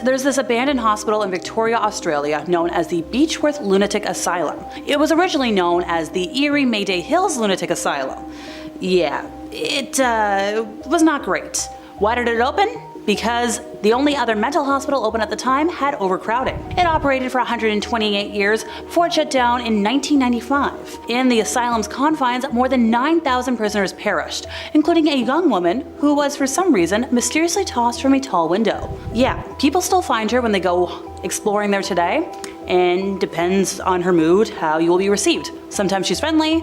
there's this abandoned hospital in Victoria, Australia, known as the Beechworth Lunatic Asylum. It was originally known as the Eerie Mayday Hills Lunatic Asylum. Yeah, it was not great. Why did it open? Because the only other mental hospital open at the time had overcrowding. It operated for 128 years before it shut down in 1995. In the asylum's confines, more than 9,000 prisoners perished, including a young woman who was for some reason mysteriously tossed from a tall window. Yeah, people still find her when they go exploring there today, and depends on her mood how you will be received. Sometimes she's friendly,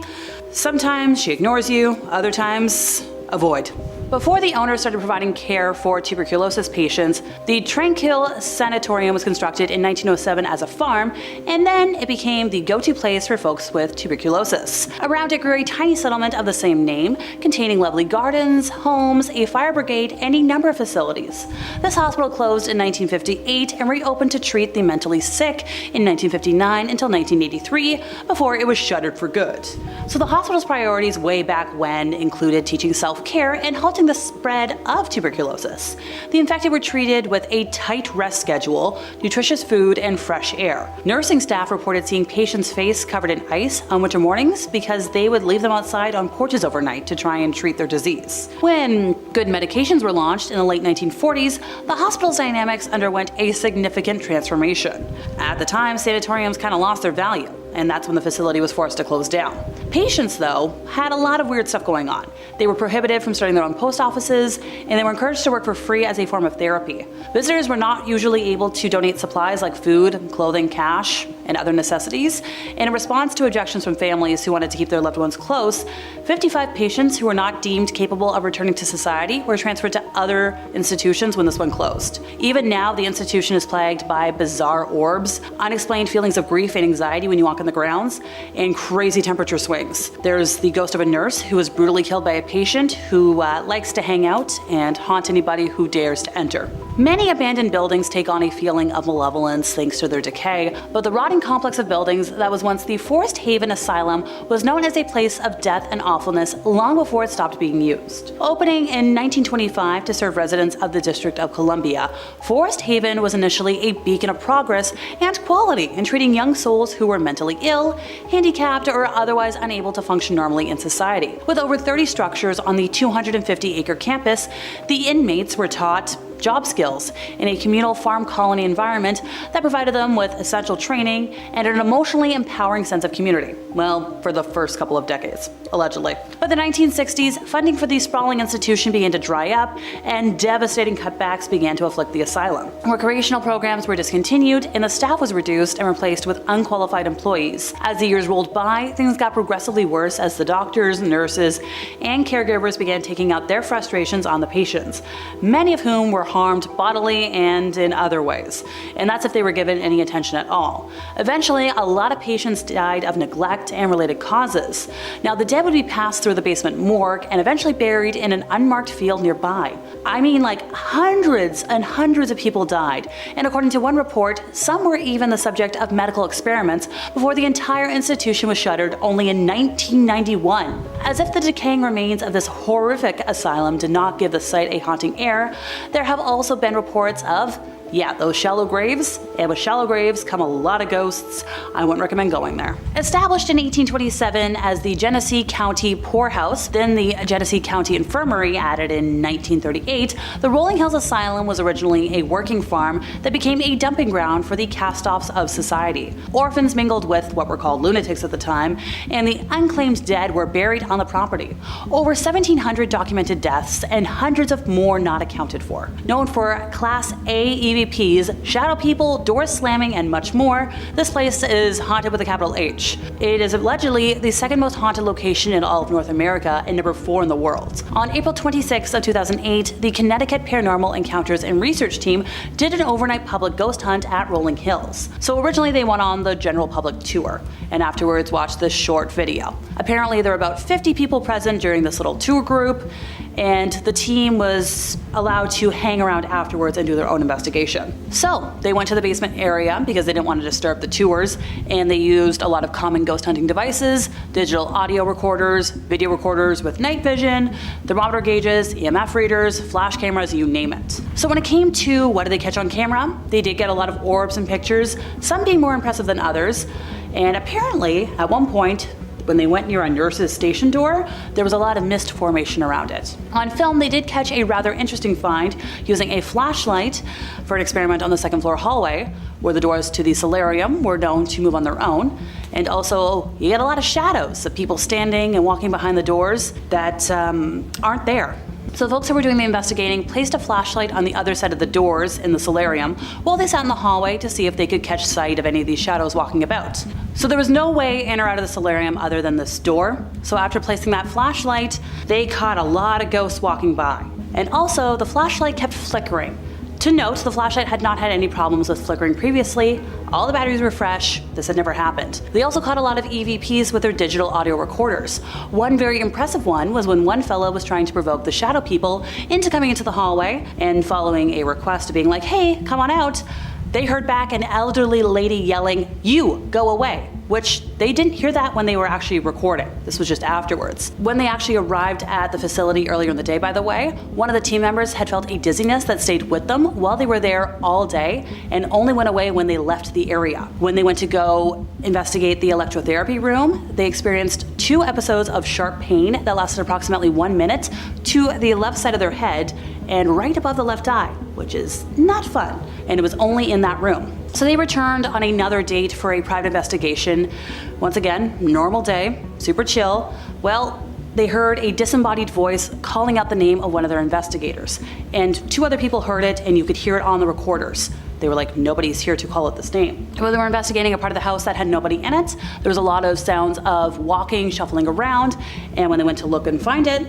sometimes she ignores you, other times, avoid. Before the owner started providing care for tuberculosis patients, the Tranquil Sanatorium was constructed in 1907 as a farm, and then it became the go-to place for folks with tuberculosis. Around it grew a tiny settlement of the same name, containing lovely gardens, homes, a fire brigade, and a number of facilities. This hospital closed in 1958 and reopened to treat the mentally sick in 1959 until 1983, before it was shuttered for good. So the hospital's priorities way back when included teaching self-care and halting the spread of tuberculosis. The infected were treated with a tight rest schedule, nutritious food, and fresh air. Nursing staff reported seeing patients' face covered in ice on winter mornings because they would leave them outside on porches overnight to try and treat their disease. When good medications were launched in the late 1940s, the hospital's dynamics underwent a significant transformation. At the time, sanatoriums kind of lost their value, and that's when the facility was forced to close down. Patients, though, had a lot of weird stuff going on. They were prohibited from starting their own post offices, and they were encouraged to work for free as a form of therapy. Visitors were not usually able to donate supplies like food, clothing, cash, and other necessities. And in response to objections from families who wanted to keep their loved ones close, 55 patients who were not deemed capable of returning to society were transferred to other institutions when this one closed. Even now, the institution is plagued by bizarre orbs, unexplained feelings of grief and anxiety when you walk on the grounds, and crazy temperature swings. There's the ghost of a nurse who was brutally killed by a patient who likes to hang out and haunt anybody who dares to enter. Many abandoned buildings take on a feeling of malevolence thanks to their decay, but the rotting complex of buildings that was once the Forest Haven Asylum was known as a place of death and awfulness long before it stopped being used. Opening in 1925 to serve residents of the District of Columbia, Forest Haven was initially a beacon of progress and quality in treating young souls who were mentally ill, handicapped, or otherwise unable to function normally in society. With over 30 structures on the 250-acre campus, the inmates were taught job skills in a communal farm colony environment that provided them with essential training and an emotionally empowering sense of community. Well, for the first couple of decades, allegedly. By the 1960s, funding for the sprawling institution began to dry up, and devastating cutbacks began to afflict the asylum. Recreational programs were discontinued, and the staff was reduced and replaced with unqualified employees. As the years rolled by, things got progressively worse as the doctors, nurses, and caregivers began taking out their frustrations on the patients, many of whom were harmed bodily and in other ways, and that's if they were given any attention at all. Eventually, a lot of patients died of neglect and related causes. Now, the dead would be passed through the basement morgue and eventually buried in an unmarked field nearby. I mean, like hundreds and hundreds of people died, and according to one report, some were even the subject of medical experiments before the entire institution was shuttered only in 1991. As if the decaying remains of this horrific asylum did not give the site a haunting air, there have also been reports of, those shallow graves, and with shallow graves come a lot of ghosts. I wouldn't recommend going there. Established in 1827 as the Genesee County Poorhouse, then the Genesee County Infirmary added in 1938, the Rolling Hills Asylum was originally a working farm that became a dumping ground for the cast-offs of society. Orphans mingled with what were called lunatics at the time, and the unclaimed dead were buried on the property. Over 1,700 documented deaths and hundreds of more not accounted for. Known for Class A EVPs, shadow people, doors slamming, and much more, this place is haunted with a capital H. It is allegedly the second most haunted location in all of North America and number 4 in the world. On April 26 of 2008, the Connecticut Paranormal Encounters and Research Team did an overnight public ghost hunt at Rolling Hills. So originally they went on the general public tour, and afterwards watched this short video. Apparently there were about 50 people present during this little tour group, and the team was allowed to hang around afterwards and do their own investigation. So they went to the basement area because they didn't want to disturb the tours, and they used a lot of common ghost hunting devices, digital audio recorders, video recorders with night vision, thermometer gauges, EMF readers, flash cameras, you name it. So when it came to what did they catch on camera, they did get a lot of orbs and pictures, some being more impressive than others, and apparently at one point, when they went near a nurse's station door, there was a lot of mist formation around it. On film, they did catch a rather interesting find using a flashlight for an experiment on the second floor hallway, where the doors to the solarium were known to move on their own. And also, you get a lot of shadows of people standing and walking behind the doors that aren't there. So the folks who were doing the investigating placed a flashlight on the other side of the doors in the solarium while they sat in the hallway to see if they could catch sight of any of these shadows walking about. So there was no way in or out of the solarium other than this door. So after placing that flashlight, they caught a lot of ghosts walking by. And also, the flashlight kept flickering. To note, the flashlight had not had any problems with flickering previously. All the batteries were fresh. This had never happened. They also caught a lot of EVPs with their digital audio recorders. One very impressive one was when one fellow was trying to provoke the shadow people into coming into the hallway, and following a request of being like, hey, come on out, they heard back an elderly lady yelling, "You, go away," which they didn't hear that when they were actually recording. This was just afterwards. When they actually arrived at the facility earlier in the day, by the way, one of the team members had felt a dizziness that stayed with them while they were there all day and only went away when they left the area. When they went to go investigate the electrotherapy room, they experienced 2 episodes of sharp pain that lasted approximately 1 minute to the left side of their head and right above the left eye, which is not fun, and it was only in that room. So they returned on another date for a private investigation. Once again, normal day, super chill. Well, they heard a disembodied voice calling out the name of one of their investigators, and 2 other people heard it, and you could hear it on the recorders. They were like, nobody's here to call it this name. When they were investigating a part of the house that had nobody in it, there was a lot of sounds of walking, shuffling around, and when they went to look and find it,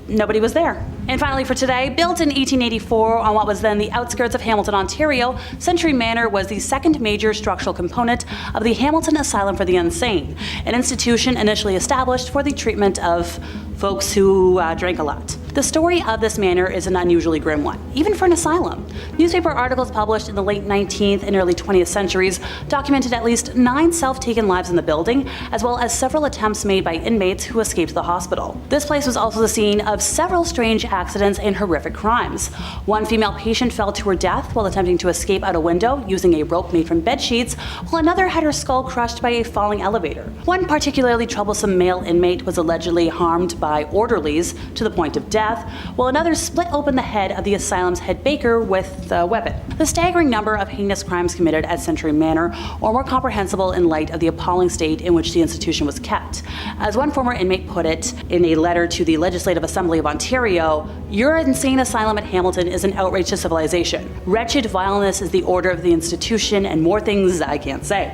nobody was there. And finally for today, built in 1884 on what was then the outskirts of Hamilton, Ontario, Century Manor was the second major structural component of the Hamilton Asylum for the Insane, an institution initially established for the treatment of folks who drank a lot. The story of this manor is an unusually grim one, even for an asylum. Newspaper articles published in the late 19th and early 20th centuries documented at least 9 self-taken lives in the building, as well as several attempts made by inmates who escaped the hospital. This place was also the scene of several strange accidents and horrific crimes. One female patient fell to her death while attempting to escape out a window using a rope made from bed sheets, while another had her skull crushed by a falling elevator. One particularly troublesome male inmate was allegedly harmed by orderlies to the point of death, while another split open the head of the asylum's head baker with a weapon. The staggering number of heinous crimes committed at Century Manor are more comprehensible in light of the appalling state in which the institution was kept. As one former inmate put it in a letter to the Legislative Assembly of Ontario, "Your insane asylum at Hamilton is an outrage to civilization. Wretched vileness is the order of the institution, and more things I can't say."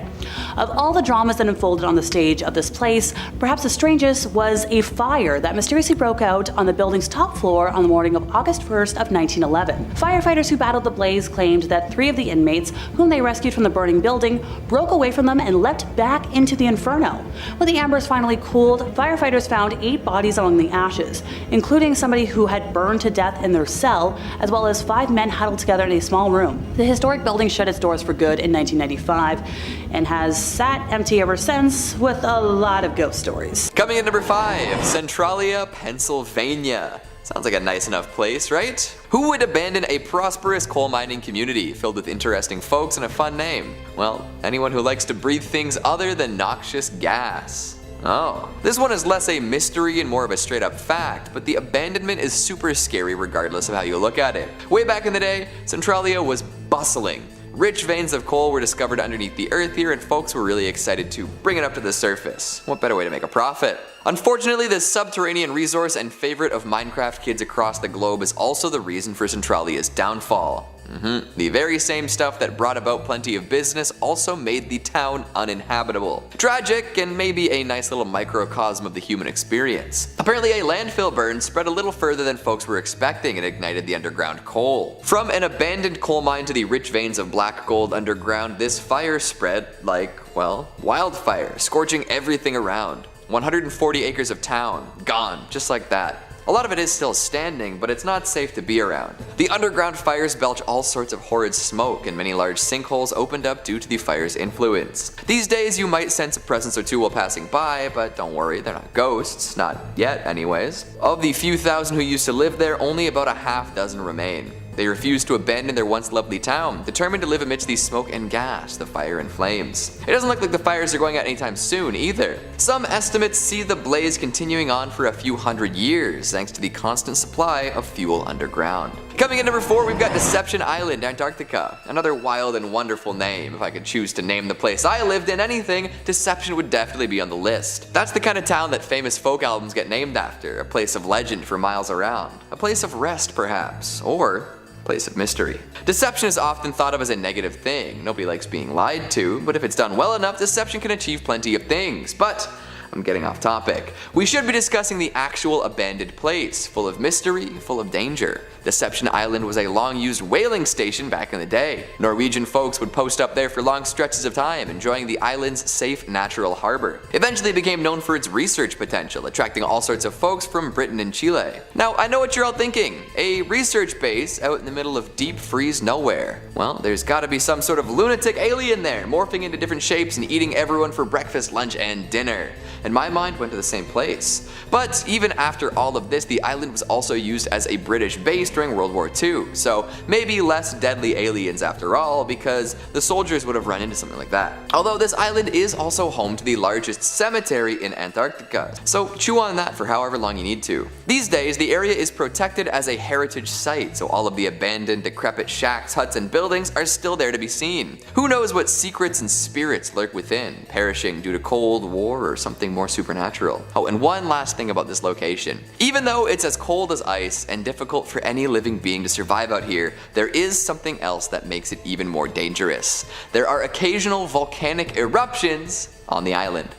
Of all the dramas that unfolded on the stage of this place, perhaps the strangest was a fire that mysteriously broke out on the building's top floor on the morning of August 1st of 1911. Firefighters who battled the blaze claimed that 3 of the inmates, whom they rescued from the burning building, broke away from them and leapt back into the inferno. When the embers finally cooled, firefighters found 8 bodies among the ashes, including somebody who had burned to death in their cell, as well as 5 men huddled together in a small room. The historic building shut its doors for good in 1995 and has sat empty ever since, with a lot of ghost stories. Coming in number 5, Centralia, Pennsylvania. Sounds like a nice enough place, right? Who would abandon a prosperous coal mining community filled with interesting folks and a fun name? Well, anyone who likes to breathe things other than noxious gas. Oh, this one is less a mystery and more of a straight up fact, but the abandonment is super scary regardless of how you look at it. Way back in the day, Centralia was bustling. Rich veins of coal were discovered underneath the earth here, and folks were really excited to bring it up to the surface. What better way to make a profit? Unfortunately, this subterranean resource and favorite of Minecraft kids across the globe is also the reason for Centralia's downfall. The very same stuff that brought about plenty of business also made the town uninhabitable. Tragic, and maybe a nice little microcosm of the human experience. Apparently a landfill burn spread a little further than folks were expecting and ignited the underground coal. From an abandoned coal mine to the rich veins of black gold underground, this fire spread like, well, wildfire, scorching everything around. 140 acres of town, gone, just like that. A lot of it is still standing, but it's not safe to be around. The underground fires belch all sorts of horrid smoke, and many large sinkholes opened up due to the fire's influence. These days you might sense a presence or two while passing by, but don't worry, they're not ghosts, not yet anyways. Of the few thousand who used to live there, only about a half dozen remain. They refused to abandon their once lovely town, determined to live amidst the smoke and gas, the fire and flames. It doesn't look like the fires are going out anytime soon either. Some estimates see the blaze continuing on for a few hundred years, thanks to the constant supply of fuel underground. Coming in number 4, we've got Deception Island, Antarctica. Another wild and wonderful name. If I could choose to name the place I lived in anything, Deception would definitely be on the list. That's the kind of town that famous folk albums get named after, a place of legend for miles around. A place of rest, perhaps, or place of mystery. Deception is often thought of as a negative thing. Nobody likes being lied to, but if it's done well enough, deception can achieve plenty of things. But I'm getting off topic. We should be discussing the actual abandoned place, full of mystery, full of danger. Deception Island was a long-used whaling station back in the day. Norwegian folks would post up there for long stretches of time, enjoying the island's safe natural harbor. Eventually it became known for its research potential, attracting all sorts of folks from Britain and Chile. Now, I know what you're all thinking. A research base out in the middle of deep freeze nowhere. Well, there's gotta be some sort of lunatic alien there, morphing into different shapes and eating everyone for breakfast, lunch, and dinner. And my mind went to the same place. But even after all of this, the island was also used as a British base during World War II, so maybe less deadly aliens after all, because the soldiers would have run into something like that. Although this island is also home to the largest cemetery in Antarctica, so chew on that for however long you need to. These days, the area is protected as a heritage site, so all of the abandoned, decrepit shacks, huts, and buildings are still there to be seen. Who knows what secrets and spirits lurk within, perishing due to cold, war, or something more supernatural. Oh, and one last thing about this location. Even though it's as cold as ice and difficult for any living being to survive out here, there is something else that makes it even more dangerous. There are occasional volcanic eruptions on the island.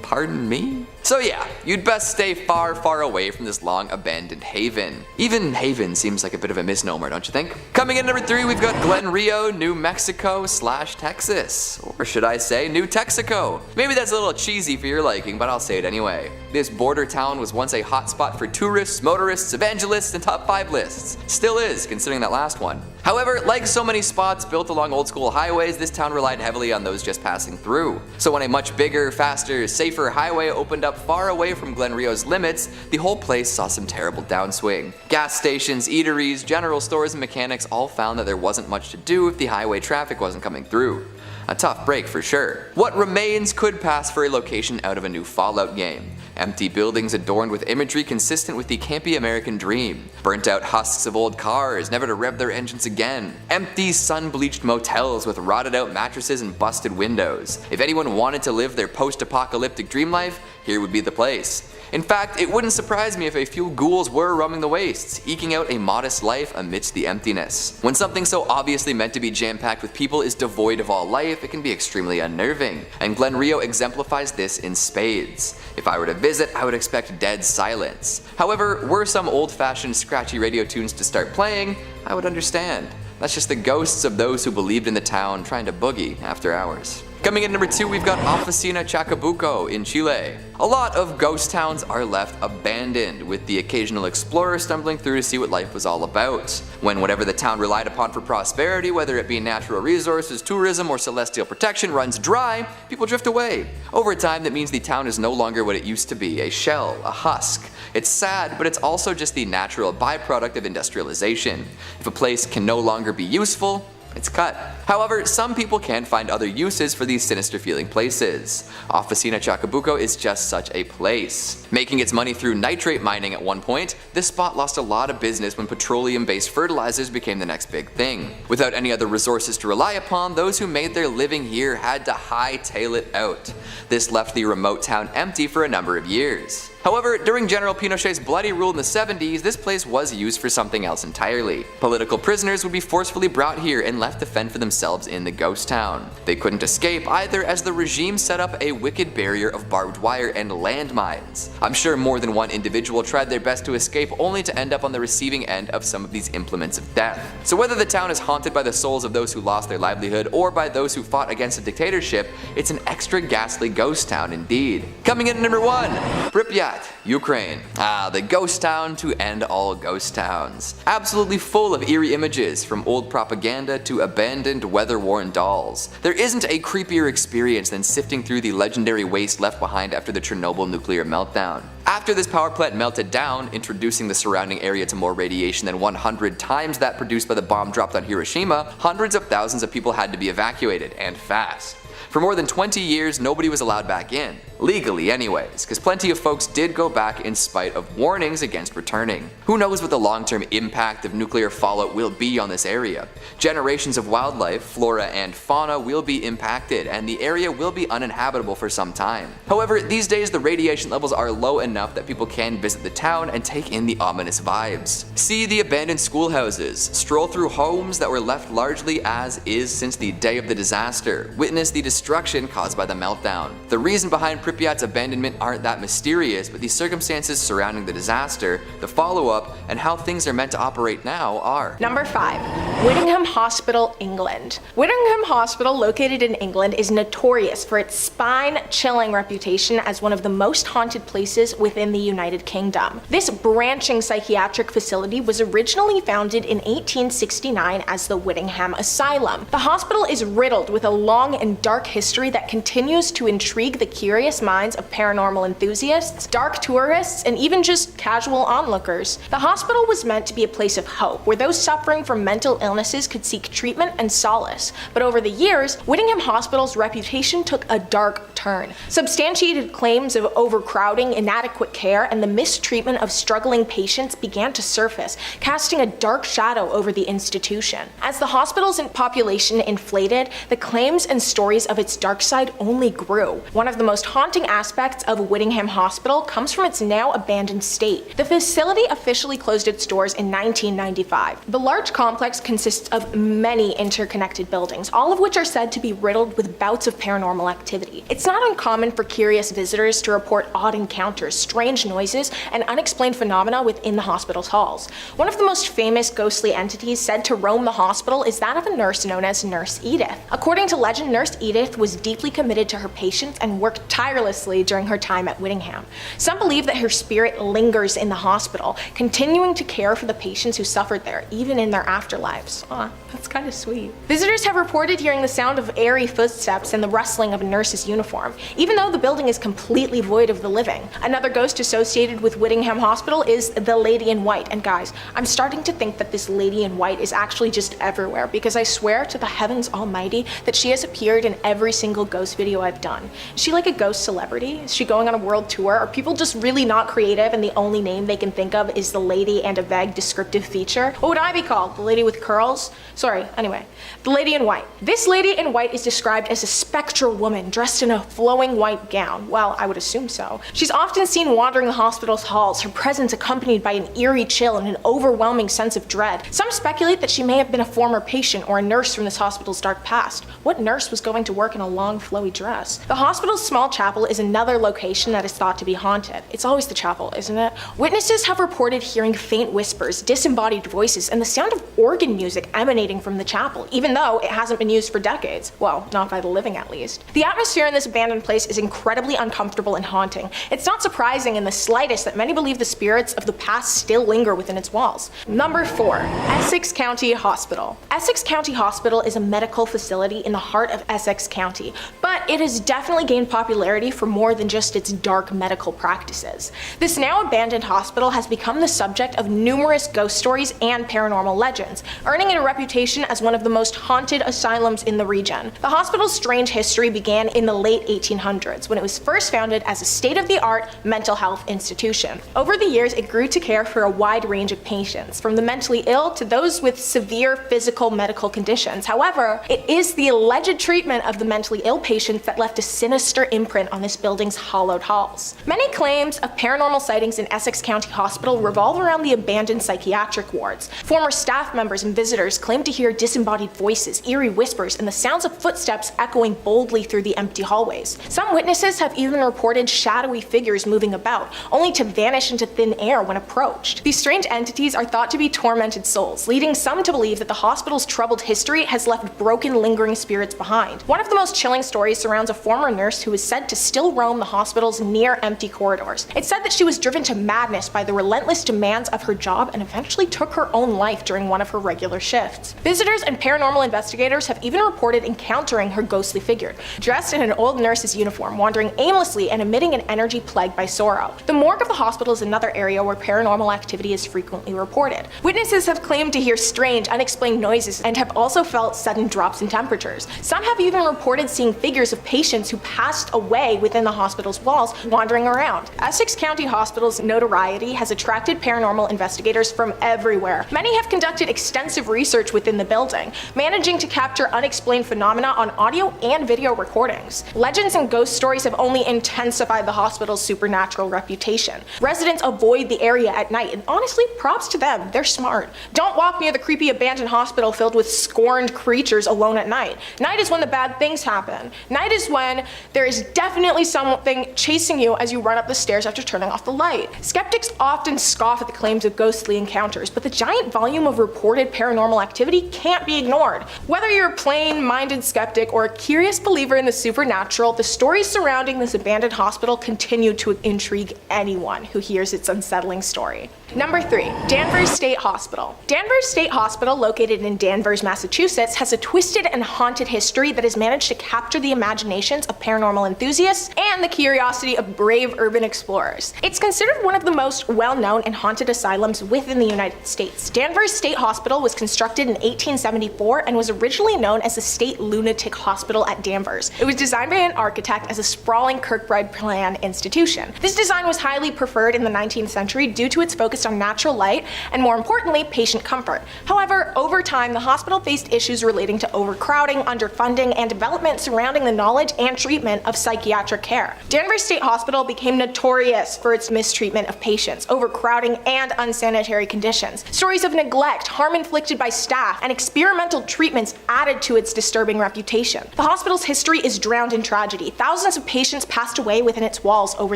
Pardon me? So yeah, you'd best stay far, far away from this long abandoned haven. Even haven seems like a bit of a misnomer, don't you think? Coming in number 3, we've got Glen Rio, New Mexico / Texas. Or should I say, New Texaco? Maybe that's a little cheesy for your liking, but I'll say it anyway. This border town was once a hotspot for tourists, motorists, evangelists, and top 5 lists. Still is, considering that last one. However, like so many spots built along old school highways, this town relied heavily on those just passing through. So when a much bigger, faster, safer highway opened up far away from Glen Rio's limits, the whole place saw some terrible downswing. Gas stations, eateries, general stores, and mechanics all found that there wasn't much to do if the highway traffic wasn't coming through. A tough break for sure. What remains could pass for a location out of a new Fallout game. Empty buildings adorned with imagery consistent with the campy American dream. Burnt out husks of old cars, never to rev their engines again. Empty sun-bleached motels with rotted out mattresses and busted windows. If anyone wanted to live their post-apocalyptic dream life, here would be the place. In fact, it wouldn't surprise me if a few ghouls were roaming the wastes, eking out a modest life amidst the emptiness. When something so obviously meant to be jam-packed with people is devoid of all life, it can be extremely unnerving, and Glen Rio exemplifies this in spades. If I were to visit, I would expect dead silence. However, were some old-fashioned scratchy radio tunes to start playing, I would understand. That's just the ghosts of those who believed in the town trying to boogie after hours. Coming in number 2, we've got Oficina Chacabuco in Chile. A lot of ghost towns are left abandoned, with the occasional explorer stumbling through to see what life was all about. When whatever the town relied upon for prosperity, whether it be natural resources, tourism, or celestial protection, runs dry, people drift away. Over time, that means the town is no longer what it used to be, a shell, a husk. It's sad, but it's also just the natural byproduct of industrialization. If a place can no longer be useful, it's cut. However, some people can find other uses for these sinister feeling places. Oficina Chacabuco is just such a place. Making its money through nitrate mining at one point, this spot lost a lot of business when petroleum-based fertilizers became the next big thing. Without any other resources to rely upon, those who made their living here had to hightail it out. This left the remote town empty for a number of years. However, during General Pinochet's bloody rule in the 70s, this place was used for something else entirely. Political prisoners would be forcefully brought here and left to fend for themselves in the ghost town. They couldn't escape either, as the regime set up a wicked barrier of barbed wire and landmines. I'm sure more than one individual tried their best to escape, only to end up on the receiving end of some of these implements of death. So whether the town is haunted by the souls of those who lost their livelihood or by those who fought against a dictatorship, it's an extra ghastly ghost town indeed. Coming in at number 1, Pripyat Pripyat, Ukraine. The ghost town to end all ghost towns. Absolutely full of eerie images, from old propaganda to abandoned, weather-worn dolls. There isn't a creepier experience than sifting through the legendary waste left behind after the Chernobyl nuclear meltdown. After this power plant melted down, introducing the surrounding area to more radiation than 100 times that produced by the bomb dropped on Hiroshima, hundreds of thousands of people had to be evacuated, and fast. For more than 20 years, nobody was allowed back in. Legally anyways, because plenty of folks did go back in spite of warnings against returning. Who knows what the long-term impact of nuclear fallout will be on this area. Generations of wildlife, flora and fauna will be impacted, and the area will be uninhabitable for some time. However, these days the radiation levels are low enough that people can visit the town and take in the ominous vibes. See the abandoned schoolhouses, stroll through homes that were left largely as is since the day of the disaster, witness the destruction caused by the meltdown. The reason behind Pripyat's abandonment aren't that mysterious, but the circumstances surrounding the disaster, the follow-up, and how things are meant to operate now are. Number 5. Whittingham Hospital, England. Whittingham Hospital, located in England, is notorious for its spine-chilling reputation as one of the most haunted places within the United Kingdom. This branching psychiatric facility was originally founded in 1869 as the Whittingham Asylum. The hospital is riddled with a long and dark history that continues to intrigue the curious minds of paranormal enthusiasts, dark tourists, and even just casual onlookers. The hospital was meant to be a place of hope, where those suffering from mental illnesses could seek treatment and solace. But over the years, Whittingham Hospital's reputation took a dark turn. Substantiated claims of overcrowding, inadequate care, and the mistreatment of struggling patients began to surface, casting a dark shadow over the institution. As the hospital's population inflated, the claims and stories of its dark side only grew. One of the most haunting aspects of Whittingham Hospital comes from its now abandoned state. The facility officially closed its doors in 1995. The large complex consists of many interconnected buildings, all of which are said to be riddled with bouts of paranormal activity. It's not uncommon for curious visitors to report odd encounters, strange noises, and unexplained phenomena within the hospital's halls. One of the most famous ghostly entities said to roam the hospital is that of a nurse known as Nurse Edith. According to legend, Nurse Edith was deeply committed to her patients and worked tirelessly during her time at Whittingham. Some believe that her spirit lingers in the hospital, continuing to care for the patients who suffered there, even in their afterlives. Aw, that's kind of sweet. Visitors have reported hearing the sound of airy footsteps and the rustling of a nurse's uniform, even though the building is completely void of the living. Another ghost associated with Whittingham Hospital is the Lady in White, and guys, I'm starting to think that this Lady in White is actually just everywhere, because I swear to the heavens almighty that she has appeared in every single ghost video I've done. Is she like a ghost celebrity? Is she going on a world tour? Are people just really not creative and the only name they can think of is the lady and a vague descriptive feature? What would I be called? The lady with curls? Sorry, anyway. The Lady in White. This Lady in White is described as a spectral woman dressed in a flowing white gown. Well, I would assume so. She's often seen wandering the hospital's halls, her presence accompanied by an eerie chill and an overwhelming sense of dread. Some speculate that she may have been a former patient or a nurse from this hospital's dark past. What nurse was going to work in a long, flowy dress? The hospital's small chapel is another location that is thought to be haunted. It's always the chapel, isn't it? Witnesses have reported hearing faint whispers, disembodied voices, and the sound of organ music emanating from the chapel, even though it hasn't been used for decades. Well, not by the living at least. The atmosphere in this abandoned place is incredibly uncomfortable and haunting. It's not surprising in the slightest that many believe the spirits of the past still linger within its walls. Number 4. Essex County Hospital. Essex County Hospital is a medical facility in the heart of Essex County, but it has definitely gained popularity for more than just its dark medical practices. This now abandoned hospital has become the subject of numerous ghost stories and paranormal legends, earning it a reputation as one of the most haunted asylums in the region. The hospital's strange history began in the late 1800s, when it was first founded as a state-of-the-art mental health institution. Over the years, it grew to care for a wide range of patients, from the mentally ill to those with severe physical medical conditions. However, it is the alleged treatment of the mentally ill patients that left a sinister imprint on this building's hollowed halls. Many claims of paranormal sightings in Essex County Hospital revolve around the abandoned psychiatric wards. Former staff members and visitors claim to hear disembodied voices, eerie whispers, and the sounds of footsteps echoing boldly through the empty hallways. Some witnesses have even reported shadowy figures moving about, only to vanish into thin air when approached. These strange entities are thought to be tormented souls, leading some to believe that the hospital's troubled history has left broken, lingering spirits behind. One One of the most chilling stories surrounds a former nurse who is said to still roam the hospital's near-empty corridors. It's said that she was driven to madness by the relentless demands of her job and eventually took her own life during one of her regular shifts. Visitors and paranormal investigators have even reported encountering her ghostly figure, dressed in an old nurse's uniform, wandering aimlessly and emitting an energy plagued by sorrow. The morgue of the hospital is another area where paranormal activity is frequently reported. Witnesses have claimed to hear strange, unexplained noises and have also felt sudden drops in temperatures. Some have even reported seeing figures of patients who passed away within the hospital's walls wandering around. Essex County Hospital's notoriety has attracted paranormal investigators from everywhere. Many have conducted extensive research within the building, managing to capture unexplained phenomena on audio and video recordings. Legends and ghost stories have only intensified the hospital's supernatural reputation. Residents avoid the area at night, and honestly, props to them, they're smart. Don't walk near the creepy abandoned hospital filled with scorned creatures alone at night. Night is when the bad things happen. Night is when there is definitely something chasing you as you run up the stairs after turning off the light. Skeptics often scoff at the claims of ghostly encounters, but the giant volume of reported paranormal activity can't be ignored. Whether you're a plain-minded skeptic or a curious believer in the supernatural, the stories surrounding this abandoned hospital continue to intrigue anyone who hears its unsettling story. Number 3. Danvers State Hospital. Danvers State Hospital, located in Danvers, Massachusetts, has a twisted and haunted history that has managed to capture the imaginations of paranormal enthusiasts and the curiosity of brave urban explorers. It's considered one of the most well-known and haunted asylums within the United States. Danvers State Hospital was constructed in 1874 and was originally known as the State Lunatic Hospital at Danvers. It was designed by an architect as a sprawling Kirkbride plan institution. This design was highly preferred in the 19th century due to its focus on natural light and, more importantly, patient comfort. However, over time, the hospital faced issues relating to overcrowding, underfunding, and development surrounding the knowledge and treatment of psychiatric care. Danvers State Hospital became notorious for its mistreatment of patients, overcrowding, and unsanitary conditions. Stories of neglect, harm inflicted by staff, and experimental treatments added to its disturbing reputation. The hospital's history is drowned in tragedy. Thousands of patients passed away within its walls over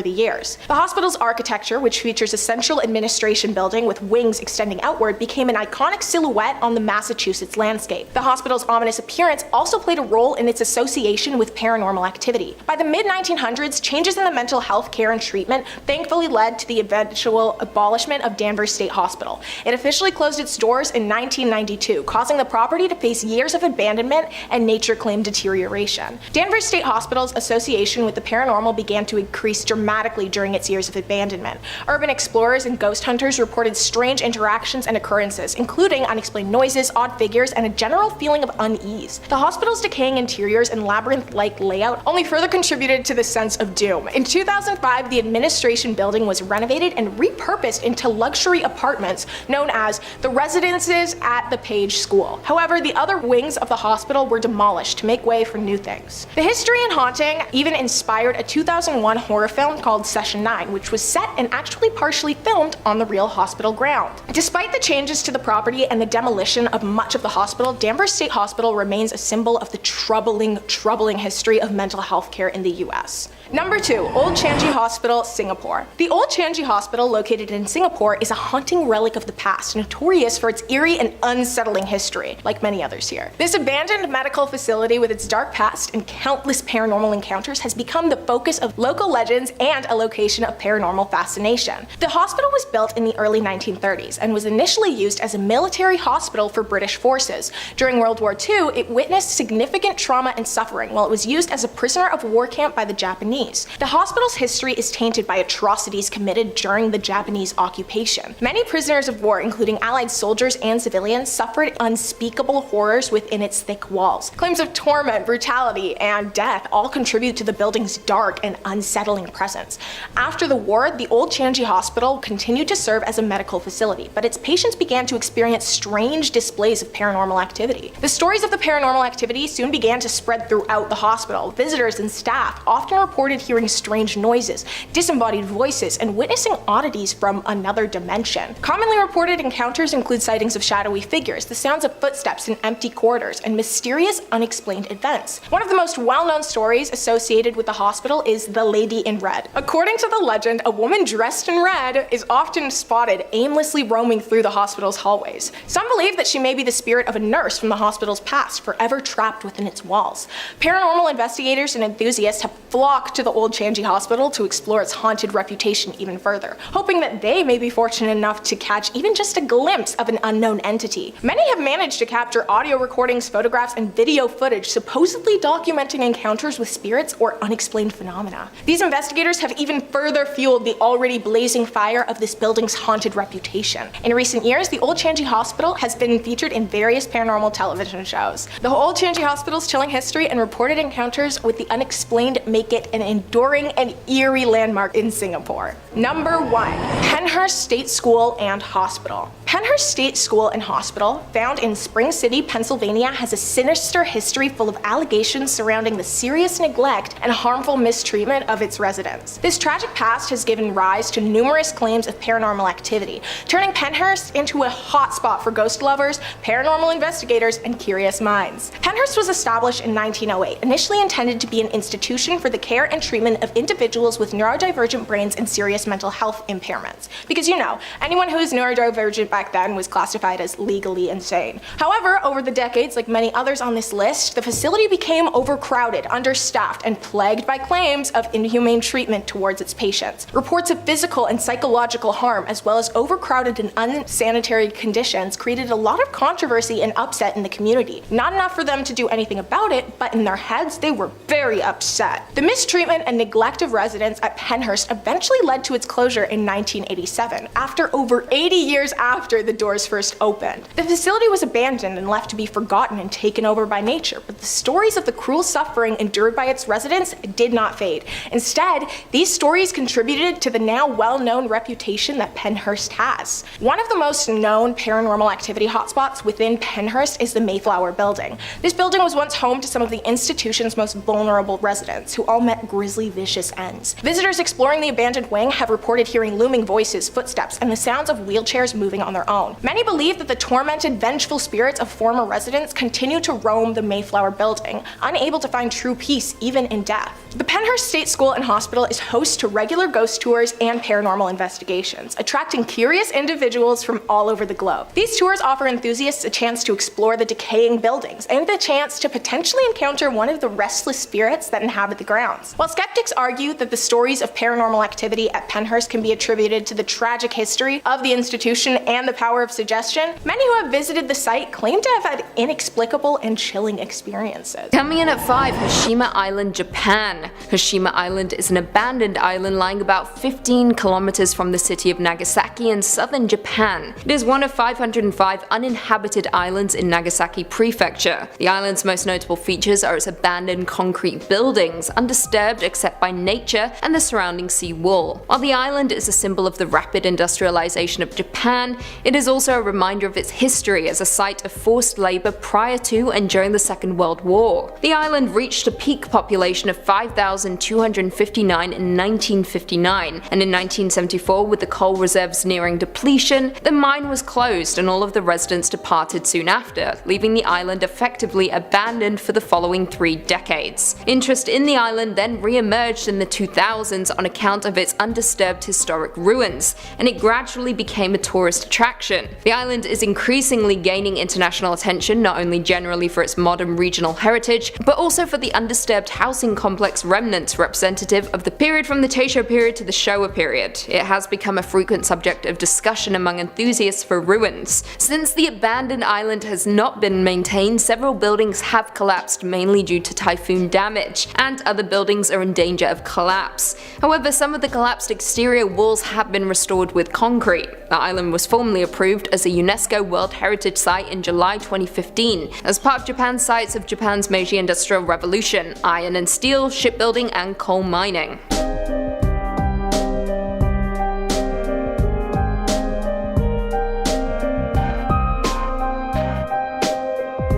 the years. The hospital's architecture, which features a central administration building with wings extending outward, became an iconic silhouette on the Massachusetts landscape. The hospital's ominous appearance also played a role in its association with paranormal activity. By the mid-1900s, changes in the mental health care and treatment thankfully led to the eventual abolishment of Danvers State Hospital. It officially closed its doors in 1992, causing the property to face years of abandonment and nature-claim deterioration. Danvers State Hospital's association with the paranormal began to increase dramatically during its years of abandonment. Urban explorers and ghost hunters reported strange interactions and occurrences, including unexplained noises, odd figures, and a general feeling of unease. The hospital's decaying interiors and labyrinth-like layout only further contributed to the sense of doom. In 2005, the administration building was renovated and repurposed into luxury apartments known as the Residences at the Page School. However, the other wings of the hospital were demolished to make way for new things. The history and haunting even inspired a 2001 horror film called Session 9, which was set and actually partially filmed on the real hospital ground. Despite the changes to the property and the demolition of much of the hospital, Danvers State Hospital remains a symbol of the troubling history of mental health care in the US. Number 2. Old Changi Hospital, Singapore. The Old Changi Hospital, located in Singapore, is a haunting relic of the past, notorious for its eerie and unsettling history, like many others here. This abandoned medical facility with its dark past and countless paranormal encounters has become the focus of local legends and a location of paranormal fascination. The hospital was built in the early 1930s and was initially used as a military hospital for British forces. During World War II, it witnessed significant trauma and suffering while it was used as a prisoner of war camp by the Japanese. The hospital's history is tainted by atrocities committed during the Japanese occupation. Many prisoners of war, including Allied soldiers and civilians, suffered unspeakable horrors within its thick walls. Claims of torment, brutality, and death all contribute to the building's dark and unsettling presence. After the war, the Old Changi Hospital continued to serve as a medical facility, but its patients began to experience strange displays of paranormal activity. The stories of the paranormal activity soon began to spread throughout the hospital. Visitors and staff often reported hearing strange noises, disembodied voices, and witnessing oddities from another dimension. Commonly reported encounters include sightings of shadowy figures, the sounds of footsteps in empty corridors, and mysterious unexplained events. One of the most well-known stories associated with the hospital is the Lady in Red. According to the legend, a woman dressed in red is often spotted aimlessly roaming through the hospital's hallways. Some believe that she may be the spirit of a nurse from the hospital's past, forever trapped within its walls. Paranormal investigators and enthusiasts have flocked to the old Changi Hospital to explore its haunted reputation even further, hoping that they may be fortunate enough to catch even just a glimpse of an unknown entity. Many have managed to capture audio recordings, photographs, and video footage supposedly documenting encounters with spirits or unexplained phenomena. These investigators have even further fueled the already blazing fire of this building's haunted reputation. In recent years, the old Changi Hospital has been featured in various paranormal television shows. The old Changi Hospital's chilling history and reported encounters with the unexplained make it an enduring and eerie landmark in Singapore. Number 1. Penhurst State School and Hospital. Penhurst State School and Hospital, found in Spring City, Pennsylvania, has a sinister history full of allegations surrounding the serious neglect and harmful mistreatment of its residents. This tragic past has given rise to numerous claims of paranormal activity, turning Penhurst into a hotspot for ghost lovers, paranormal investigators, and curious minds. Penhurst was established in 1908, initially intended to be an institution for the care and treatment of individuals with neurodivergent brains and serious mental health impairments. Because anyone who is neurodivergent back then was classified as legally insane. However, over the decades, like many others on this list, the facility became overcrowded, understaffed, and plagued by claims of inhumane treatment towards its patients. Reports of physical and psychological harm, as well as overcrowded and unsanitary conditions, created a lot of controversy and upset in the community. Not enough for them to do anything about it, but in their heads, they were very upset. The mistreatment and neglect of residents at Penhurst eventually led to its closure in 1987, after over 80 years after the doors first opened. The facility was abandoned and left to be forgotten and taken over by nature, but the stories of the cruel suffering endured by its residents did not fade. Instead, these stories contributed to the now well-known reputation that Penhurst has. One of the most known paranormal activity hotspots within Penhurst is the Mayflower Building. This building was once home to some of the institution's most vulnerable residents, who all met grisly, vicious ends. Visitors exploring the abandoned wing have reported hearing looming voices, footsteps, and the sounds of wheelchairs moving on their own. Many believe that the tormented, vengeful spirits of former residents continue to roam the Mayflower Building, unable to find true peace even in death. The Penhurst State School and Hospital is host to regular ghost tours and paranormal investigations, attracting curious individuals from all over the globe. These tours offer enthusiasts a chance to explore the decaying buildings and the chance to potentially encounter one of the restless spirits that inhabit the grounds. While skeptics argue that the stories of paranormal activity at Penhurst can be attributed to the tragic history of the institution and the power of suggestion, many who have visited the site claim to have had inexplicable and chilling experiences. Coming in at 5, Hashima Island, Japan. Hashima Island is an abandoned island lying about 15 kilometers from the city of Nagasaki in southern Japan. It is one of 505 uninhabited islands in Nagasaki Prefecture. The island's most notable features are its abandoned concrete buildings, undisturbed except by nature and the surrounding sea wall. While the island is a symbol of the rapid industrialization of Japan, it is also a reminder of its history as a site of forced labor prior to and during the Second World War. The island reached a peak population of 5,259 in 1959, and in 1974, with the coal reserves nearing depletion, the mine was closed and all of the residents departed soon after, leaving the island effectively abandoned for the following 3 decades. Interest in the island then re-emerged in the 2000s on account of its undisturbed historic ruins, and it gradually became a tourist attraction. The island is increasingly gaining international attention, not only generally for its modern regional heritage, but also for the undisturbed housing complex remnants representative of the period from the Taisho period to the Showa period. It has become a frequent subject of discussion among enthusiasts for ruins. Since the abandoned island has not been maintained, several buildings have collapsed mainly due to typhoon damage, and other buildings are in danger of collapse. However, some of the collapsed exterior walls have been restored with concrete. The island was formally approved as a UNESCO World Heritage Site in July 2015 as part of Japan's sites of Japan's Meiji Industrial Revolution: iron and steel, shipbuilding, and coal mining.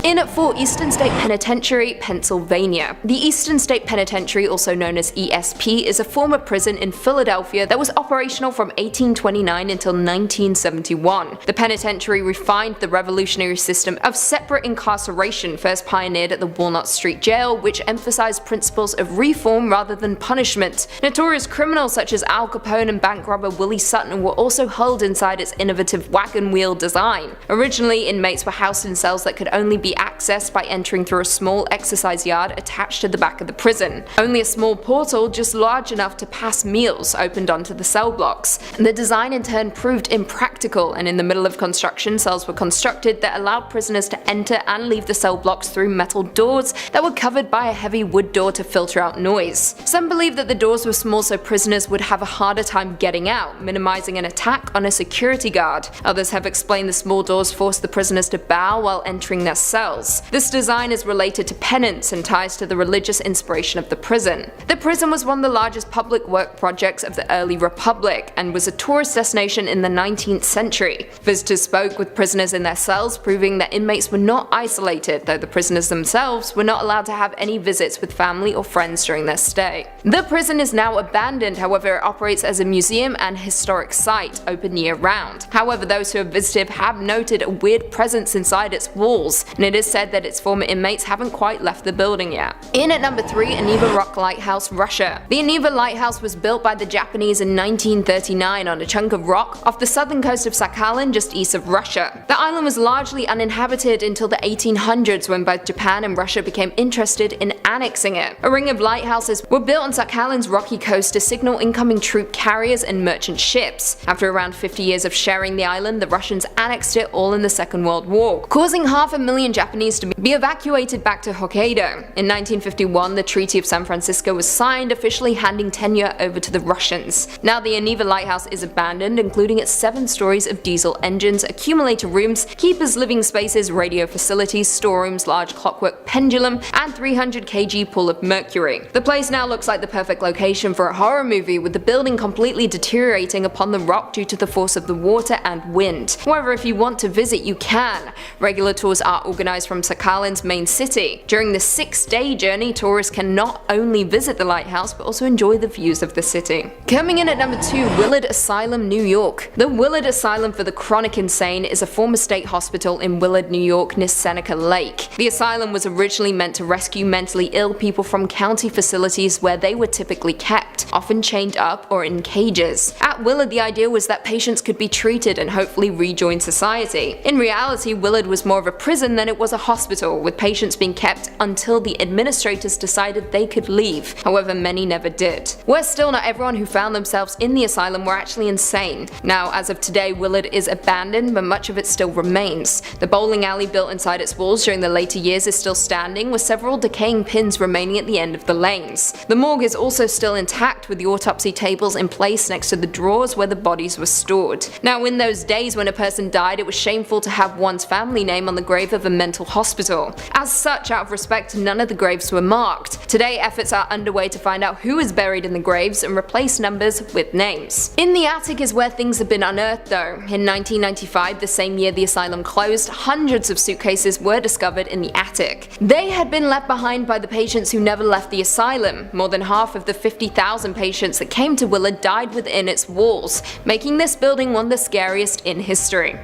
In at 4, Eastern State Penitentiary, Pennsylvania. The Eastern State Penitentiary, also known as ESP, is a former prison in Philadelphia that was operational from 1829 until 1971. The penitentiary refined the revolutionary system of separate incarceration first pioneered at the Walnut Street Jail, which emphasized principles of reform rather than punishment. Notorious criminals such as Al Capone and bank robber Willie Sutton were also held inside its innovative wagon wheel design. Originally, inmates were housed in cells that could only be accessed by entering through a small exercise yard attached to the back of the prison. Only a small portal just large enough to pass meals opened onto the cell blocks. The design in turn proved impractical, and in the middle of construction, cells were constructed that allowed prisoners to enter and leave the cell blocks through metal doors that were covered by a heavy wood door to filter out noise. Some believe that the doors were small so prisoners would have a harder time getting out, minimizing an attack on a security guard. Others have explained the small doors forced the prisoners to bow while entering their cells. This design is related to penance and ties to the religious inspiration of the prison. The prison was one of the largest public work projects of the early Republic and was a tourist destination in the 19th century. Visitors spoke with prisoners in their cells, proving that inmates were not isolated, though the prisoners themselves were not allowed to have any visits with family or friends during their stay. The prison is now abandoned, however it operates as a museum and historic site, open year-round. However, those who have visited have noted a weird presence inside its walls, and it is said that its former inmates haven't quite left the building yet. In at number 3, Aniva Rock Lighthouse, Russia. The Aniva Lighthouse was built by the Japanese in 1939 on a chunk of rock off the southern coast of Sakhalin just east of Russia. The island was largely uninhabited until the 1800s when both Japan and Russia became interested in annexing it. A ring of lighthouses were built on Sakhalin's rocky coast to signal incoming troop carriers and merchant ships. After around 50 years of sharing the island, the Russians annexed it all in the Second World War, causing 500,000 Japanese to be evacuated back to Hokkaido. In 1951, the Treaty of San Francisco was signed, officially handing tenure over to the Russians. Now the Aniva Lighthouse is abandoned, including its 7 stories of diesel engines, accumulator rooms, keepers' living spaces, radio facilities, storerooms, large clockwork pendulum, and 300 kg pool of mercury. The place now looks like the perfect location for a horror movie, with the building completely deteriorating upon the rock due to the force of the water and wind. However, if you want to visit, you can. Regular tours are organized from Sakhalin's main city. During the 6-day journey, tourists can not only visit the lighthouse but also enjoy the views of the city. Coming in at number 2, Willard Asylum, New York. The Willard Asylum for the Chronic Insane is a former state hospital in Willard, New York near Seneca Lake. The asylum was originally meant to rescue mentally ill people from county facilities where they were typically kept, often chained up or in cages. At Willard, the idea was that patients could be treated and hopefully rejoin society. In reality, Willard was more of a prison than it was a hospital, with patients being kept until the administrators decided they could leave. However, many never did. Worse still, not everyone who found themselves in the asylum were actually insane. Now, as of today, Willard is abandoned, but much of it still remains. The bowling alley built inside its walls during the later years is still standing, with several decaying pins remaining at the end of the lanes. The morgue is also still intact, with the autopsy tables in place next to the drawers where the bodies were stored. Now, in those days when a person died, it was shameful to have one's family name on the grave of a mental hospital. As such, out of respect, none of the graves were marked. Today, efforts are underway to find out who is buried in the graves and replace numbers with names. In the attic is where things have been unearthed though. In 1995, the same year the asylum closed, hundreds of suitcases were discovered in the attic. They had been left behind by the patients who never left the asylum. More than half of the 50,000 patients that came to Willard died within its walls, making this building one of the scariest in history.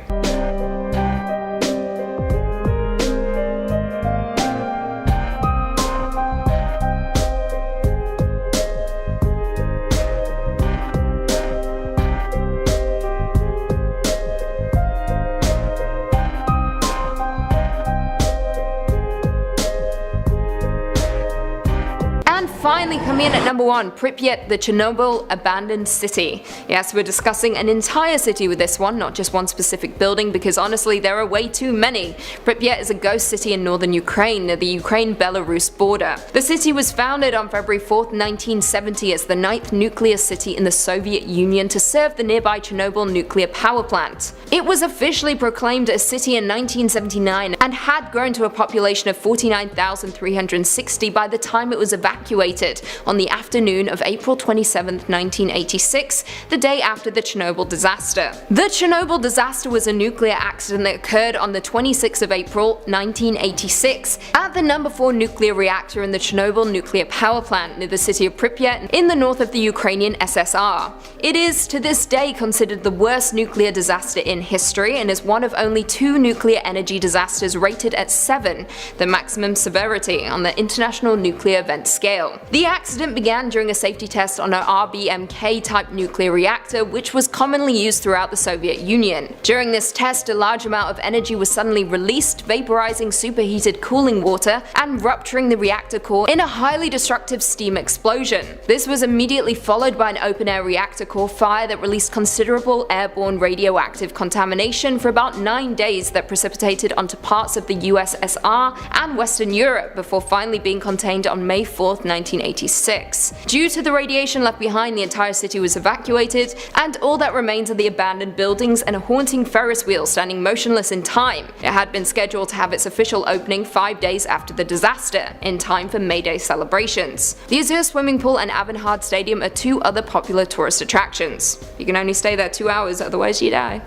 Finally coming in at number 1, Pripyat, the Chernobyl abandoned city. Yes, we're discussing an entire city with this one, not just one specific building, because honestly there are way too many. Pripyat is a ghost city in northern Ukraine near the Ukraine-Belarus border. The city was founded on February 4th, 1970 as the 9th nuclear city in the Soviet Union to serve the nearby Chernobyl nuclear power plant. It was officially proclaimed a city in 1979 and had grown to a population of 49,360 by the time it was evacuated on the afternoon of April 27, 1986, the day after the Chernobyl disaster. The Chernobyl disaster was a nuclear accident that occurred on the 26th of April 1986 at the number 4 nuclear reactor in the Chernobyl nuclear power plant near the city of Pripyat in the north of the Ukrainian SSR. It is to this day considered the worst nuclear disaster in history and is one of only 2 nuclear energy disasters rated at 7, the maximum severity on the International Nuclear Event Scale. The accident began during a safety test on an RBMK-type nuclear reactor, which was commonly used throughout the Soviet Union. During this test, a large amount of energy was suddenly released, vaporizing superheated cooling water and rupturing the reactor core in a highly destructive steam explosion. This was immediately followed by an open-air reactor core fire that released considerable airborne radioactive contamination for about 9 days that precipitated onto parts of the USSR and Western Europe before finally being contained on May 4, 1986. Due to the radiation left behind, the entire city was evacuated, and all that remains are the abandoned buildings and a haunting Ferris wheel standing motionless in time. It had been scheduled to have its official opening 5 days after the disaster, in time for May Day celebrations. The Azure Swimming Pool and Avanhard Stadium are two other popular tourist attractions. You can only stay there 2 hours, otherwise you die.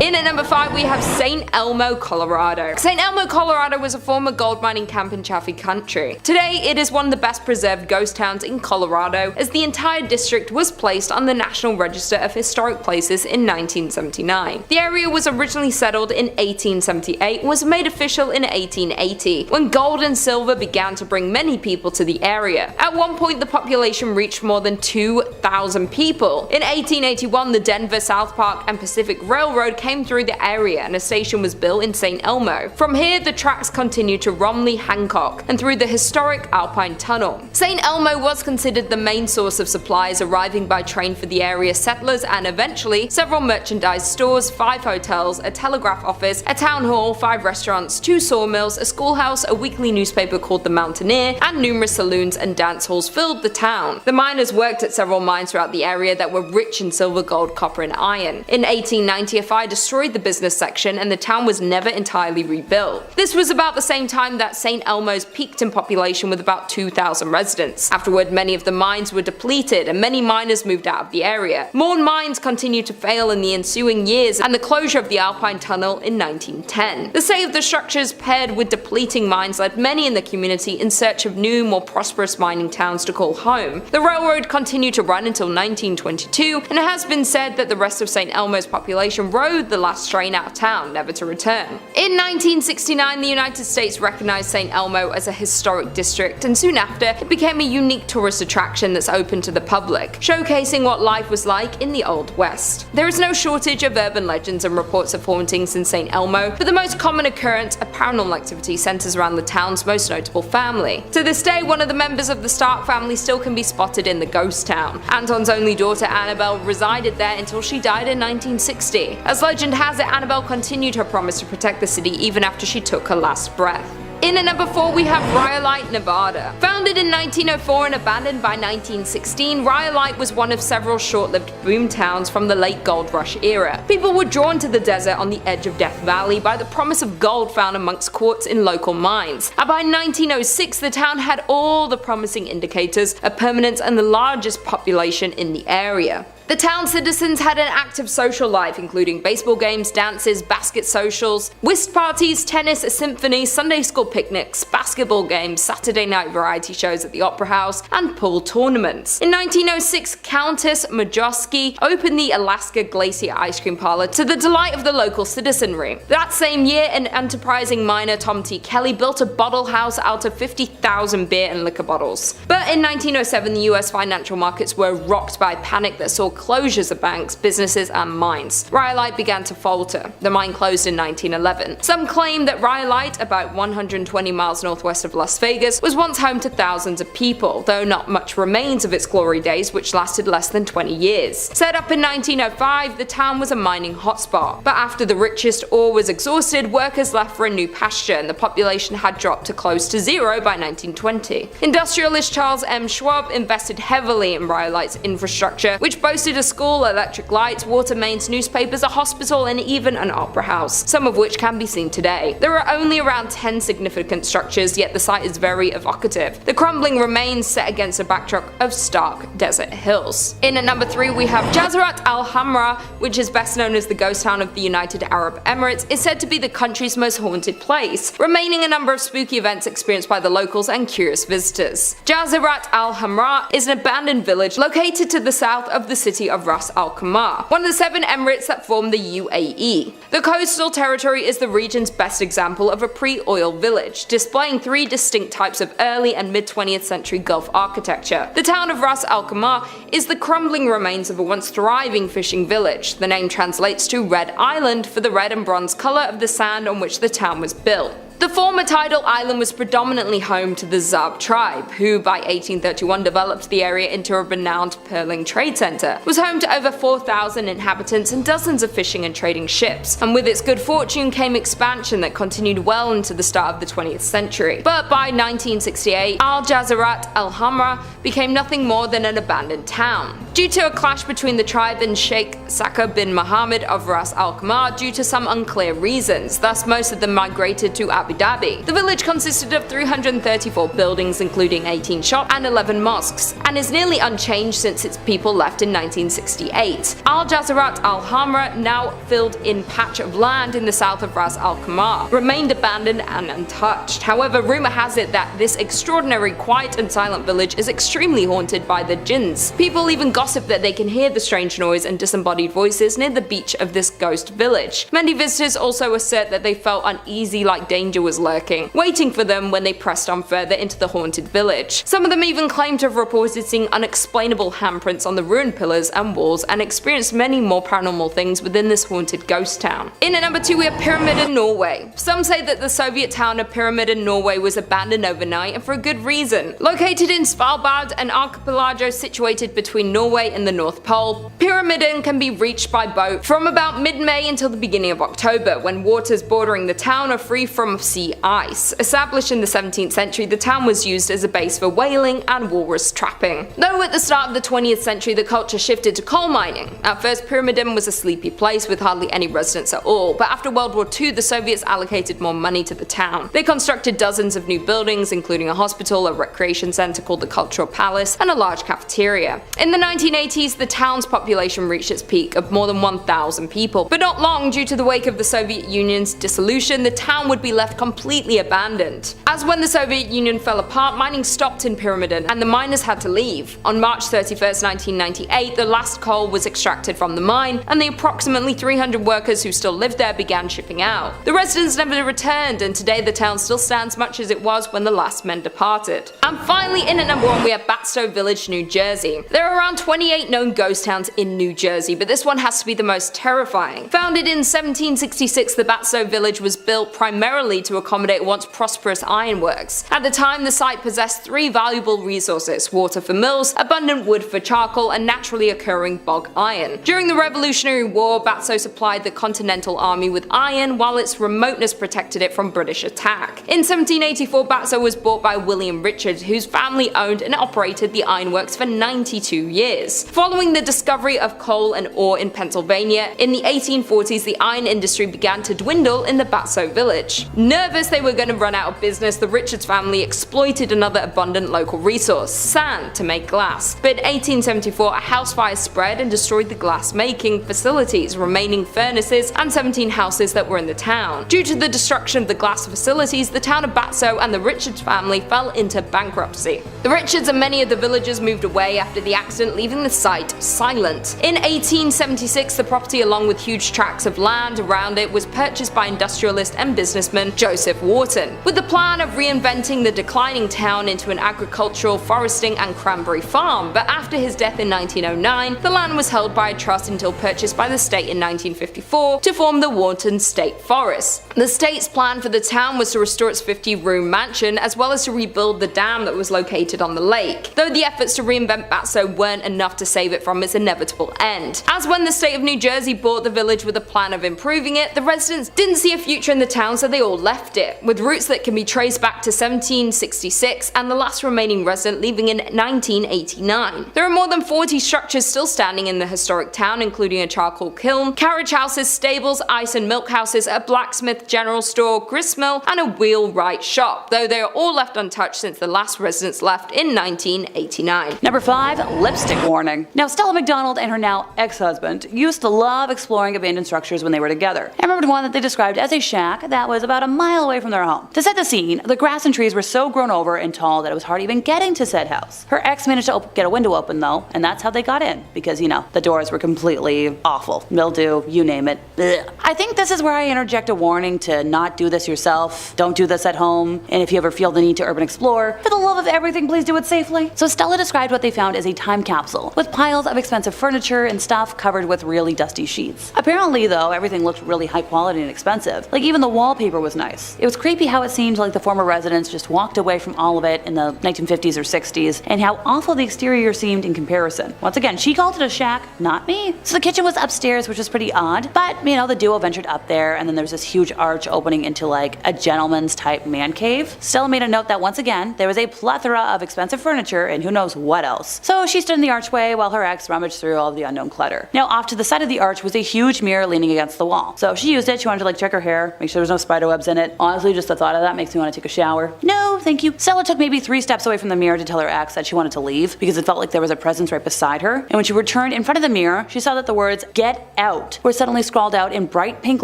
In at number 5 we have St. Elmo, Colorado. St. Elmo, Colorado was a former gold mining camp in Chaffee Country. Today it is one of the best preserved ghost towns in Colorado, as the entire district was placed on the National Register of Historic Places in 1979. The area was originally settled in 1878 and was made official in 1880, when gold and silver began to bring many people to the area. At one point the population reached more than 2,000 people. In 1881 the Denver, South Park and Pacific Railroad came through the area and a station was built in St. Elmo. From here the tracks continued to Romley, Hancock, and through the historic Alpine Tunnel. St. Elmo was considered the main source of supplies arriving by train for the area settlers, and eventually several merchandise stores, 5 hotels, a telegraph office, a town hall, 5 restaurants, 2 sawmills, a schoolhouse, a weekly newspaper called The Mountaineer, and numerous saloons and dance halls filled the town. The miners worked at several mines throughout the area that were rich in silver, gold, copper, and iron. In 1890 a fire destroyed the business section and the town was never entirely rebuilt. This was about the same time that St. Elmo's peaked in population with about 2,000 residents. Afterward, many of the mines were depleted and many miners moved out of the area. More mines continued to fail in the ensuing years, and the closure of the Alpine Tunnel in 1910. The state of the structures paired with depleting mines led many in the community in search of new, more prosperous mining towns to call home. The railroad continued to run until 1922, and it has been said that the rest of St. Elmo's population rode the last train out of town, never to return. In 1969, the United States recognized St. Elmo as a historic district, and soon after, it became a unique tourist attraction that's open to the public, showcasing what life was like in the Old West. There is no shortage of urban legends and reports of hauntings in St. Elmo, but the most common occurrence of paranormal activity centers around the town's most notable family. To this day, one of the members of the Stark family still can be spotted in the ghost town. Anton's only daughter Annabelle resided there until she died in 1960. As legend has it, Annabelle continued her promise to protect the city even after she took her last breath. In at number 4 we have Rhyolite, Nevada. Founded in 1904 and abandoned by 1916, Rhyolite was one of several short-lived boom towns from the late gold rush era. People were drawn to the desert on the edge of Death Valley by the promise of gold found amongst quartz in local mines. And by 1906 the town had all the promising indicators of permanence and the largest population in the area. The town's citizens had an active social life, including baseball games, dances, basket socials, whist parties, tennis, a symphony, Sunday school picnics, basketball games, Saturday night variety shows at the Opera House, and pool tournaments. In 1906, Countess Majowski opened the Alaska Glacier Ice Cream Parlor to the delight of the local citizenry. That same year, an enterprising miner, Tom T. Kelly, built a bottle house out of 50,000 beer and liquor bottles. But in 1907, the US financial markets were rocked by panic that saw closures of banks, businesses, and mines. Rhyolite began to falter. The mine closed in 1911. Some claim that Rhyolite, about 120 miles northwest of Las Vegas, was once home to thousands of people, though not much remains of its glory days, which lasted less than 20 years. Set up in 1905, the town was a mining hotspot, but after the richest ore was exhausted, workers left for a new pasture, and the population had dropped to close to zero by 1920. Industrialist Charles M. Schwab invested heavily in Rhyolite's infrastructure, which boasted a school, electric lights, water mains, newspapers, a hospital, and even an opera house, some of which can be seen today. There are only around 10 significant significant structures, yet the site is very evocative. The crumbling remains set against a backdrop of stark desert hills. In at number 3 we have Jazat Alhamra, which is best known as the ghost town of the United Arab Emirates, is said to be the country's most haunted place, remaining a number of spooky events experienced by the locals and curious visitors. Jazat Alhamra is an abandoned village located to the south of the city of Ras Al Khaimah, one of the 7 emirates that form the UAE. The coastal territory is the region's best example of a pre-oil village, displaying 3 distinct types of early and mid-20th century Gulf architecture. The town of Ras Al Khaimah is the crumbling remains of a once thriving fishing village. The name translates to Red Island for the red and bronze color of the sand on which the town was built. The former tidal island was predominantly home to the Zab tribe, who by 1831 developed the area into a renowned pearling trade center, was home to over 4,000 inhabitants and dozens of fishing and trading ships, and with its good fortune came expansion that continued well into the start of the 20th century. But by 1968, Jazat Alhamra became nothing more than an abandoned town, due to a clash between the tribe and Sheikh Saka bin Mohammed of Ras Al Khaimah due to some unclear reasons. Thus most of them migrated to Abu Dhabi. The village consisted of 334 buildings, including 18 shops and 11 mosques, and is nearly unchanged since its people left in 1968. Jazat Alhamra, now filled-in patch of land in the south of Ras Al Khaimah, remained abandoned and untouched. However, rumor has it that this extraordinary quiet and silent village is extremely haunted by the jinns. People even gossip that they can hear the strange noise and disembodied voices near the beach of this ghost village. Many visitors also assert that they felt uneasy, like danger was lurking, waiting for them when they pressed on further into the haunted village. Some of them even claimed to have reported seeing unexplainable handprints on the ruined pillars and walls, and experienced many more paranormal things within this haunted ghost town. In at number 2 we have Pyramiden Norway. Some say that the Soviet town of Pyramiden Norway was abandoned overnight, and for a good reason. Located in Svalbard, an archipelago situated between Norway and the North Pole, Pyramiden can be reached by boat from about mid-May until the beginning of October, when waters bordering the town are free from sea ice. Established in the 17th century, the town was used as a base for whaling and walrus trapping. Though at the start of the 20th century the culture shifted to coal mining. At first Pyramiden was a sleepy place with hardly any residents at all, but after World War II the Soviets allocated more money to the town. They constructed dozens of new buildings, including a hospital, a recreation center called the Cultural Palace, and a large cafeteria. In the 1980s the town's population reached its peak of more than 1,000 people, but not long due to the wake of the Soviet Union's dissolution the town would be left completely abandoned. As when the Soviet Union fell apart, mining stopped in Pyramiden and the miners had to leave. On March 31st, 1998, the last coal was extracted from the mine and the approximately 300 workers who still lived there began shipping out. The residents never returned, and today the town still stands much as it was when the last men departed. And finally, in at number 1 we have Batstow Village, New Jersey. There are around 28 known ghost towns in New Jersey, but this one has to be the most terrifying. Founded in 1766, the Batstow Village was built primarily to accommodate once prosperous ironworks. At the time, the site possessed 3 valuable resources: water for mills, abundant wood for charcoal, and naturally occurring bog iron. During the Revolutionary War, Batstow supplied the Continental Army with iron, while its remoteness protected it from British attack. In 1784, Batstow was bought by William Richard, whose family owned and operated the ironworks for 92 years. Following the discovery of coal and ore in Pennsylvania, in the 1840s the iron industry began to dwindle in the Batstow village. Nervous they were going to run out of business, the Richards family exploited another abundant local resource, sand, to make glass. But in 1874 a house fire spread and destroyed the glass making facilities, remaining furnaces, and 17 houses that were in the town. Due to the destruction of the glass facilities, the town of Batstow and the Richards family fell into bankruptcy. The Richards and many of the villagers moved away after the accident, leaving the site silent. In 1876 the property, along with huge tracts of land around it, was purchased by industrialist and businessman Joseph Wharton, with the plan of reinventing the declining town into an agricultural, foresting, and cranberry farm. But after his death in 1909, the land was held by a trust until purchased by the state in 1954 to form the Wharton State Forest. The state's plan for the town was to restore its 50-room mansion, as well as to rebuild the dam that was located on the lake, though the efforts to reinvent Batstow weren't enough to save it from its inevitable end. As when the state of New Jersey bought the village with a plan of improving it, the residents didn't see a future in the town, so they all left it, with roots that can be traced back to 1766 and the last remaining resident leaving in 1989. There are more than 40 structures still standing in the historic town, including a charcoal kiln, carriage houses, stables, ice and milk houses, a blacksmith, general store, gristmill, and a wheelwright shop, though they are all left untouched since the last residents left in 1989. Number 5. Lipstick warning. Now, Stella McDonald and her now ex-husband used to love exploring abandoned structures when they were together. I remembered one that they described as a shack that was about a mile away from their home. To set the scene, the grass and trees were so grown over and tall that it was hard even getting to said house. Her ex managed to get a window open though, and that's how they got in, because the doors were completely awful. Mildew, you name it. Ugh. I think this is where I interject a warning to not do this yourself, don't do this at home, and if you ever feel the need to urban explore, for the love of everything, please do it safely. So Stella described what they found as a time capsule, with piles of expensive furniture and stuff covered with really dusty sheets. Apparently though, everything looked really high quality and expensive. Like even the wallpaper was nice. It was creepy how it seemed like the former residents just walked away from all of it in the 1950s or 60s, and how awful the exterior seemed in comparison. Once again, she called it a shack, not me. So the kitchen was upstairs, which was pretty odd, but the duo ventured up there, and then there's this huge arch opening into like a gentleman's type man cave. Stella made a note that once again, there was a plethora of expensive furniture and who knows what else. So she stood in the archway while her ex rummaged through all of the unknown clutter. Now off to the side of the arch was a huge mirror leaning against the wall. So she used it, she wanted to like check her hair, make sure there was no spider webs in it. Honestly, just the thought of that makes me want to take a shower. No, thank you. Stella took maybe 3 steps away from the mirror to tell her ex that she wanted to leave because it felt like there was a presence right beside her. And when she returned in front of the mirror, she saw that the words "Get out" were suddenly scrawled out in bright pink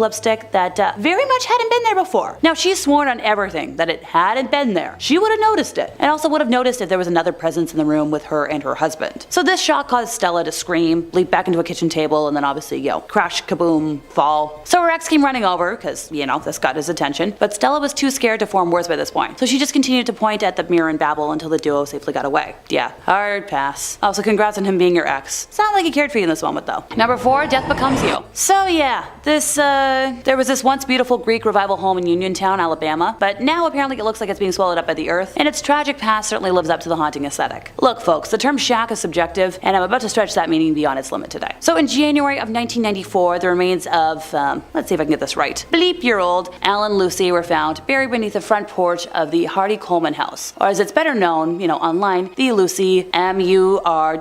lipstick that very much hadn't been there before. Now she's sworn on everything that it hadn't been there. She would have noticed it, and also would have noticed if there was another presence in the room with her and her husband. So this shock caused Stella to scream, leap back into a kitchen table, and then obviously, crash, kaboom, fall. So her ex came running over, because, this got his attention, but Stella was too scared to form words by this point. So she just continued to point at the mirror and babble until the duo safely got away. Yeah, hard pass. Also, congrats on him being your ex. Sounds like he cared for you in this moment though. Number 4, death becomes you. So yeah, there was this once beautiful Greek revival home in Uniontown, Alabama, but now apparently it looks like it's being swallowed up by the earth, and its tragic past certainly lives up to the haunting aesthetic. Look folks, the term shack is subjective, and I'm about to stretch that meaning beyond its limit today. So in January of 1994, the remains of, let's see if I can get this right, bleep-year-old Alan Lucy were found buried beneath the front porch of the Hardy Coleman house, or as it's better known, online, the Lucy Murder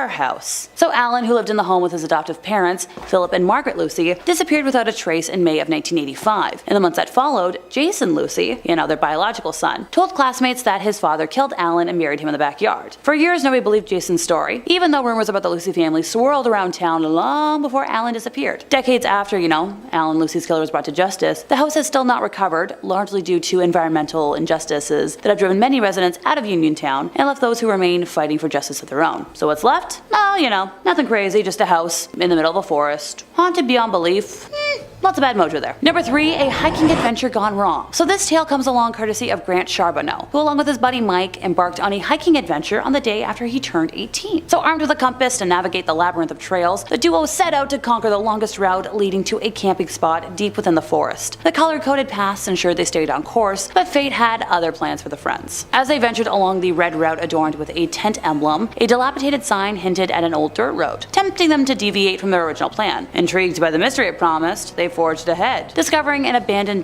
house. So Alan, who lived in the home with his adoptive parents, Philip and Margaret Lucy, disappeared without a trace in May of 1985. In the months that followed, Jason Lucy, their biological son, told classmates that his father killed Alan and buried him in the backyard. For years, nobody believed Jason's story, even though rumors about the Lucy family swirled around town long before Alan disappeared. Decades after, Alan Lucy's killer was brought to justice, the house has still not recovered, largely due to environmental injustices that have driven many residents out of Uniontown and left those who remain fighting for justice of their own. So what's left? Oh, nothing crazy, just a house in the middle of a forest. Haunted beyond belief. Lots of bad mojo there. Number 3, a hiking adventure gone wrong. So this tale comes along courtesy of Grant Charbonneau, who along with his buddy Mike embarked on a hiking adventure on the day after he turned 18. So armed with a compass to navigate the labyrinth of trails, the duo set out to conquer the longest route leading to a camping spot deep within the forest. The color-coded paths ensured they stayed on course, but fate had other plans for the friends. As they ventured along the red route adorned with a tent emblem, a dilapidated sign hinted at an old dirt road, tempting them to deviate from their original plan. Intrigued by the mystery it promised, they forged ahead, discovering an abandoned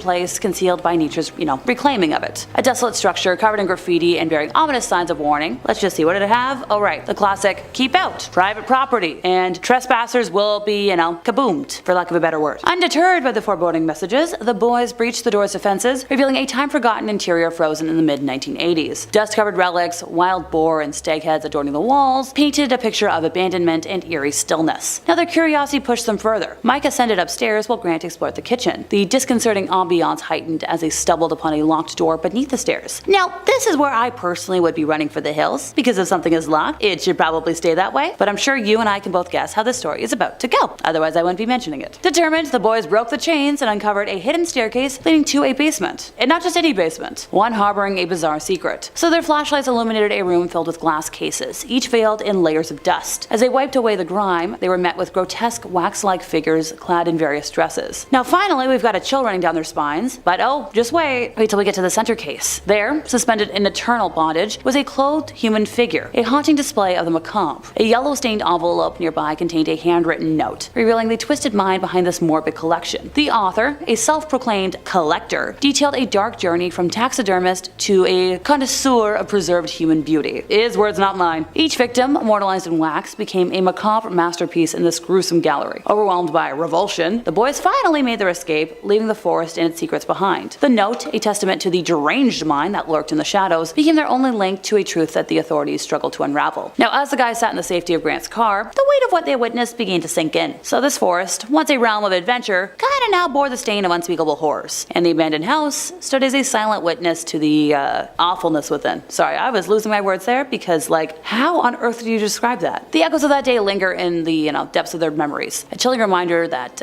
place concealed by nature's, reclaiming of it. A desolate structure covered in graffiti and bearing ominous signs of warning. Let's just see, what did it have? Oh right, the classic, keep out, private property, and trespassers will be, kaboomed, for lack of a better word. Undeterred by the foreboding messages, the boys breached the door's defenses, revealing a time-forgotten interior frozen in the mid-1980s. Dust-covered relics, wild boar, and stag heads adorning the walls painted a picture of abandonment and eerie stillness. Now their curiosity pushed them further. Mike ascended upstairs while Grant explored the kitchen. The disconcerting ambiance heightened as they stumbled upon a locked door beneath the stairs. Now, this is where I personally would be running for the hills, because if something is locked, it should probably stay that way, but I'm sure you and I can both guess how this story is about to go, otherwise I wouldn't be mentioning it. Determined, the boys broke the chains and uncovered a hidden staircase leading to a basement. And not just any basement, one harboring a bizarre secret. So their flashlights illuminated a room filled with glass cases, each veiled in layers of dust. As they wiped away the grime, they were met with grotesque wax-like figures clad in various dresses. Now finally, we've got a chill running down their spines, but oh, just wait till we get to the center case. There, suspended in eternal bondage, was a clothed human figure, a haunting display of the macabre. A yellow-stained envelope nearby contained a handwritten note, revealing the twisted mind behind this morbid collection. The author, a self-proclaimed collector, detailed a dark journey from taxidermist to a connoisseur of preserved human beauty. His words, not mine. Each victim, immortalized in wax, became a macabre masterpiece in this gruesome gallery. Overwhelmed by revulsion, the boys finally made their escape, leaving the forest and its secrets behind. The note, a testament to the deranged mind that lurked in the shadows, became their only link to a truth that the authorities struggled to unravel. Now, as the guys sat in the safety of Grant's car, the weight of what they witnessed began to sink in. So this forest, once a realm of adventure, kinda now bore the stain of unspeakable horrors. And the abandoned house stood as a silent witness to the awfulness within. Sorry, I was losing my words there because, like, how on earth do you describe that? The echoes of that day linger in the, depths of their memories. A chilling reminder that,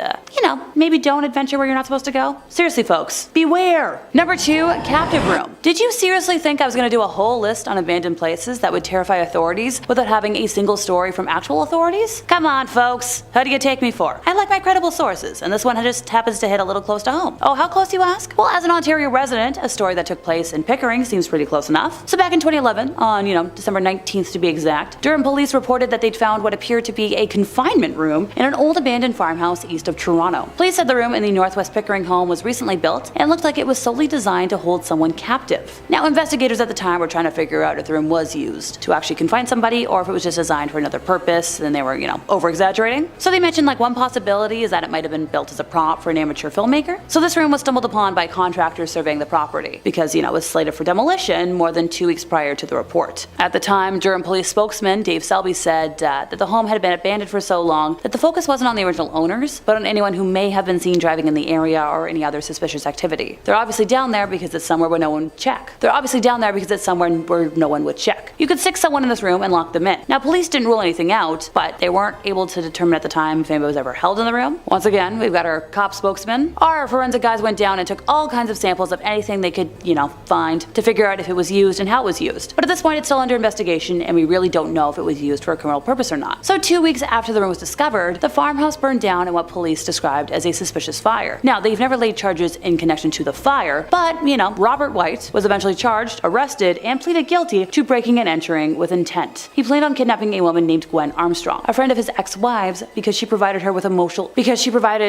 maybe don't adventure where you're not supposed to go. Seriously, folks, beware! Number 2, captive room. Did you seriously think I was gonna do a whole list on abandoned places that would terrify authorities without having a single story from actual authorities? Come on, folks. How do you take me for? I like my credible sources, and this one just happens to hit a little close to home. Oh, how close, you ask? Well, as an Ontario resident, a story that took place in Pickering seems pretty close enough. So back in 2011, on, December 19th to be exact, Durham police reported that they'd found what appeared to be a confinement room in an old abandoned farmhouse east of Toronto. Police said the room in the Northwest Pickering home was recently built and looked like it was solely designed to hold someone captive. Now, investigators at the time were trying to figure out if the room was used to actually confine somebody or if it was just designed for another purpose and they were, over-exaggerating. So they mentioned one possibility is that it might have been built as a prop for an amateur filmmaker. So this room was stumbled upon by contractors surveying the property because, it was slated for demolition more than 2 weeks prior to the report. At the time, Durham police spokesman Dave Selby said that the home had been abandoned for so long that the focus wasn't on the original owners, but on anyone who may have been seen driving in the area or any other suspicious activity. They're obviously down there because it's somewhere where no one would check. You could stick someone in this room and lock them in. Now, police didn't rule anything out, but they weren't able to determine at the time if anybody was ever held in the room. Once again, we've got our cop spokesman. Our forensic guys went down and took all kinds of samples of anything they could, find to figure out if it was used and how it was used. But at this point, it's still under investigation, and we really don't know if it was used for a criminal purpose or not. So 2 weeks after the room was discovered, the farmhouse burned down in what police described as a suspicious fire. Now, they've never laid charges in connection to the fire, but, Robert White was eventually charged, arrested, and pleaded guilty to breaking and entering with intent. He planned on kidnapping a woman named Gwen Armstrong, a friend of his ex-wives, because she provided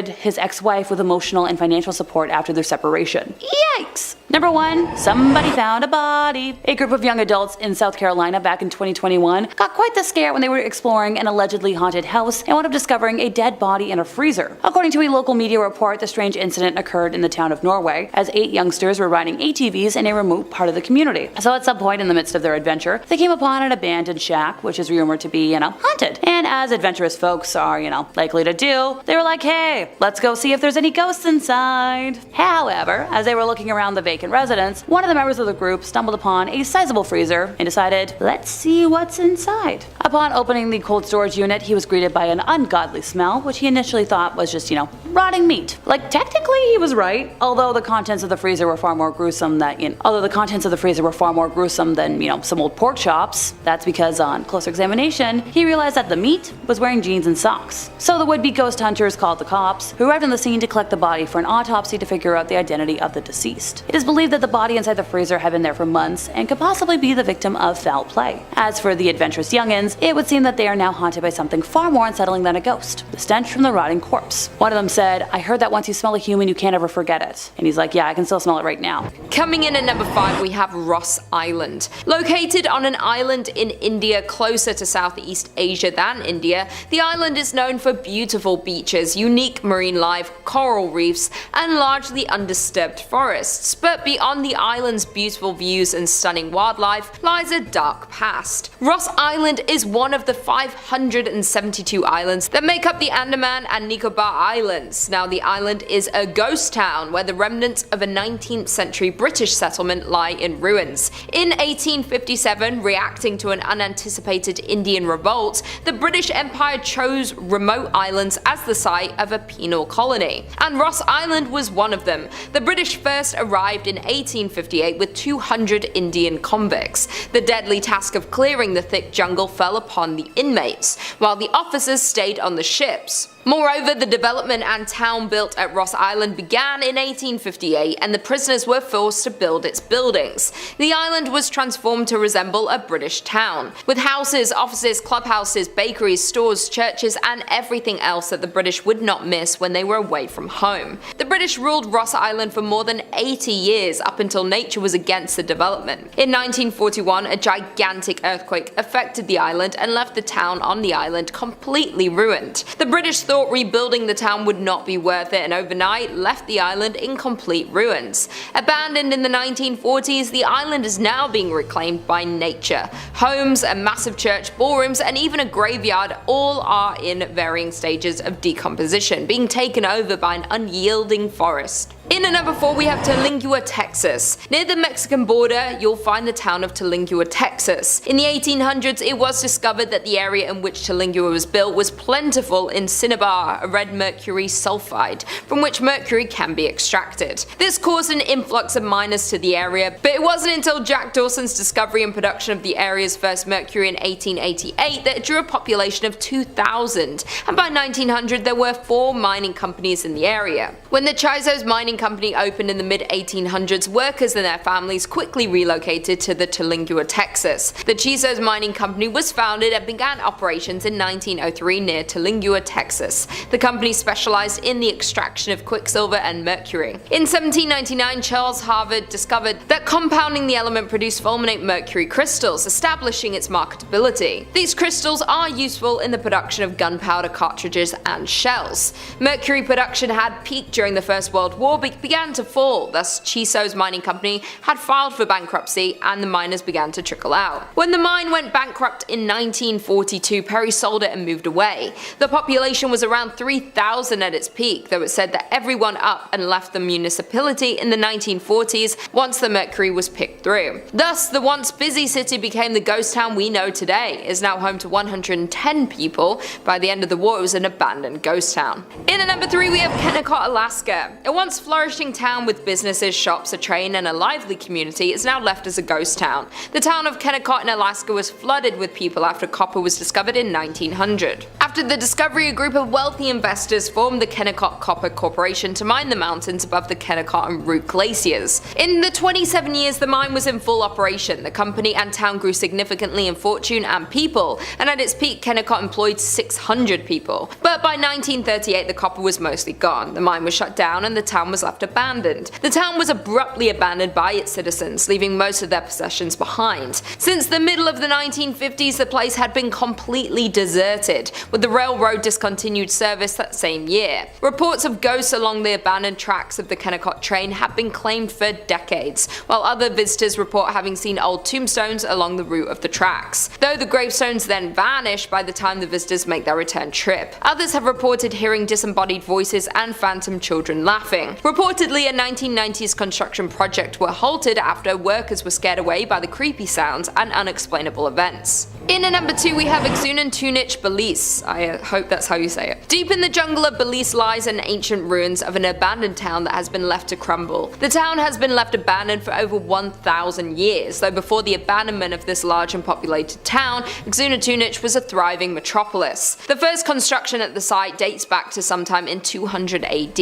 his ex-wife with emotional and financial support after their separation. Yikes! Number 1, somebody found a body. A group of young adults in South Carolina back in 2021 got quite the scare when they were exploring an allegedly haunted house and wound up discovering a dead body in a freezer. According to a local media report, the strange incident occurred in the town of Norway as 8 youngsters were riding ATVs in a remote part of the community. So at some point in the midst of their adventure, they came upon an abandoned shack, which is rumored to be, haunted. And as adventurous folks are, likely to do, they were like, hey, let's go see if there's any ghosts inside. However, as they were looking around the vacant residence, one of the members of the group stumbled upon a sizable freezer and decided, let's see what's inside. Upon opening the cold storage unit, he was greeted by an ungodly smell, which he initially thought was just, rotting meat. Technically he was right, although the contents of the freezer were far more gruesome than, some old pork chops. That's because on closer examination, he realized that the meat was wearing jeans and socks. So the would-be ghost hunters called the cops, who arrived on the scene to collect the body for an autopsy to figure out the identity of the deceased. It is believed that the body inside the freezer had been there for months and could possibly be the victim of foul play. As for the adventurous youngins, it would seem that they are now haunted by something far more unsettling than a ghost, the stench from the rotting corpse. One of them said, I heard that once you smell a human, you can't ever forget it. And he's like, yeah, I can still smell it right now. Coming in at number 5, we have Ross Island. Located on an island in India closer to Southeast Asia than India, the island is known for beautiful beaches, unique marine life, coral reefs, and largely undisturbed forests. But beyond the island's beautiful views and stunning wildlife lies a dark past. Ross Island is one of the 572 islands that make up the Andaman and Nicobar Islands. Now, the island is a ghost town where the remnants of a 19th century British settlement lie in ruins. In 1857, reacting to an unanticipated Indian revolt, the British British Empire chose remote islands as the site of a penal colony, and Ross Island was one of them. The British first arrived in 1858 with 200 Indian convicts. The deadly task of clearing the thick jungle fell upon the inmates, while the officers stayed on the ships. Moreover, the development and town built at Ross Island began in 1858, and the prisoners were forced to build its buildings. The island was transformed to resemble a British town, with houses, offices, clubhouses, bakeries, stores, churches, and everything else that the British would not miss when they were away from home. The British ruled Ross Island for more than 80 years, up until nature was against the development. In 1941, a gigantic earthquake affected the island and left the town on the island completely ruined. The British thought rebuilding the town would not be worth it, and overnight left the island in complete ruins. Abandoned in the 1940s, the island is now being reclaimed by nature. Homes, a massive church, ballrooms, and even a graveyard all are in varying stages of decomposition, being taken over by an unyielding forest. In at number 4 we have Terlingua, Texas. Near the Mexican border, you'll find the town of Terlingua, Texas. In the 1800s, it was discovered that the area in which Terlingua was built was plentiful in cinnabar, a red mercury sulfide, from which mercury can be extracted. This caused an influx of miners to the area, but it wasn't until Jack Dawson's discovery and production of the area's first mercury in 1888 that it drew a population of 2,000, and by 1900 there were 4 mining companies in the area. When the Chiso's mining company opened in the mid-1800s, workers and their families quickly relocated to the Terlingua, Texas. The Chiso's mining company was founded and began operations in 1903 near Terlingua, Texas. The company specialized in the extraction of quicksilver and mercury. In 1799, Charles Harvard discovered that compounding the element produced fulminate mercury crystals, establishing its marketability. These crystals are useful in the production of gunpowder cartridges and shells. Mercury production had peaked during the First World War, but began to fall, thus Chiso's mining company had filed for bankruptcy and the miners began to trickle out. When the mine went bankrupt in 1942, Perry sold it and moved away. The population was around 3,000 at its peak, though it said that everyone up and left the municipality in the 1940s once the mercury was picked through. Thus, the once busy city became the ghost town we know today. It is now home to 110 people. By the end of the war, it was an abandoned ghost town. In at number 3 we have Kennecott, Alaska. A once flourishing town with businesses, shops, a train, and a lively community is now left as a ghost town. The town of Kennecott in Alaska was flooded with people after copper was discovered in 1900. After the discovery, a group of wealthy investors formed the Kennecott Copper Corporation to mine the mountains above the Kennecott and Root glaciers. In the 27 years the mine was in full operation, the company and town grew significantly in fortune and people, and at its peak Kennecott employed 600 people. But by 1938 the copper was mostly gone, the mine was shut down and the town was left abandoned. The town was abruptly abandoned by its citizens, leaving most of their possessions behind. Since the middle of the 1950s, the place had been completely deserted, with the railroad discontinued service that same year. Reports of ghosts along the abandoned tracks of the Kennecott train have been claimed for decades, while other visitors report having seen old tombstones along the route of the tracks, though the gravestones then vanish by the time the visitors make their return trip. Others have reported hearing disembodied voices and phantom children laughing. Reportedly, a 1990s construction project were halted after workers were scared away by the creepy sounds and unexplainable events. In at number 2 we have Xunantunich Belize. I hope that's how you say it. Deep in the jungle of Belize lies an ancient ruins of an abandoned town that has been left to crumble. The town has been left abandoned for over 1,000 years, though before the abandonment of this large and populated town, Xunantunich was a thriving metropolis. The first construction at the site dates back to sometime in 200 AD,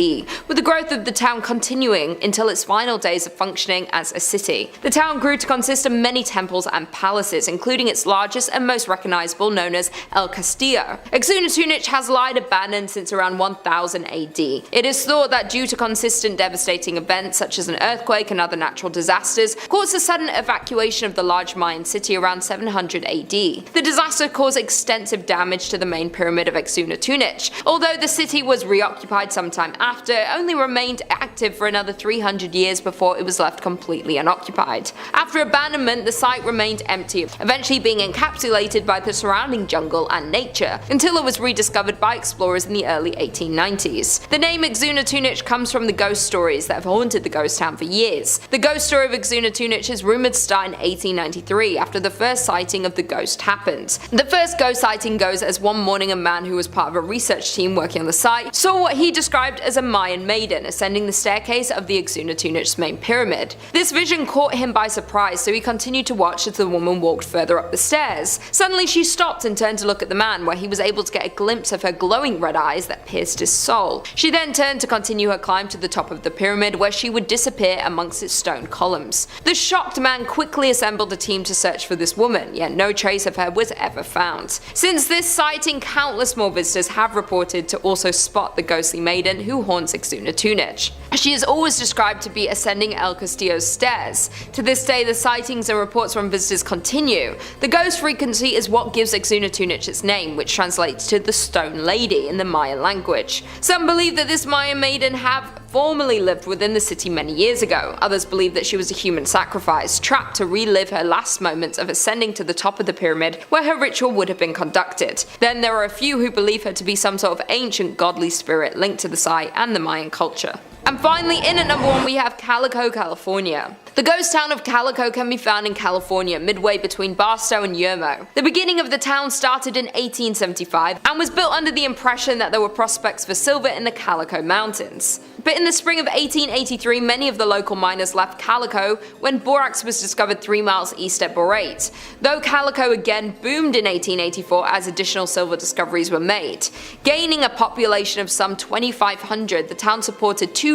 with the growth of the town continuing until its final days of functioning as a city. The town grew to consist of many temples and palaces, including its largest and most recognizable, known as El Castillo. Xunantunich has lied abandoned since around 1000 AD. It is thought that due to consistent devastating events such as an earthquake and other natural disasters, caused a sudden evacuation of the large Mayan city around 700 AD. The disaster caused extensive damage to the main pyramid of Xunantunich. Although the city was reoccupied sometime after, it only remained active for another 300 years before it was left completely unoccupied. After abandonment, the site remained empty, eventually being encapsulated encapsulated by the surrounding jungle and nature, until it was rediscovered by explorers in the early 1890s. The name Xunantunich comes from the ghost stories that have haunted the ghost town for years. The ghost story of Xunantunich is rumored to start in 1893, after the first sighting of the ghost happened. The first ghost sighting goes as one morning a man who was part of a research team working on the site saw what he described as a Mayan maiden ascending the staircase of the Xunatunich's main pyramid. This vision caught him by surprise, so he continued to watch as the woman walked further up the stairs. Suddenly she stopped and turned to look at the man, where he was able to get a glimpse of her glowing red eyes that pierced his soul. She then turned to continue her climb to the top of the pyramid, where she would disappear amongst its stone columns. The shocked man quickly assembled a team to search for this woman, yet no trace of her was ever found. Since this sighting, countless more visitors have reported to also spot the ghostly maiden who haunts Xunantunich. She is always described to be ascending El Castillo's stairs. To this day, the sightings and reports from visitors continue. The ghost frequency is what gives Xunantunich its name, which translates to the Stone Lady in the Mayan language. Some believe that this Mayan maiden have formerly lived within the city many years ago. Others believe that she was a human sacrifice, trapped to relive her last moments of ascending to the top of the pyramid where her ritual would have been conducted. Then there are a few who believe her to be some sort of ancient godly spirit linked to the site and the Mayan culture. And finally, in at number 1 we have Calico, California. The ghost town of Calico can be found in California, midway between Barstow and Yermo. The beginning of the town started in 1875 and was built under the impression that there were prospects for silver in the Calico Mountains. But in the spring of 1883, many of the local miners left Calico when borax was discovered 3 miles east at Borate. Though Calico again boomed in 1884 as additional silver discoveries were made. Gaining a population of some 2,500, the town supported 24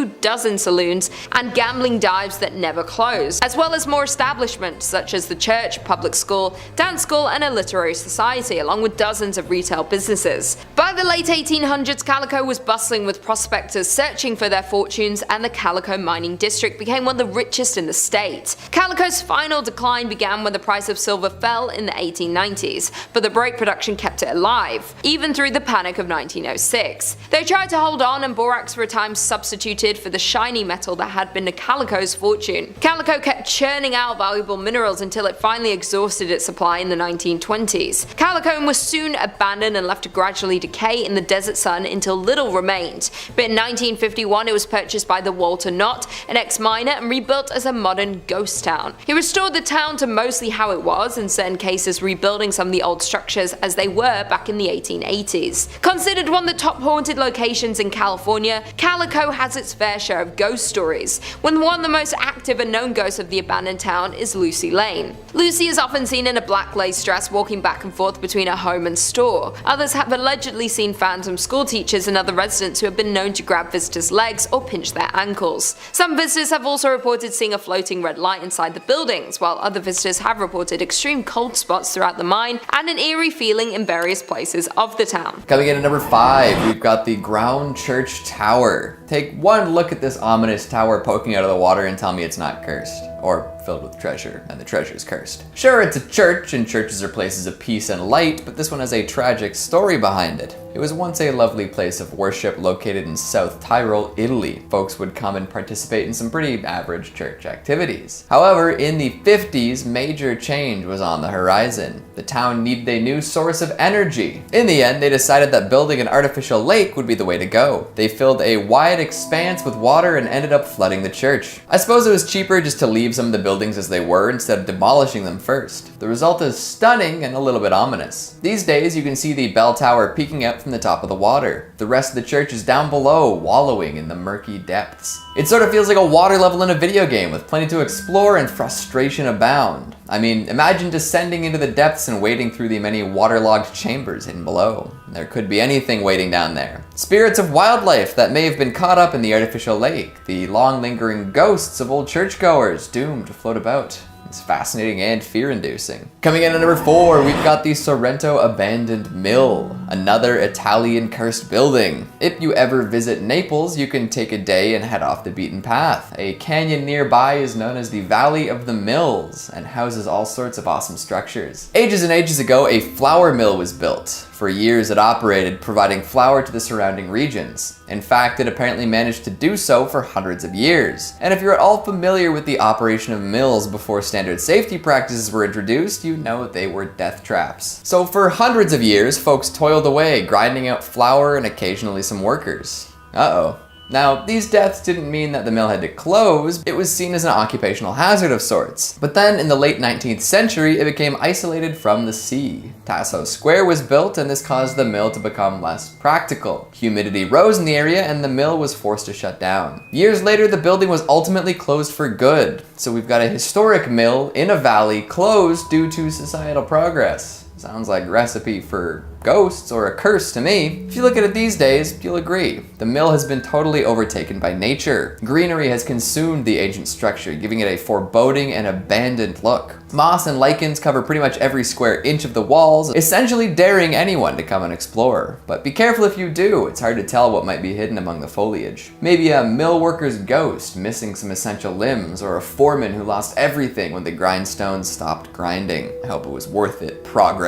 saloons and gambling dives that never closed, as well as more establishments such as the church, public school, dance school, and a literary society, along with dozens of retail businesses. By the late 1800s, Calico was bustling with prospectors searching for their fortunes, and the Calico mining district became one of the richest in the state. Calico's final decline began when the price of silver fell in the 1890s, but the break production kept it alive, even through the panic of 1906. They tried to hold on, and borax for a time substituted for the shiny metal that had been the Calico's fortune. Calico kept churning out valuable minerals until it finally exhausted its supply in the 1920s. Calico was soon abandoned and left to gradually decay in the desert sun until little remained, but in 1951 it was purchased by the Walter Knott, an ex-miner, and rebuilt as a modern ghost town. He restored the town to mostly how it was, in certain cases rebuilding some of the old structures as they were back in the 1880s. Considered one of the top haunted locations in California, Calico has its fair share of ghost stories, when one of the most active and known ghosts of the abandoned town is Lucy Lane. Lucy is often seen in a black lace dress walking back and forth between her home and store. Others have allegedly seen phantom school teachers and other residents who have been known to grab visitors' legs or pinch their ankles. Some visitors have also reported seeing a floating red light inside the buildings, while other visitors have reported extreme cold spots throughout the mine and an eerie feeling in various places of the town. Coming in at number 5, we've got the Ground Church Tower. Take one look at this ominous tower poking out of the water and tell me it's not cursed, or filled with treasure, and the treasure's cursed. Sure, it's a church, and churches are places of peace and light, but this one has a tragic story behind it. It was once a lovely place of worship located in South Tyrol, Italy. Folks would come and participate in some pretty average church activities. However, in the 50s, major change was on the horizon. The town needed a new source of energy. In the end, they decided that building an artificial lake would be the way to go. They filled a wide expanse with water and ended up flooding the church. I suppose it was cheaper just to leave some of the buildings as they were instead of demolishing them first. The result is stunning and a little bit ominous. These days, you can see the bell tower peeking out from the top of the water. The rest of the church is down below, wallowing in the murky depths. It sort of feels like a water level in a video game with plenty to explore and frustration abound. I mean, imagine descending into the depths and wading through the many waterlogged chambers hidden below. There could be anything waiting down there. Spirits of wildlife that may have been caught up in the artificial lake. The long lingering ghosts of old churchgoers doomed to float about. It's fascinating and fear-inducing. Coming in at number 4, we've got the Sorrento Abandoned Mill, another Italian cursed building. If you ever visit Naples, you can take a day and head off the beaten path. A canyon nearby is known as the Valley of the Mills and houses all sorts of awesome structures. Ages and ages ago, a flour mill was built. For years it operated, providing flour to the surrounding regions. In fact, it apparently managed to do so for hundreds of years. And if you're at all familiar with the operation of mills before standard safety practices were introduced, you know they were death traps. So for hundreds of years, folks toiled away, grinding out flour and occasionally some workers. Uh-oh. Now, these deaths didn't mean that the mill had to close, it was seen as an occupational hazard of sorts. But then, in the late 19th century, it became isolated from the sea. Tasso Square was built, and this caused the mill to become less practical. Humidity rose in the area, and the mill was forced to shut down. Years later, the building was ultimately closed for good. So we've got a historic mill in a valley closed due to societal progress. Sounds like a recipe for ghosts or a curse to me. If you look at it these days, you'll agree. The mill has been totally overtaken by nature. Greenery has consumed the ancient structure, giving it a foreboding and abandoned look. Moss and lichens cover pretty much every square inch of the walls, essentially daring anyone to come and explore. But be careful if you do, it's hard to tell what might be hidden among the foliage. Maybe a mill worker's ghost missing some essential limbs, or a foreman who lost everything when the grindstones stopped grinding. I hope it was worth it. Progress.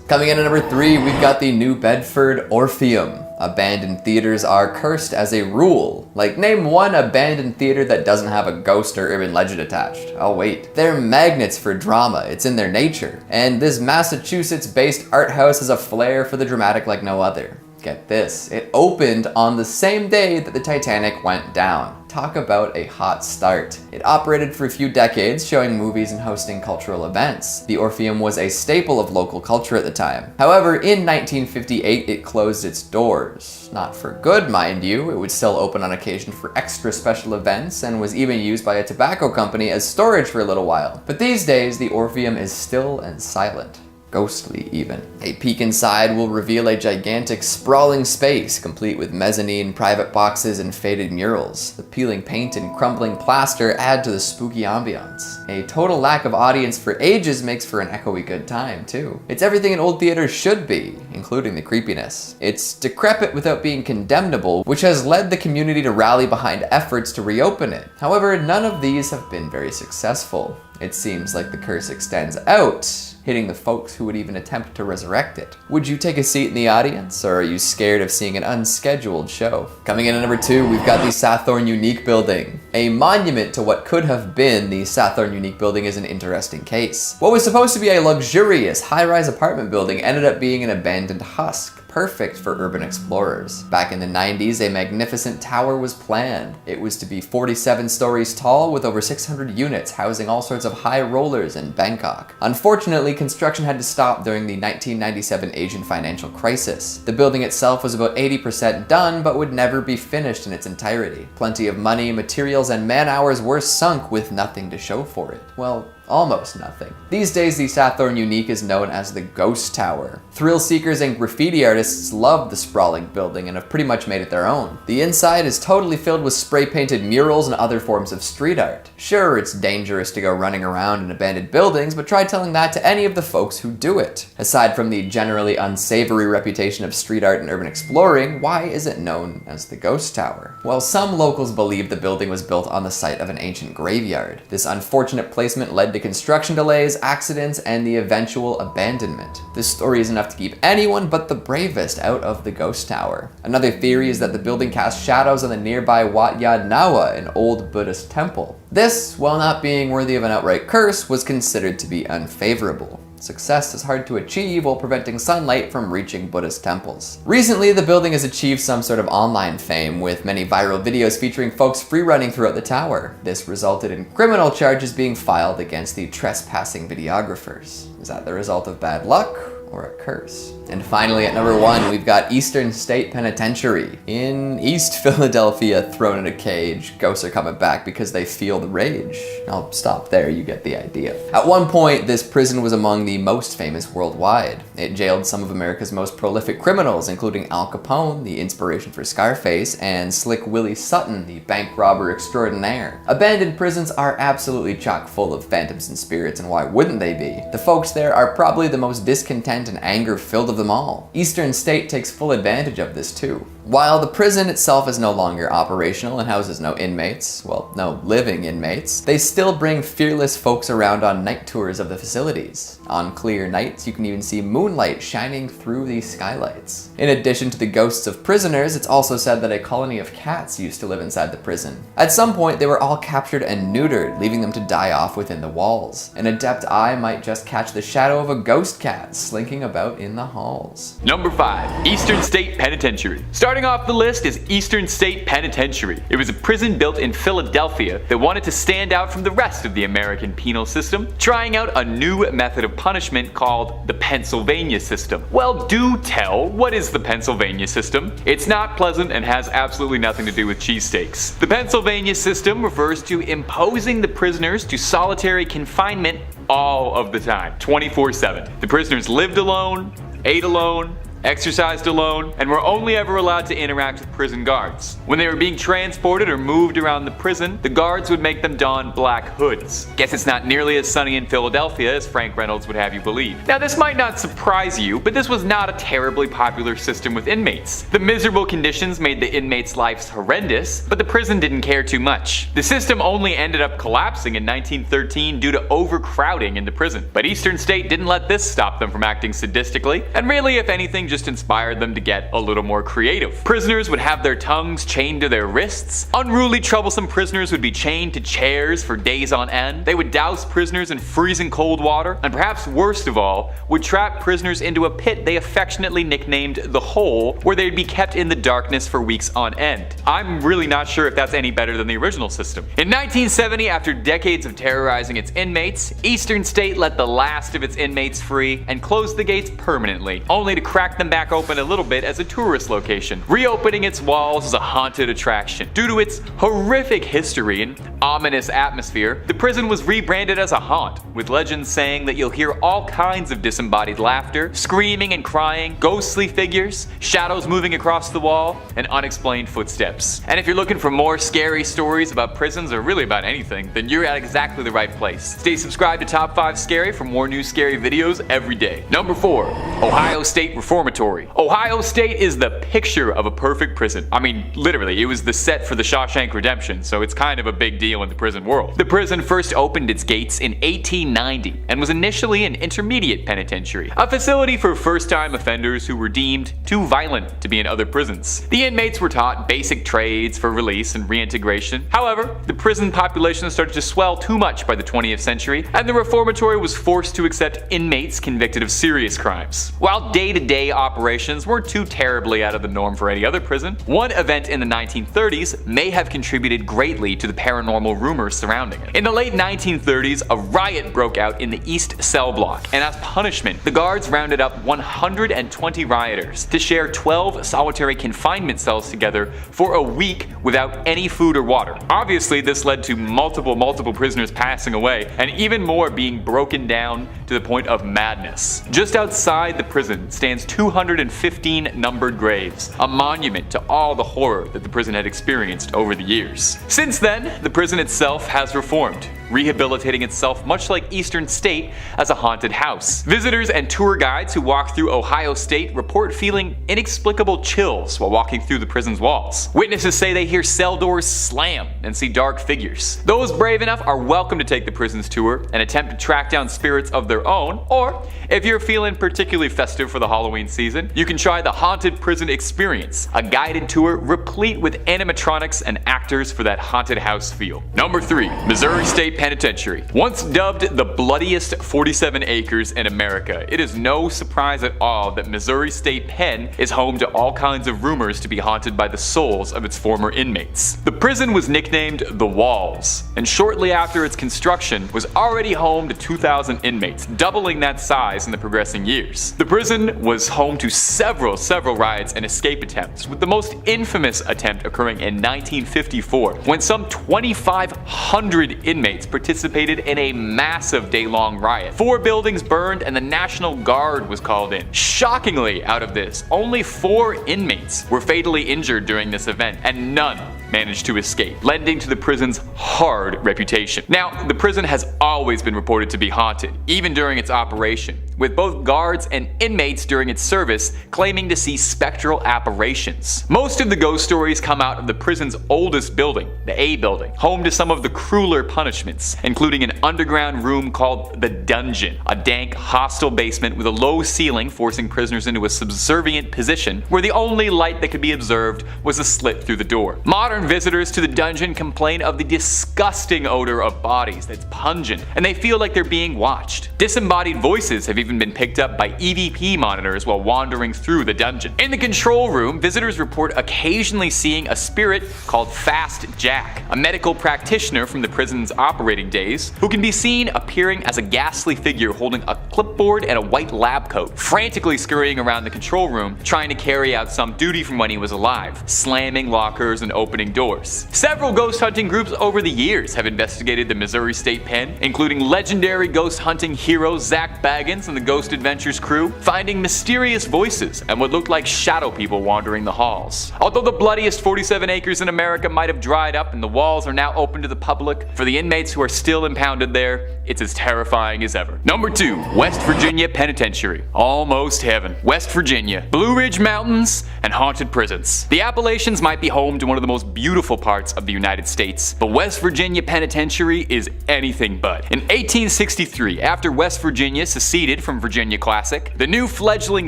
Coming in at number 3, we've got the New Bedford Orpheum. Abandoned theaters are cursed as a rule. Like, name one abandoned theater that doesn't have a ghost or urban legend attached. I'll wait. They're magnets for drama, it's in their nature. And this Massachusetts-based art house has a flair for the dramatic like no other. Get this, it opened on the same day that the Titanic went down. Talk about a hot start. It operated for a few decades, showing movies and hosting cultural events. The Orpheum was a staple of local culture at the time. However, in 1958, it closed its doors. Not for good, mind you. It would still open on occasion for extra special events and was even used by a tobacco company as storage for a little while. But these days, the Orpheum is still and silent. Ghostly, even. A peek inside will reveal a gigantic, sprawling space, complete with mezzanine, private boxes, and faded murals. The peeling paint and crumbling plaster add to the spooky ambiance. A total lack of audience for ages makes for an echoey good time, too. It's everything an old theater should be, including the creepiness. It's decrepit without being condemnable, which has led the community to rally behind efforts to reopen it. However, none of these have been very successful. It seems like the curse extends out, hitting the folks who would even attempt to resurrect it. Would you take a seat in the audience, or are you scared of seeing an unscheduled show? Coming in at number 2, we've got the Sathorn Unique Building. A monument to what could have been the Sathorn Unique Building is an interesting case. What was supposed to be a luxurious, high-rise apartment building ended up being an abandoned husk. Perfect for urban explorers. Back in the 90s, a magnificent tower was planned. It was to be 47 stories tall with over 600 units, housing all sorts of high rollers in Bangkok. Unfortunately, construction had to stop during the 1997 Asian financial crisis. The building itself was about 80% done, but would never be finished in its entirety. Plenty of money, materials, and man-hours were sunk with nothing to show for it. Well, almost nothing. These days, the Sathorn Unique is known as the Ghost Tower. Thrill seekers and graffiti artists love the sprawling building and have pretty much made it their own. The inside is totally filled with spray-painted murals and other forms of street art. Sure, it's dangerous to go running around in abandoned buildings, but try telling that to any of the folks who do it. Aside from the generally unsavory reputation of street art and urban exploring, why is it known as the Ghost Tower? Well, some locals believe the building was built on the site of an ancient graveyard. This unfortunate placement led to construction delays, accidents, and the eventual abandonment. This story is enough to keep anyone but the bravest out of the Ghost Tower. Another theory is that the building cast shadows on the nearby Wat Yad Nawa, an old Buddhist temple. This, while not being worthy of an outright curse, was considered to be unfavorable. Success is hard to achieve while preventing sunlight from reaching Buddhist temples. Recently, the building has achieved some sort of online fame, with many viral videos featuring folks free-running throughout the tower. This resulted in criminal charges being filed against the trespassing videographers. Is that the result of bad luck or a curse? And finally, at number 1, we've got Eastern State Penitentiary. In East Philadelphia, thrown in a cage, ghosts are coming back because they feel the rage. I'll stop there, you get the idea. At one point, this prison was among the most famous worldwide. It jailed some of America's most prolific criminals, including Al Capone, the inspiration for Scarface, and Slick Willie Sutton, the bank robber extraordinaire. Abandoned prisons are absolutely chock full of phantoms and spirits, and why wouldn't they be? The folks there are probably the most discontent and anger-filled of them all. Eastern State takes full advantage of this too. While the prison itself is no longer operational and houses no inmates, well, no living inmates, they still bring fearless folks around on night tours of the facilities. On clear nights, you can even see moonlight shining through these skylights. In addition to the ghosts of prisoners, it's also said that a colony of cats used to live inside the prison. At some point, they were all captured and neutered, leaving them to die off within the walls. An adept eye might just catch the shadow of a ghost cat slinking about in the halls. Number 5. Eastern State Penitentiary. Starting off the list is Eastern State Penitentiary. It was a prison built in Philadelphia that wanted to stand out from the rest of the American penal system, trying out a new method of punishment called the Pennsylvania system. Well, do tell, what is the Pennsylvania system? It's not pleasant and has absolutely nothing to do with cheesesteaks. The Pennsylvania system refers to imposing the prisoners to solitary confinement all of the time, 24/7. The prisoners lived alone, ate alone, exercised alone, and were only ever allowed to interact with prison guards. When they were being transported or moved around the prison, the guards would make them don black hoods. Guess it's not nearly as sunny in Philadelphia as Frank Reynolds would have you believe. Now this might not surprise you, but this was not a terribly popular system with inmates. The miserable conditions made the inmates' lives horrendous, but the prison didn't care too much. The system only ended up collapsing in 1913 due to overcrowding in the prison. But Eastern State didn't let this stop them from acting sadistically, and really, if anything, just inspired them to get a little more creative. Prisoners would have their tongues chained to their wrists. Unruly, troublesome prisoners would be chained to chairs for days on end. They would douse prisoners in freezing cold water, and perhaps worst of all, would trap prisoners into a pit they affectionately nicknamed the Hole, where they'd be kept in the darkness for weeks on end. I'm really not sure if that's any better than the original system. In 1970, after decades of terrorizing its inmates, Eastern State let the last of its inmates free and closed the gates permanently, only to crack them back open a little bit as a tourist location, reopening its walls as a haunted attraction. Due to its horrific history and ominous atmosphere, the prison was rebranded as a haunt, with legends saying that you'll hear all kinds of disembodied laughter, screaming and crying, ghostly figures, shadows moving across the wall, and unexplained footsteps. And if you're looking for more scary stories about prisons or really about anything, then you're at exactly the right place. Stay subscribed to Top 5 Scary for more new scary videos every day. Number 4. Ohio State Reformatory. Ohio State is the picture of a perfect prison. I mean, literally, it was the set for the Shawshank Redemption, so it's kind of a big deal in the prison world. The prison first opened its gates in 1890 and was initially an intermediate penitentiary, a facility for first-time offenders who were deemed too violent to be in other prisons. The inmates were taught basic trades for release and reintegration. However, the prison population started to swell too much by the 20th century, and the reformatory was forced to accept inmates convicted of serious crimes. While day-to-day operations weren't too terribly out of the norm for any other prison, one event in the 1930s may have contributed greatly to the paranormal rumors surrounding it. In the late 1930s, a riot broke out in the East Cell Block, and as punishment, the guards rounded up 120 rioters to share 12 solitary confinement cells together for a week without any food or water. Obviously, this led to multiple prisoners passing away, and even more being broken down to the point of madness. Just outside the prison stands 215 numbered graves, a monument to all the horror that the prison had experienced over the years. Since then, the prison itself has reformed, rehabilitating itself much like Eastern State as a haunted house. Visitors and tour guides who walk through Ohio State report feeling inexplicable chills while walking through the prison's walls. Witnesses say they hear cell doors slam and see dark figures. Those brave enough are welcome to take the prison's tour and attempt to track down spirits of their own, or if you're feeling particularly festive for the Halloween season, you can try the Haunted Prison Experience, a guided tour replete with animatronics and actors for that haunted house feel. Number 3. Missouri State Penitentiary. Once dubbed the bloodiest 47 acres in America, it is no surprise at all that Missouri State Pen is home to all kinds of rumors to be haunted by the souls of its former inmates. The prison was nicknamed The Walls, and shortly after its construction was already home to 2,000 inmates, doubling that size in the progressing years. The prison was home to several riots and escape attempts, with the most infamous attempt occurring in 1954, when some 2,500 inmates participated in a massive day-long riot. 4 buildings burned and the National Guard was called in. Shockingly, out of this, only 4 inmates were fatally injured during this event, and none managed to escape, lending to the prison's hard reputation. Now, the prison has always been reported to be haunted, even during its operation, with both guards and inmates during its service claiming to see spectral apparitions. Most of the ghost stories come out of the prison's oldest building, the A building, home to some of the crueler punishments, including an underground room called the Dungeon, a dank, hostile basement with a low ceiling forcing prisoners into a subservient position where the only light that could be observed was a slit through the door. Modern visitors to the dungeon complain of the disgusting odor of bodies that's pungent, and they feel like they're being watched. Disembodied voices have even been picked up by EVP monitors while wandering through the dungeon. In the control room, visitors report occasionally seeing a spirit called Fast Jack, a medical practitioner from the prison's operating days, who can be seen appearing as a ghastly figure holding a clipboard and a white lab coat, frantically scurrying around the control room trying to carry out some duty from when he was alive, slamming lockers and opening doors. Several ghost hunting groups over the years have investigated the Missouri State Pen, including legendary ghost hunting hero Zach Baggins and the Ghost Adventures crew, finding mysterious voices and what looked like shadow people wandering the halls. Although the bloodiest 47 acres in America might have dried up and the walls are now open to the public, for the inmates who are still impounded there, it's as terrifying as ever. Number 2. West Virginia Penitentiary. Almost heaven. West Virginia, Blue Ridge Mountains, and haunted prisons. The Appalachians might be home to one of the most beautiful parts of the United States, but West Virginia Penitentiary is anything but. In 1863, after West Virginia seceded from Virginia Classic, the new fledgling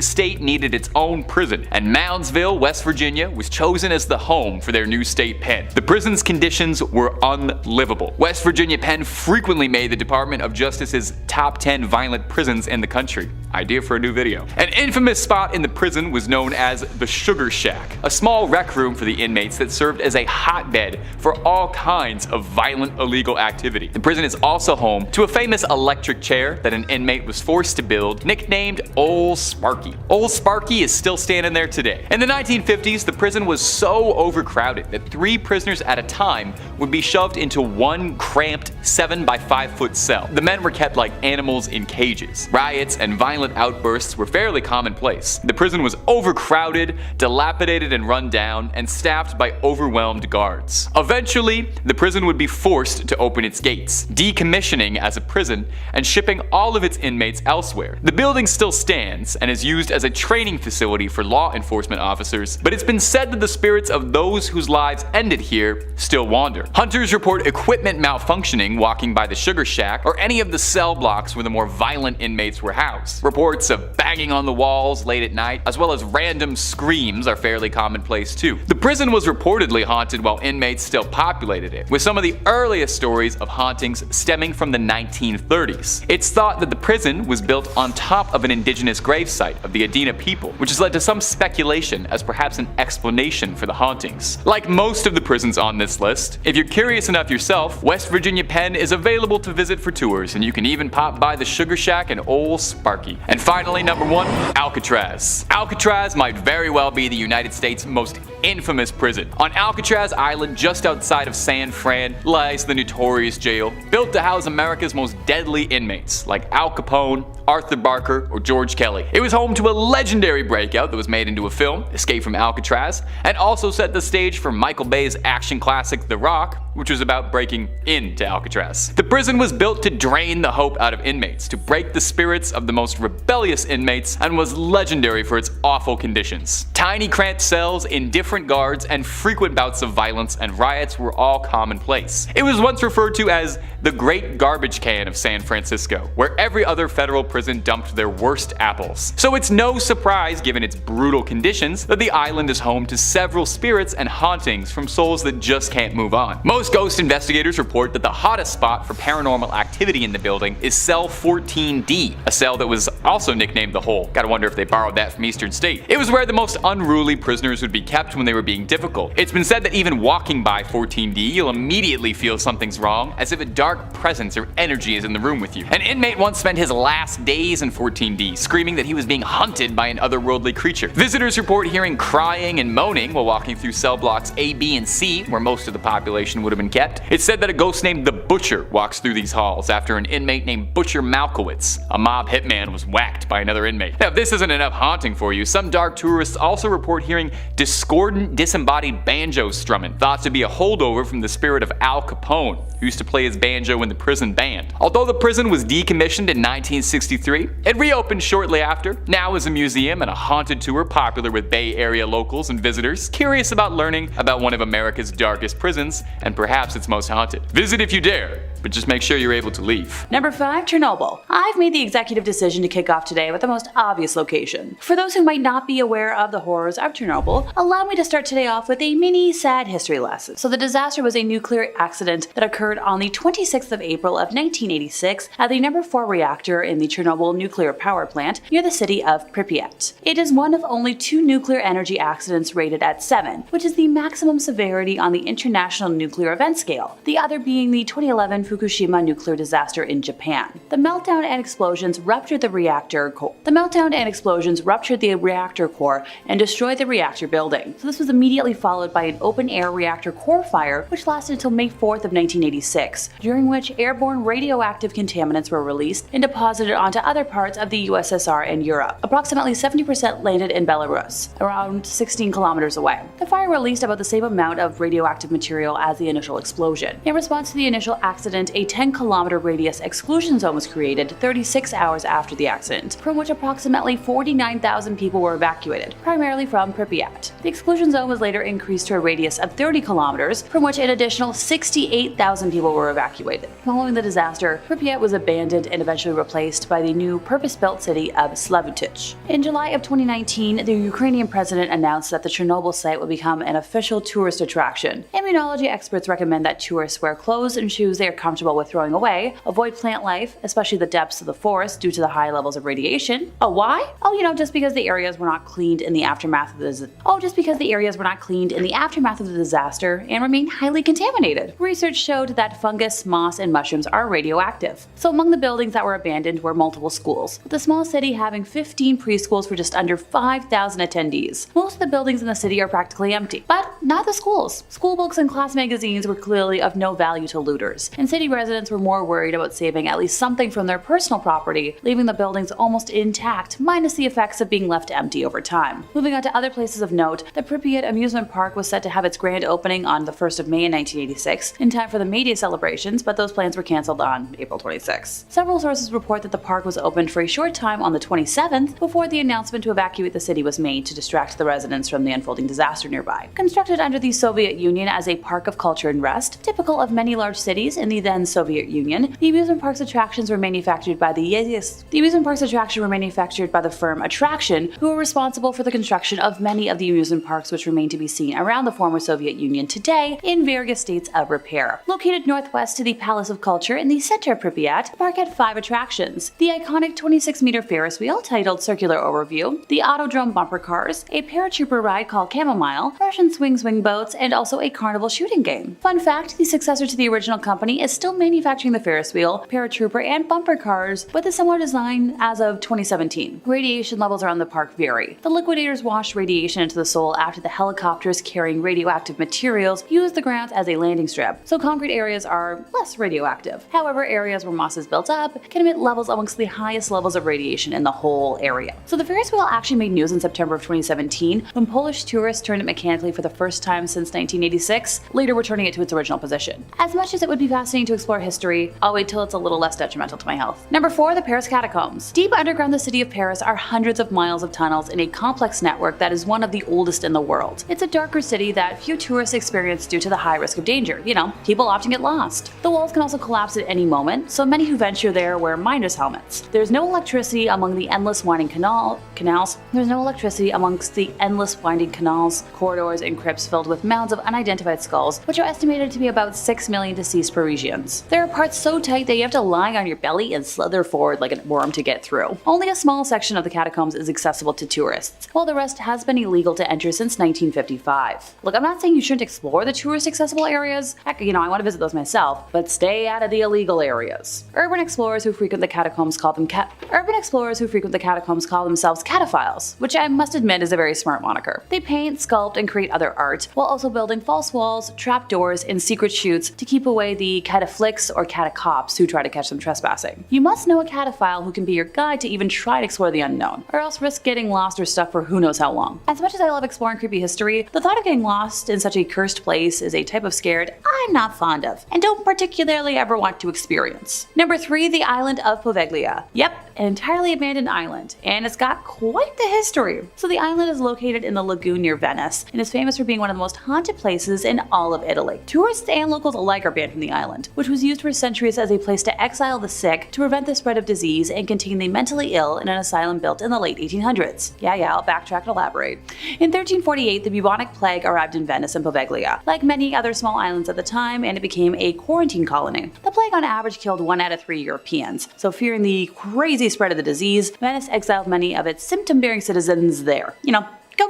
state needed its own prison, and Moundsville, West Virginia, was chosen as the home for their new state pen. The prison's conditions were unlivable. West Virginia Penn frequently made the Department of Justice's top 10 violent prisons in the country. Idea for a new video. An infamous spot in the prison was known as the Sugar Shack, a small rec room for the inmates that served as a hotbed for all kinds of violent illegal activity. The prison is also home to a famous electric chair that an inmate was forced to build, nicknamed Old Sparky. Old Sparky is still standing there today. In the 1950s, the prison was so overcrowded that 3 prisoners at a time would be shoved into one cramped 7 by 5 foot cell. The men were kept like animals in cages. Riots and violent outbursts were fairly commonplace. The prison was overcrowded, dilapidated and run down, and staffed by overwhelmed guards. Eventually, the prison would be forced to open its gates, decommissioning as a prison and shipping all of its inmates elsewhere. The building still stands and is used as a training facility for law enforcement officers, but it's been said that the spirits of those whose lives ended here still wander. Hunters report equipment malfunctioning walking by the Sugar Shack or any of the cell blocks where the more violent inmates were housed. Reports of banging on the walls late at night, as well as random screams, are fairly commonplace too. The prison was reportedly haunted while inmates still populated it, with some of the earliest stories of hauntings stemming from the 1930s. It's thought that the prison was built on top of an indigenous gravesite of the Adena people, which has led to some speculation as perhaps an explanation for the hauntings. Like most of the prisons on this list, if you're curious enough yourself, West Virginia Penn is available to visit for tours, and you can even pop by the Sugar Shack and Old Sparky. And finally, number 1, Alcatraz. Alcatraz might very well be the United States' most infamous prison. On Alcatraz Island, just outside of San Fran, lies the notorious jail, built to house America's most deadly inmates, like Al Capone, Arthur Barker, or George Kelly. It was home to a legendary breakout that was made into a film, Escape from Alcatraz, and also set the stage for Michael Bay's action classic The Rock, which was about breaking into Alcatraz. The prison was built to drain the hope out of inmates, to break the spirits of the most rebellious inmates, and was legendary for its awful conditions. Tiny cramped cells, indifferent guards, and frequent bouts of violence and riots were all commonplace. It was once referred to as the Great Garbage Can of San Francisco, where every other federal prison dumped their worst apples. So it's no surprise, given its brutal conditions, that the island is home to several spirits and hauntings from souls that just can't move on. Most ghost investigators report that the hottest spot for paranormal activity in the building is cell 14D, a cell that was also nicknamed the Hole. Gotta wonder if they borrowed that from Eastern State. It was where the most unruly prisoners would be kept when they were being difficult. It's been said that even walking by 14D, you'll immediately feel something's wrong, as if a dark presence or energy is in the room with you. An inmate once spent his last days in 14D, screaming that he was being hunted by an otherworldly creature. Visitors report hearing crying and moaning while walking through cell blocks A, B, and C, where most of the population would have been kept. It's said that a ghost named the Butcher walks through these halls after an inmate named Butcher Malkowitz, a mob hitman, was whacked by another inmate. Now, if this isn't enough haunting for you, some dark tourists also report hearing discordant, disembodied banjo strumming, thought to be a holdover from the spirit of Al Capone, who used to play his banjo in the prison band. Although the prison was decommissioned in 1963, 1963. It reopened shortly after, now as a museum and a haunted tour popular with Bay Area locals and visitors curious about learning about one of America's darkest prisons and perhaps its most haunted. Visit if you dare, but just make sure you're able to leave. Number 5. Chernobyl. I've made the executive decision to kick off today with the most obvious location. For those who might not be aware of the horrors of Chernobyl, allow me to start today off with a mini sad history lesson. So the disaster was a nuclear accident that occurred on the 26th of April of 1986 at the number 4 reactor in the Chernobyl nuclear power plant near the city of Pripyat. It is one of only 2 nuclear energy accidents rated at 7, which is the maximum severity on the International Nuclear Event Scale, the other being the 2011 Fukushima nuclear disaster in Japan. The meltdown and explosions ruptured the reactor core. And destroyed the reactor building. So this was immediately followed by an open-air reactor core fire, which lasted until May 4th of 1986, during which airborne radioactive contaminants were released and deposited onto other parts of the USSR and Europe. Approximately 70% landed in Belarus, around 16 kilometers away. The fire released about the same amount of radioactive material as the initial explosion. In response to the initial accident, a 10-kilometer radius exclusion zone was created 36 hours after the accident, from which approximately 49,000 people were evacuated, primarily from Pripyat. The exclusion zone was later increased to a radius of 30 kilometers, from which an additional 68,000 people were evacuated. Following the disaster, Pripyat was abandoned and eventually replaced by the new purpose-built city of Slavutich. In July of 2019, the Ukrainian president announced that the Chernobyl site would become an official tourist attraction. Immunology experts recommend that tourists wear clothes and shoes they are comfortable with throwing away, avoid plant life, especially the depths of the forest due to the high levels of radiation. Oh, why? Oh, just because the areas were not cleaned in the aftermath of the disaster and remain highly contaminated. Research showed that fungus, moss, and mushrooms are radioactive. So among the buildings that were abandoned were multiple schools, with the small city having 15 preschools for just under 5,000 attendees. Most of the buildings in the city are practically empty, but not the schools. School books and class magazines were clearly of no value to looters, and city residents were more worried about saving at least something from their personal property, leaving the buildings almost intact, minus the effects of being left empty over time. Moving on to other places of note, the Pripyat amusement park was set to have its grand opening on the 1st of May in 1986, in time for the May Day celebrations, but those plans were cancelled on April 26. Several sources report that the park was opened for a short time on the 27th before the announcement to evacuate the city was made to distract the residents from the unfolding disaster nearby. Constructed under the Soviet Union as a park of culture and rest, typical of many large cities in the then Soviet Union, the amusement park's attractions were manufactured by the firm Attraction, who were responsible for the construction of many of the amusement parks which remain to be seen around the former Soviet Union today in various states of repair. Located northwest to the Palace of Culture in the center of Pripyat, the park had 5 attractions: the iconic 26-meter Ferris wheel titled Circular Overview, the Autodrome bumper cars, a paratrooper ride called Chamomile, Russian swing boats, and also a carnival shooting game. Fun fact, the successor to the original company is still manufacturing the Ferris wheel, paratrooper, and bumper cars with a similar design as of 2017. Radiation levels around the park vary. The liquidators washed radiation into the soil after the helicopters carrying radioactive materials used the grounds as a landing strip, so concrete areas are less radioactive. However, areas where moss is built up can emit levels amongst the highest levels of radiation in the whole area. So the Ferris wheel actually made news in September of 2017 when Polish tourists turned it mechanically for the first time since 1986, later returning it to its original position. As much as it would be fascinating to explore history, I'll wait till it's a little less detrimental to my health. Number 4. The Paris Catacombs. Deep underground the city of Paris are hundreds of miles of tunnels in a complex network that is one of the oldest in the world. It's a darker city that few tourists experience due to the high risk of danger. People often get lost. The walls can also collapse at any moment, so many who venture there wear miner's helmets. There's no electricity among the endless winding canals. There's no electricity amongst the endless winding canals, corridors, and crypts filled with mounds of unidentified skulls, which are estimated to be about 6 million deceased Parisians. There are parts so tight that you have to lie on your belly and slither forward like a worm to get through. Only a small section of the catacombs is accessible to tourists, while the rest has been illegal to enter since 1955. Look, I'm not saying you shouldn't explore the tourist accessible areas. Heck, I want to visit those myself, but stay out of the illegal areas. Urban explorers who frequent the catacombs call themselves cataphiles, which I must admit is a very smart moniker. They paint, sculpt, and create other art, while also building false walls, trap doors, and secret chutes to keep away the pedophiles or catacombs who try to catch them trespassing. You must know a cataphile who can be your guide to even try to explore the unknown, or else risk getting lost or stuck for who knows how long. As much as I love exploring creepy history, the thought of getting lost in such a cursed place is a type of scared I'm not fond of, and don't particularly ever want to experience. Number 3, the island of Poveglia. Yep, an entirely abandoned island, and it's got quite the history. So the island is located in the lagoon near Venice, and is famous for being one of the most haunted places in all of Italy. Tourists and locals alike are banned from the island, which was used for centuries as a place to exile the sick, to prevent the spread of disease, and contain the mentally ill in an asylum built in the late 1800s. Yeah, I'll backtrack and elaborate. In 1348, the bubonic plague arrived in Venice and Poveglia, like many other small islands at the time, and it became a quarantine colony. The plague on average killed 1 out of 3 Europeans, so fearing the crazy spread of the disease, Venice exiled many of its symptom-bearing citizens there.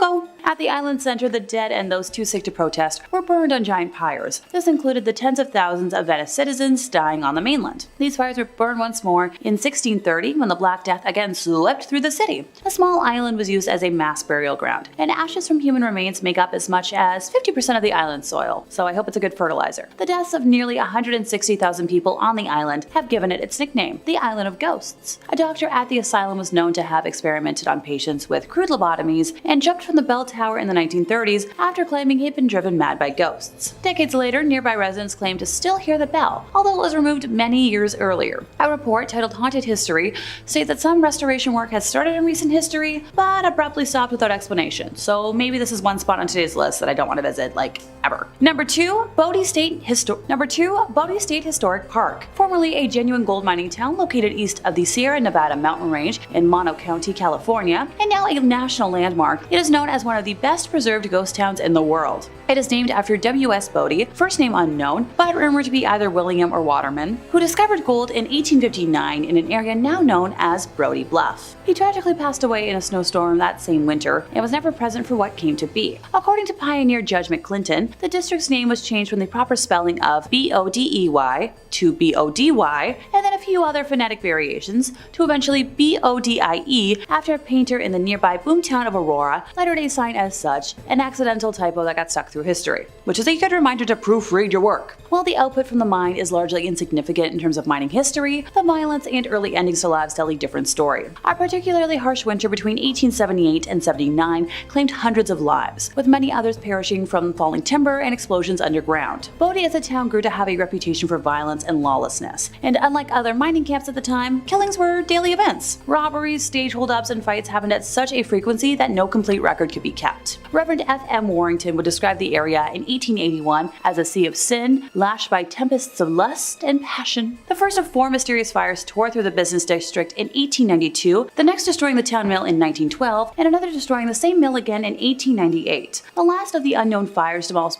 Go! At the island center, the dead and those too sick to protest were burned on giant pyres. This included the tens of thousands of Venice citizens dying on the mainland. These fires were burned once more in 1630 when the Black Death again swept through the city. The small island was used as a mass burial ground, and ashes from human remains make up as much as 50% of the island's soil, so I hope it's a good fertilizer. The deaths of nearly 160,000 people on the island have given it its nickname, the Island of Ghosts. A doctor at the asylum was known to have experimented on patients with crude lobotomies and jumped from the bell tower in the 1930s after claiming he'd been driven mad by ghosts. Decades later, nearby residents claimed to still hear the bell, although it was removed many years earlier. A report titled Haunted History states that some restoration work has started in recent history, but abruptly stopped without explanation, so maybe this is one spot on today's list that I don't want to visit, ever. Number 2, Bodie State Historic Park. Formerly a genuine gold mining town located east of the Sierra Nevada mountain range in Mono County, California, and now a national landmark, it is known as one of the best preserved ghost towns in the world. It is named after W.S. Bodie, first name unknown, but rumored to be either William or Waterman, who discovered gold in 1859 in an area now known as Brody Bluff. He tragically passed away in a snowstorm that same winter and was never present for what came to be. According to pioneer Judge McClinton, the district's name was changed from the proper spelling of B-O-D-E-Y to B-O-D-Y, and then a few other phonetic variations to eventually B-O-D-I-E after a painter in the nearby boomtown of Aurora lettered a sign as such, an accidental typo that got stuck through history, which is a good reminder to proofread your work. While the output from the mine is largely insignificant in terms of mining history, the violence and early endings to lives tell a different story. A particularly harsh winter between 1878 and 79 claimed hundreds of lives, with many others perishing from falling timber and explosions underground. Bodie as a town grew to have a reputation for violence and lawlessness, and unlike other mining camps at the time, killings were daily events. Robberies, stage holdups, and fights happened at such a frequency that no complete record could be kept. Reverend F.M. Warrington would describe the area in 1881 as a sea of sin, lashed by tempests of lust and passion. The first of 4 mysterious fires tore through the business district in 1892, the next destroying the town mill in 1912, and another destroying the same mill again in 1898. The last of the unknown fires demolished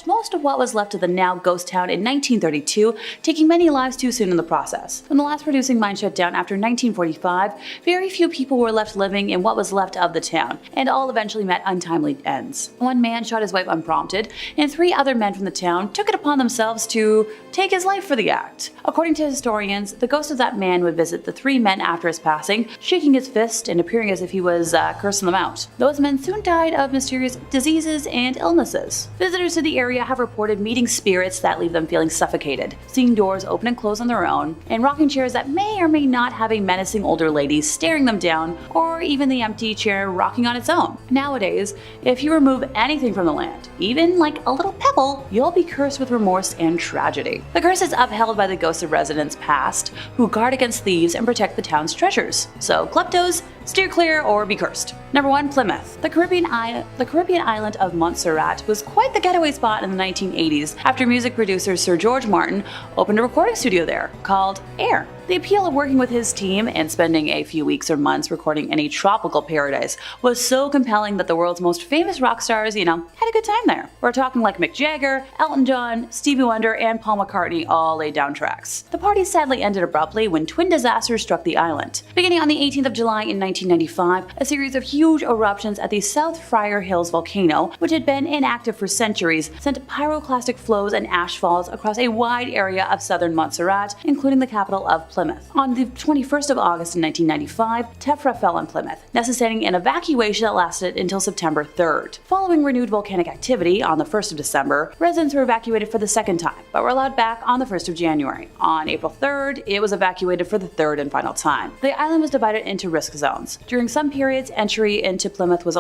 most of what was left of the now ghost town in 1932, taking many lives too soon in the process. When the last producing mine shut down after 1945, very few people were left living in what was left of the town, and all eventually met untimely ends. One man shot his wife unprompted, and 3 other men from the town took it upon themselves to take his life for the act. According to historians, the ghost of that man would visit the 3 men after his passing, shaking his fist and appearing as if he was cursing them out. Those men soon died of mysterious diseases and illnesses. Visitors to the area have reported meeting spirits that leave them feeling suffocated, seeing doors open and close on their own, and rocking chairs that may or may not have a menacing older lady staring them down, or even the empty chair rocking on its own. Nowadays, if you remove anything from the land, even like a little pebble, you'll be cursed with remorse and tragedy. The curse is upheld by the ghosts of residents past, who guard against thieves and protect the town's treasures. So kleptos, steer clear or be cursed. Number 1, Plymouth. The Caribbean island of Montserrat was quite the getaway spot in the 1980s after music producer Sir George Martin opened a recording studio there called Air. The appeal of working with his team and spending a few weeks or months recording in a tropical paradise was so compelling that the world's most famous rock stars, had a good time there. We're talking like Mick Jagger, Elton John, Stevie Wonder, and Paul McCartney all laid down tracks. The party sadly ended abruptly when twin disasters struck the island. Beginning on the 18th of July in 1995, a series of huge eruptions at the South Friar Hills volcano, which had been inactive for centuries, sent pyroclastic flows and ash falls across a wide area of southern Montserrat, including the capital of Plymouth. On the 21st of August in 1995, tephra fell on Plymouth, necessitating an evacuation that lasted until September 3rd. Following renewed volcanic activity on the 1st of December, residents were evacuated for the second time, but were allowed back on the 1st of January. On April 3rd, it was evacuated for the third and final time. The island was divided into risk zones. During some periods, entry into Plymouth was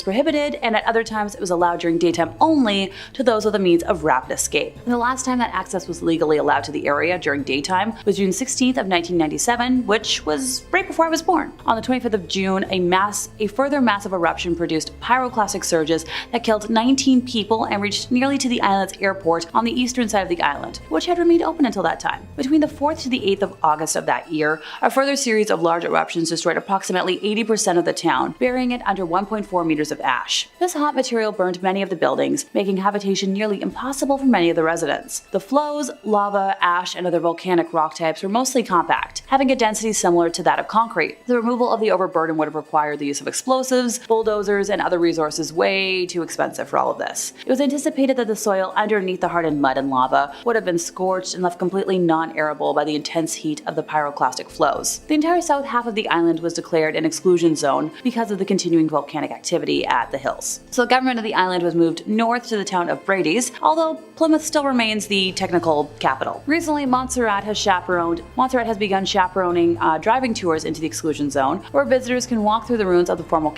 prohibited, and at other times it was allowed during daytime only to those with a means of rapid escape. And the last time that access was legally allowed to the area during daytime was June 16th of 1997, which was right before I was born. On the 25th of June, a further massive eruption produced pyroclastic surges that killed 19 people and reached nearly to the island's airport on the eastern side of the island, which had remained open until that time. Between the 4th to the 8th of August of that year, a further series of large eruptions destroyed approximately 80% of the town, burying it under 1.4 meters of ash. This hot material burned many of the buildings, making habitation nearly impossible for many of the residents. The flows, lava, ash, and other volcanic rock types were mostly compact, having a density similar to that of concrete. The removal of the overburden would have required the use of explosives, bulldozers, and other resources way too expensive for all of this. It was anticipated that the soil underneath the hardened mud and lava would have been scorched and left completely non-arable by the intense heat of the pyroclastic flows. The entire south half of the island was declared an exclusion zone because of the continuing volcanic activity at the hills. So the government of the island was moved north to the town of Brady's, although Plymouth still remains the technical capital. Recently, Montserrat has begun chaperoning driving tours into the exclusion zone, where visitors can walk through the ruins of the former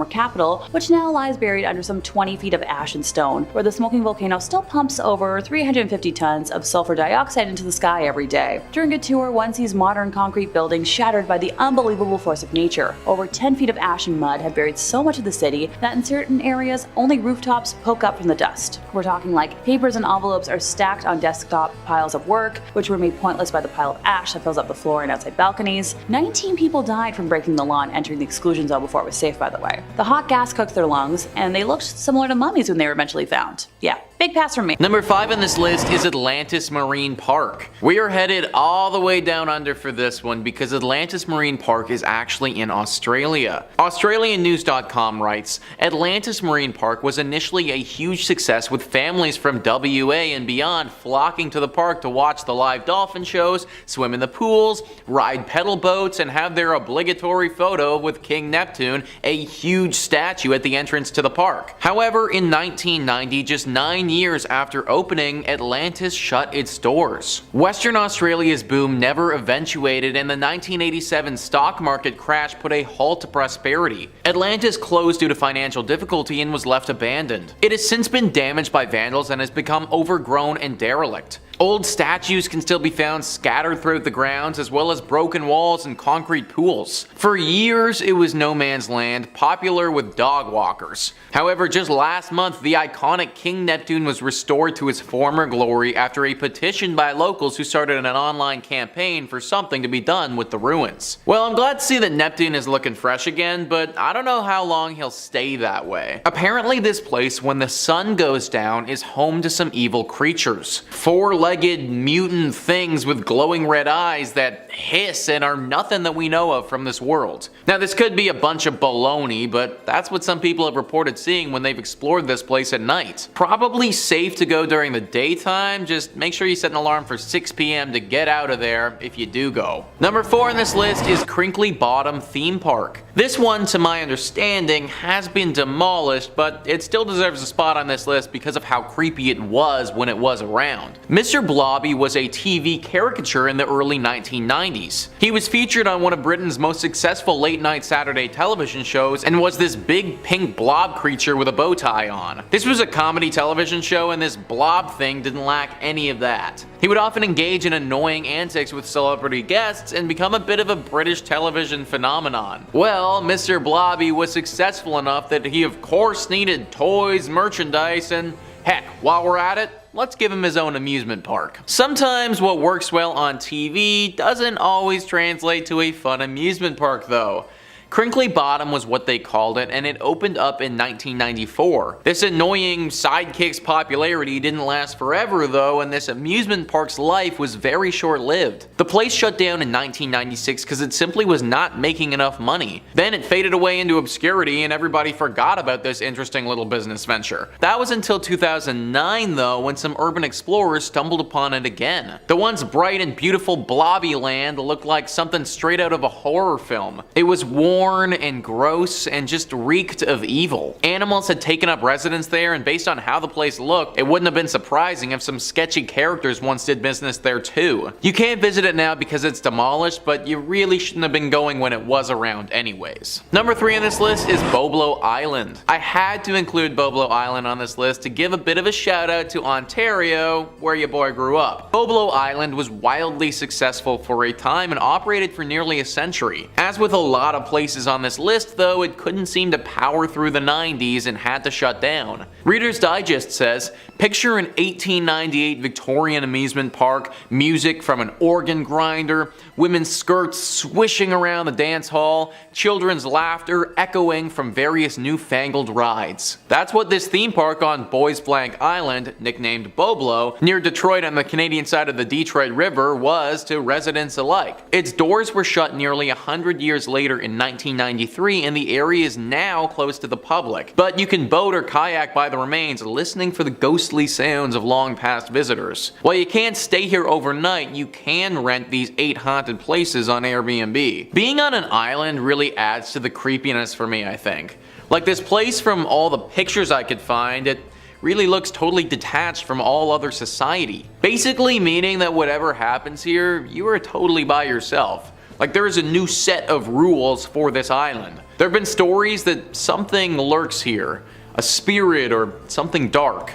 capital, which now lies buried under some 20 feet of ash and stone, where the smoking volcano still pumps over 350 tons of sulfur dioxide into the sky every day. During a tour, one sees modern concrete buildings shattered by the unbelievable force of nature. Over 10 feet of ash and mud have buried so much of the city that in certain areas, only rooftops poke up from the dust. We're talking like papers and envelopes are stacked on desktop piles of work, which were made pointless by the pile of ash that fills up the floor and outside balconies. 19 people died from breaking the law and entering the exclusion zone before it was safe, by the way. The hot gas cooked their lungs, and they looked similar to mummies when they were eventually found. Yeah, big pass from me. Number 5 on this list is Atlantis Marine Park. We are headed all the way down under for this one because Atlantis Marine Park is actually in Australia. AustralianNews.com writes, Atlantis Marine Park was initially a huge success with families from WA and beyond flocking to the park to watch the live dolphin shows, swim in the pools, ride pedal boats, and have their obligatory photo with King Neptune, a huge statue at the entrance to the park. However, in 1990, just 9 years after opening, Atlantis shut its doors. Western Australia's boom never eventuated, and the 1987 stock market crash put a halt to prosperity. Atlantis closed due to financial difficulty and was left abandoned. It has since been damaged by vandals and has become overgrown and derelict. Old statues can still be found scattered throughout the grounds, as well as broken walls and concrete pools. For years, it was no man's land, popular with dog walkers. However, just last month, the iconic King Neptune was restored to his former glory after a petition by locals who started an online campaign for something to be done with the ruins. Well, I'm glad to see that Neptune is looking fresh again, but I don't know how long he'll stay that way. Apparently, this place, when the sun goes down, is home to some evil creatures. Four-legged mutant things with glowing red eyes that hiss and are nothing that we know of from this world. Now, this could be a bunch of baloney, but that's what some people have reported seeing when they've explored this place at night. Probably safe to go during the daytime, just make sure you set an alarm for 6 p.m. to get out of there if you do go. Number 4 on this list is Crinkly Bottom Theme Park. This one, to my understanding, has been demolished, but it still deserves a spot on this list because of how creepy it was when it was around. Mr. Blobby was a TV caricature in the early 1990s. He was featured on one of Britain's most successful late-night Saturday television shows and was this big pink blob creature with a bow tie on. This was a comedy television show, and this blob thing didn't lack any of that. He would often engage in annoying antics with celebrity guests and become a bit of a British television phenomenon. Well, Mr. Blobby was successful enough that he of course needed toys, merchandise, and heck, while we're at it, let's give him his own amusement park. Sometimes what works well on TV doesn't always translate to a fun amusement park though. Crinkly Bottom was what they called it, and it opened up in 1994. This annoying sidekick's popularity didn't last forever though, and this amusement park's life was very short-lived. The place shut down in 1996 because it simply was not making enough money. Then it faded away into obscurity and everybody forgot about this interesting little business venture. That was until 2009 though, when some urban explorers stumbled upon it again. The once bright and beautiful blobby land looked like something straight out of a horror film. It was worn and gross and just reeked of evil. Animals had taken up residence there, and based on how the place looked, it wouldn't have been surprising if some sketchy characters once did business there too. You can't visit it now because it's demolished, but you really shouldn't have been going when it was around anyways. Number 3 on this list is Boblo Island. I had to include Boblo Island on this list to give a bit of a shout out to Ontario, where your boy grew up. Boblo Island was wildly successful for a time and operated for nearly a century. As with a lot of places on this list though, it couldn't seem to power through the 90s and had to shut down. Reader's Digest says, picture an 1898 Victorian amusement park, music from an organ grinder, women's skirts swishing around the dance hall, children's laughter echoing from various newfangled rides. That's what this theme park on Boys Blank Island, nicknamed Boblo, near Detroit on the Canadian side of the Detroit River, was to residents alike. Its doors were shut nearly 100 years later in 1993, and the area is now closed to the public. But you can boat or kayak by the remains, listening for the ghostly sounds of long past visitors. While you can't stay here overnight, you can rent these 8 haunted places on Airbnb. Being on an island really adds to the creepiness for me, I think. Like this place, from all the pictures I could find, it really looks totally detached from all other society. Basically meaning that whatever happens here, you are totally by yourself. Like there is a new set of rules for this island. There have been stories that something lurks here, a spirit or something dark.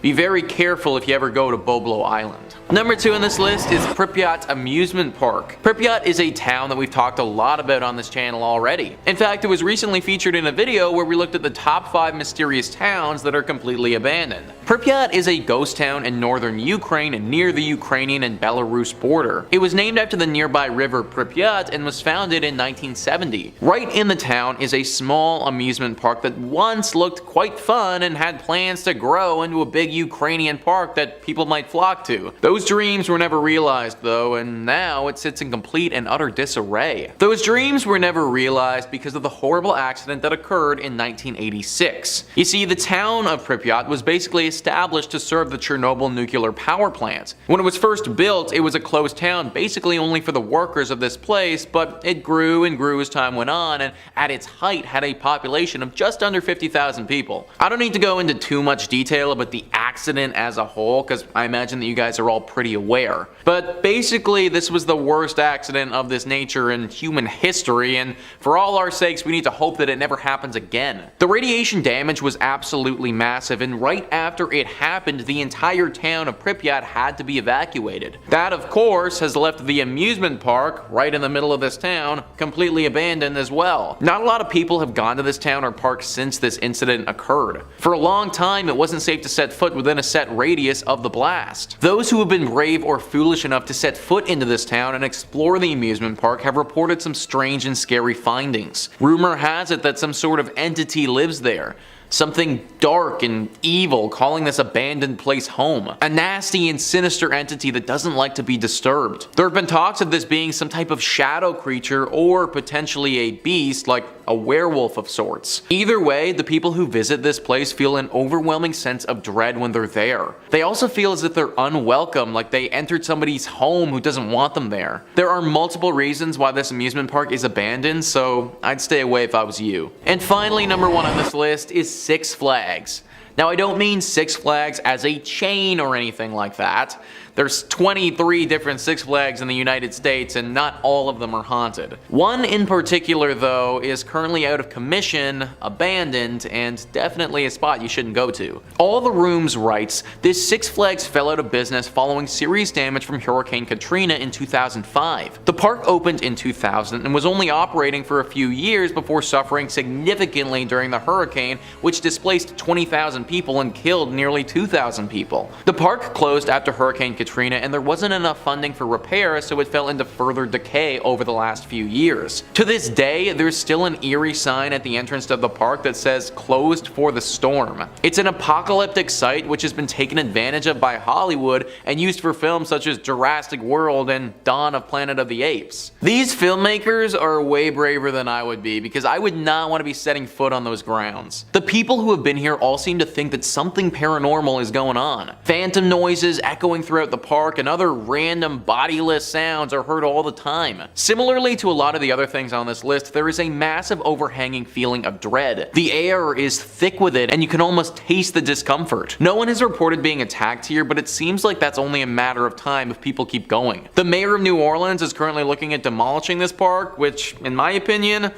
Be very careful if you ever go to Boblo Island. Number 2 on this list is Pripyat Amusement Park. Pripyat is a town that we've talked a lot about on this channel already. In fact, it was recently featured in a video where we looked at the top 5 mysterious towns that are completely abandoned. Pripyat is a ghost town in northern Ukraine and near the Ukrainian and Belarus border. It was named after the nearby river Pripyat and was founded in 1970. Right in the town is a small amusement park that once looked quite fun and had plans to grow into a big Ukrainian park that people might flock to. Those dreams were never realized though, and now it sits in complete and utter disarray. Those dreams were never realized because of the horrible accident that occurred in 1986. You see, the town of Pripyat was basically established to serve the Chernobyl nuclear power plant. When it was first built, it was a closed town basically only for the workers of this place, but it grew and grew as time went on, and at its height had a population of just under 50,000 people. I don't need to go into too much detail about the accident as a whole, because I imagine that you guys are all pretty aware. But basically, this was the worst accident of this nature in human history, and for all our sakes, we need to hope that it never happens again. The radiation damage was absolutely massive, and right after it happened, the entire town of Pripyat had to be evacuated. That, of course, has left the amusement park, right in the middle of this town, completely abandoned as well. Not a lot of people have gone to this town or park since this incident occurred. For a long time, it wasn't safe to set foot within a set radius of the blast. Those who have been brave or foolish enough to set foot into this town and explore the amusement park have reported some strange and scary findings. Rumor has it that some sort of entity lives there. Something dark and evil calling this abandoned place home. A nasty and sinister entity that doesn't like to be disturbed. There have been talks of this being some type of shadow creature or potentially a beast, like a werewolf of sorts. Either way, the people who visit this place feel an overwhelming sense of dread when they're there. They also feel as if they're unwelcome, like they entered somebody's home who doesn't want them there. There are multiple reasons why this amusement park is abandoned, so I'd stay away if I was you. And finally, number 1 on this list is Six Flags. Now, I don't mean Six Flags as a chain or anything like that. There's 23 different Six Flags in the United States, and not all of them are haunted. One in particular, though, is currently out of commission, abandoned, and definitely a spot you shouldn't go to. All the Rooms writes, this Six Flags fell out of business following serious damage from Hurricane Katrina in 2005. The park opened in 2000 and was only operating for a few years before suffering significantly during the hurricane, which displaced 20,000 people and killed nearly 2,000 people. The park closed after Hurricane Katrina Katrina, and there wasn't enough funding for repairs, so it fell into further decay over the last few years. To this day, there's still an eerie sign at the entrance to the park that says "Closed for the storm." It's an apocalyptic site which has been taken advantage of by Hollywood and used for films such as Jurassic World and Dawn of Planet of the Apes. These filmmakers are way braver than I would be, because I would not want to be setting foot on those grounds. The people who have been here all seem to think that something paranormal is going on. Phantom noises echoing throughout the park and other random bodiless sounds are heard all the time. Similarly to a lot of the other things on this list, there is a massive overhanging feeling of dread. The air is thick with it and you can almost taste the discomfort. No one has reported being attacked here, but it seems like that's only a matter of time if people keep going. The mayor of New Orleans is currently looking at demolishing this park, which, in my opinion,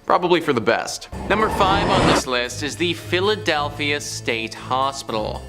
probably for the best. Number 5 on this list is the Philadelphia State Hospital.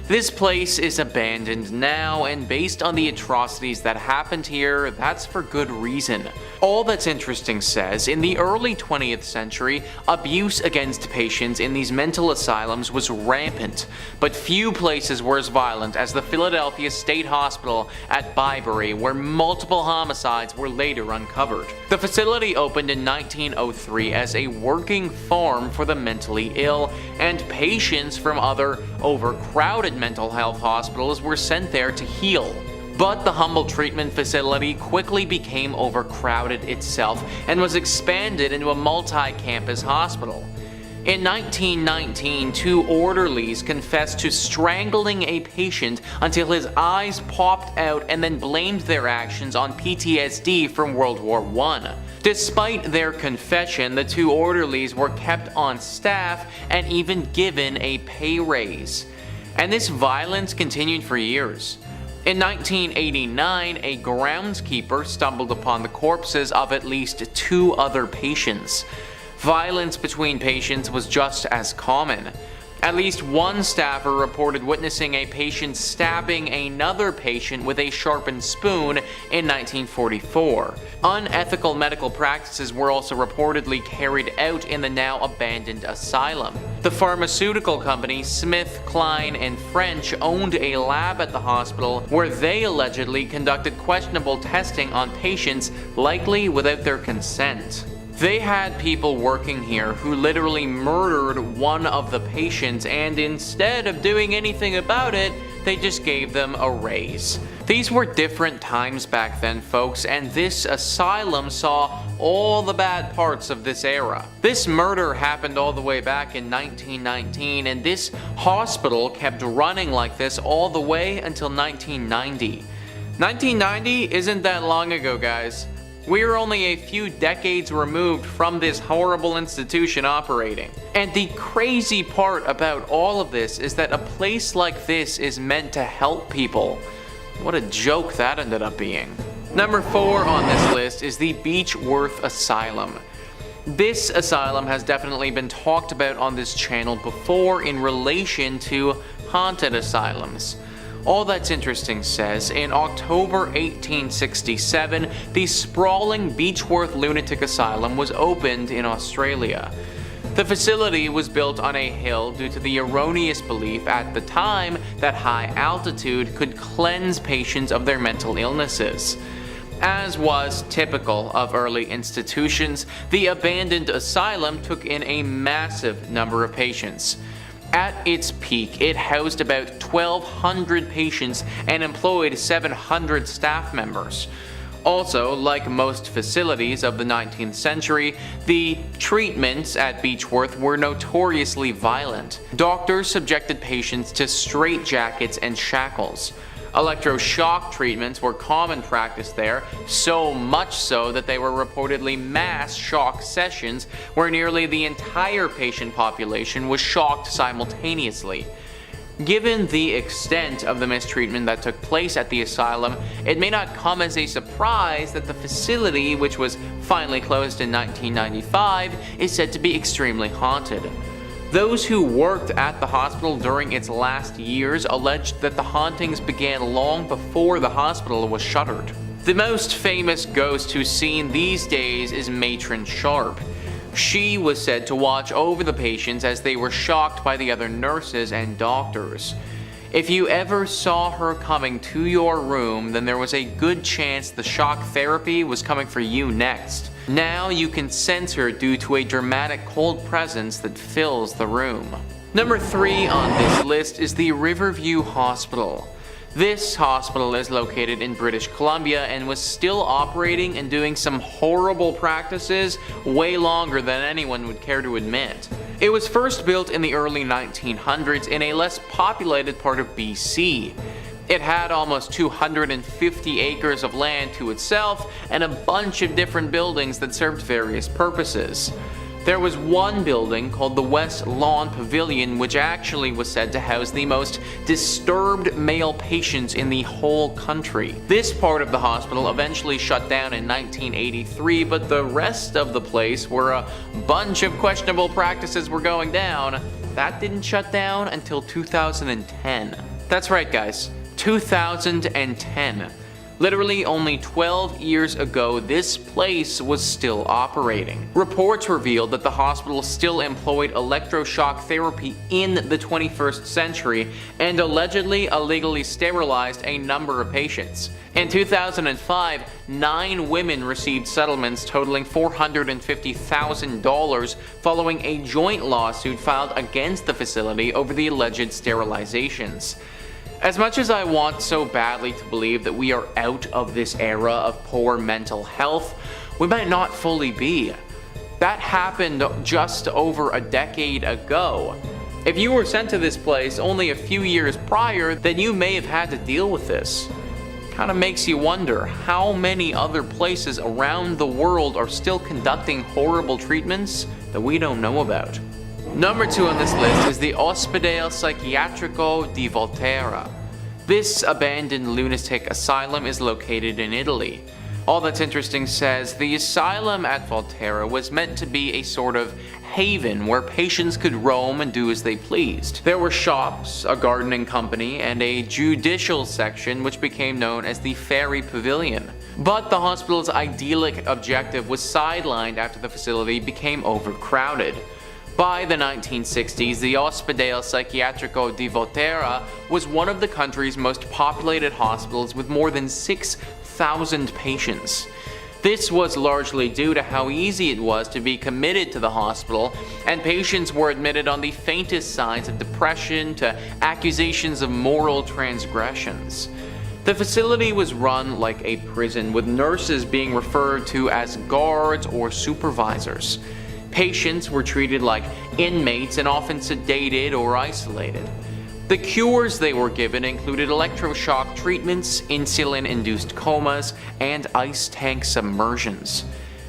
This place is abandoned now, and based on the atrocities that happened here, that's for good reason. All That's Interesting says, in the early 20th century, abuse against patients in these mental asylums was rampant, but few places were as violent as the Philadelphia State Hospital at Byberry, where multiple homicides were later uncovered. The facility opened in 1903 as a working farm for the mentally ill, and patients from other overcrowded mental health hospitals were sent there to heal. But the humble treatment facility quickly became overcrowded itself and was expanded into a multi-campus hospital. In 1919, 2 orderlies confessed to strangling a patient until his eyes popped out and then blamed their actions on PTSD from World War I. Despite their confession, the 2 orderlies were kept on staff and even given a pay raise. And this violence continued for years. In 1989, a groundskeeper stumbled upon the corpses of at least 2 other patients. Violence between patients was just as common. At least one staffer reported witnessing a patient stabbing another patient with a sharpened spoon in 1944. Unethical medical practices were also reportedly carried out in the now abandoned asylum. The pharmaceutical company Smith, Kline & French owned a lab at the hospital where they allegedly conducted questionable testing on patients, likely without their consent. They had people working here who literally murdered one of the patients, and instead of doing anything about it, they just gave them a raise. These were different times back then, folks, and this asylum saw all the bad parts of this era. This murder happened all the way back in 1919, and this hospital kept running like this all the way until 1990. 1990 isn't that long ago, guys. We are only a few decades removed from this horrible institution operating. And the crazy part about all of this is that a place like this is meant to help people. What a joke that ended up being. Number 4 on this list is the Beechworth Asylum. This asylum has definitely been talked about on this channel before in relation to haunted asylums. All That's Interesting says, in October 1867, the sprawling Beechworth Lunatic Asylum was opened in Australia. The facility was built on a hill due to the erroneous belief at the time that high altitude could cleanse patients of their mental illnesses. As was typical of early institutions, the abandoned asylum took in a massive number of patients. At its peak, it housed about 1,200 patients and employed 700 staff members. Also, like most facilities of the 19th century, the treatments at Beechworth were notoriously violent. Doctors subjected patients to straitjackets and shackles. Electroshock treatments were common practice there, so much so that they were reportedly mass shock sessions where nearly the entire patient population was shocked simultaneously. Given the extent of the mistreatment that took place at the asylum, it may not come as a surprise that the facility, which was finally closed in 1995, is said to be extremely haunted. Those who worked at the hospital during its last years alleged that the hauntings began long before the hospital was shuttered. The most famous ghost who's seen these days is Matron Sharp. She was said to watch over the patients as they were shocked by the other nurses and doctors. If you ever saw her coming to your room, then there was a good chance the shock therapy was coming for you next. Now you can sense her due to a dramatic cold presence that fills the room. Number 3 on this list is the Riverview Hospital. This hospital is located in British Columbia and was still operating and doing some horrible practices way longer than anyone would care to admit. It was first built in the early 1900s in a less populated part of BC. It had almost 250 acres of land to itself and a bunch of different buildings that served various purposes. There was one building called the West Lawn Pavilion, which actually was said to house the most disturbed male patients in the whole country. This part of the hospital eventually shut down in 1983, but the rest of the place, where a bunch of questionable practices were going down, that didn't shut down until 2010. That's right, guys, 2010. Literally only 12 years ago, this place was still operating. Reports revealed that the hospital still employed electroshock therapy in the 21st century and allegedly illegally sterilized a number of patients. In 2005, 9 women received settlements totaling $450,000 following a joint lawsuit filed against the facility over the alleged sterilizations. As much as I want so badly to believe that we are out of this era of poor mental health, we might not fully be. That happened just over a decade ago. If you were sent to this place only a few years prior, then you may have had to deal with this. Kind of makes you wonder how many other places around the world are still conducting horrible treatments that we don't know about. Number 2 on this list is the Ospedale Psichiatrico di Volterra. This abandoned lunatic asylum is located in Italy. All That's Interesting says the asylum at Volterra was meant to be a sort of haven where patients could roam and do as they pleased. There were shops, a gardening company, and a judicial section which became known as the Ferry Pavilion. But the hospital's idyllic objective was sidelined after the facility became overcrowded. By the 1960s, the Ospedale Psichiatrico di Volterra was one of the country's most populated hospitals with more than 6,000 patients. This was largely due to how easy it was to be committed to the hospital, and patients were admitted on the faintest signs of depression to accusations of moral transgressions. The facility was run like a prison, with nurses being referred to as guards or supervisors. Patients were treated like inmates and often sedated or isolated. The cures they were given included electroshock treatments, insulin-induced comas, and ice tank submersions.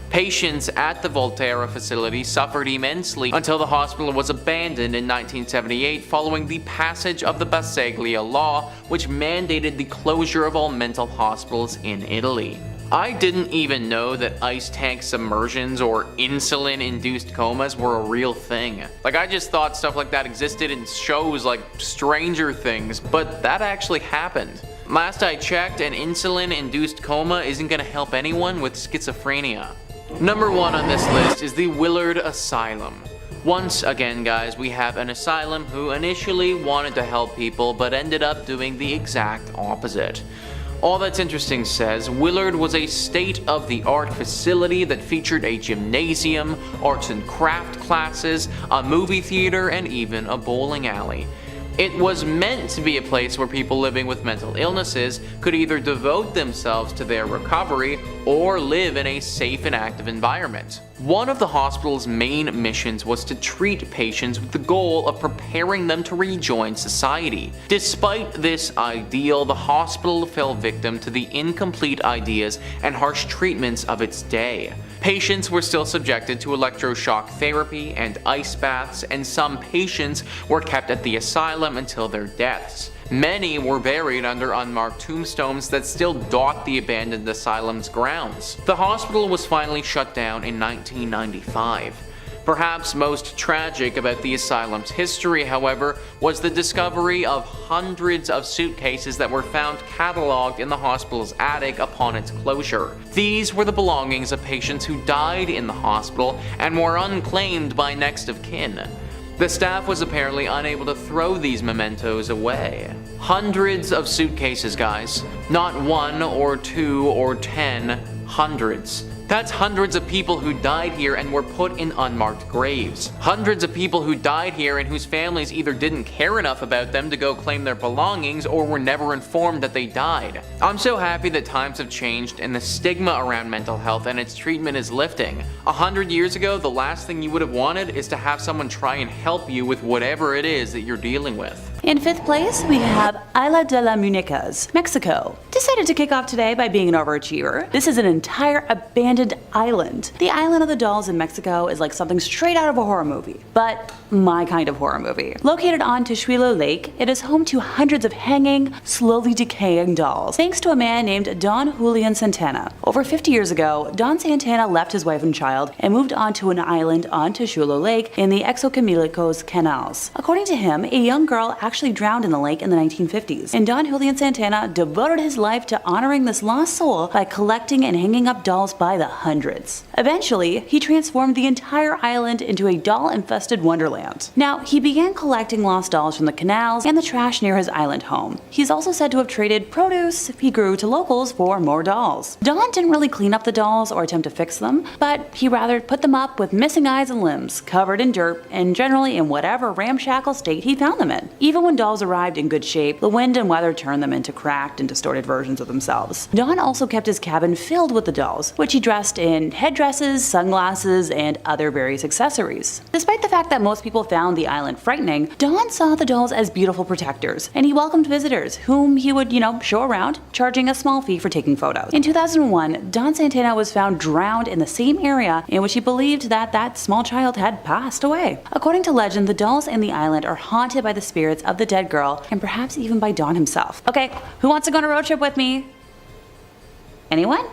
Patients at the Volterra facility suffered immensely until the hospital was abandoned in 1978 following the passage of the Poveglia law, which mandated the closure of all mental hospitals in Italy. I didn't even know that ice tank submersions or insulin-induced comas were a real thing. I just thought stuff like that existed in shows like Stranger Things, but that actually happened. Last I checked, an insulin-induced coma isn't gonna help anyone with schizophrenia. Number 1 on this list is the Willard Asylum. Once again, guys, we have an asylum who initially wanted to help people but ended up doing the exact opposite. All That's Interesting says Willard was a state-of-the-art facility that featured a gymnasium, arts and craft classes, a movie theater, and even a bowling alley. It was meant to be a place where people living with mental illnesses could either devote themselves to their recovery or live in a safe and active environment. One of the hospital's main missions was to treat patients with the goal of preparing them to rejoin society. Despite this ideal, the hospital fell victim to the incomplete ideas and harsh treatments of its day. Patients were still subjected to electroshock therapy and ice baths, and some patients were kept at the asylum until their deaths. Many were buried under unmarked tombstones that still dot the abandoned asylum's grounds. The hospital was finally shut down in 1995. Perhaps most tragic about the asylum's history, however, was the discovery of hundreds of suitcases that were found cataloged in the hospital's attic upon its closure. These were the belongings of patients who died in the hospital and were unclaimed by next of kin. The staff was apparently unable to throw these mementos away. Hundreds of suitcases, guys. Not 1 or 2 or 10, hundreds. That's hundreds of people who died here and were put in unmarked graves. Hundreds of people who died here and whose families either didn't care enough about them to go claim their belongings or were never informed that they died. I'm so happy that times have changed and the stigma around mental health and its treatment is lifting. 100 years ago, the last thing you would have wanted is to have someone try and help you with whatever it is that you're dealing with. In 5th place, we have Isla de las Muñecas, Mexico. Decided to kick off today by being an overachiever. This is an entire abandoned island. The island of the dolls in Mexico is like something straight out of a horror movie, but my kind of horror movie. Located on Texuelo Lake, it is home to hundreds of hanging, slowly decaying dolls, thanks to a man named Don Julian Santana. Over 50 years ago, Don Santana left his wife and child and moved onto an island on Texuelo Lake in the Exocamilicos canals. According to him, a young girl actually drowned in the lake in the 1950s, and Don Julian Santana devoted his life to honoring this lost soul by collecting and hanging up dolls by the hundreds. Eventually, he transformed the entire island into a doll-infested wonderland. Now, he began collecting lost dolls from the canals and the trash near his island home. He's also said to have traded produce he grew to locals for more dolls. Don didn't really clean up the dolls or attempt to fix them, but he rather put them up with missing eyes and limbs, covered in dirt, and generally in whatever ramshackle state he found them in. Even when dolls arrived in good shape, the wind and weather turned them into cracked and distorted versions of themselves. Don also kept his cabin filled with the dolls, which he dressed in headdresses, sunglasses, and other various accessories. Despite the fact that most people found the island frightening, Don saw the dolls as beautiful protectors, and he welcomed visitors, whom he would, show around, charging a small fee for taking photos. In 2001, Don Santana was found drowned in the same area in which he believed that small child had passed away. According to legend, the dolls in the island are haunted by the spirits of the dead girl, and perhaps even by Don himself. Okay, who wants to go on a road trip with me? Anyone?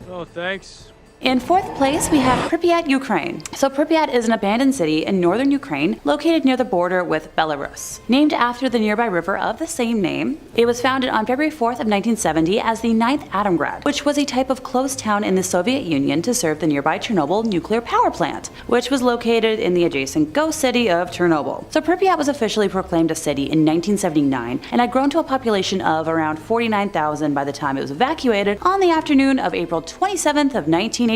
Oh, thanks. In 4th place, we have Pripyat Ukraine. So Pripyat is an abandoned city in northern Ukraine located near the border with Belarus. Named after the nearby river of the same name, it was founded on February 4th of 1970 as the 9th Atomgrad, which was a type of closed town in the Soviet Union to serve the nearby Chernobyl nuclear power plant, which was located in the adjacent ghost city of Chernobyl. So Pripyat was officially proclaimed a city in 1979 and had grown to a population of around 49,000 by the time it was evacuated on the afternoon of April 27th of 1986,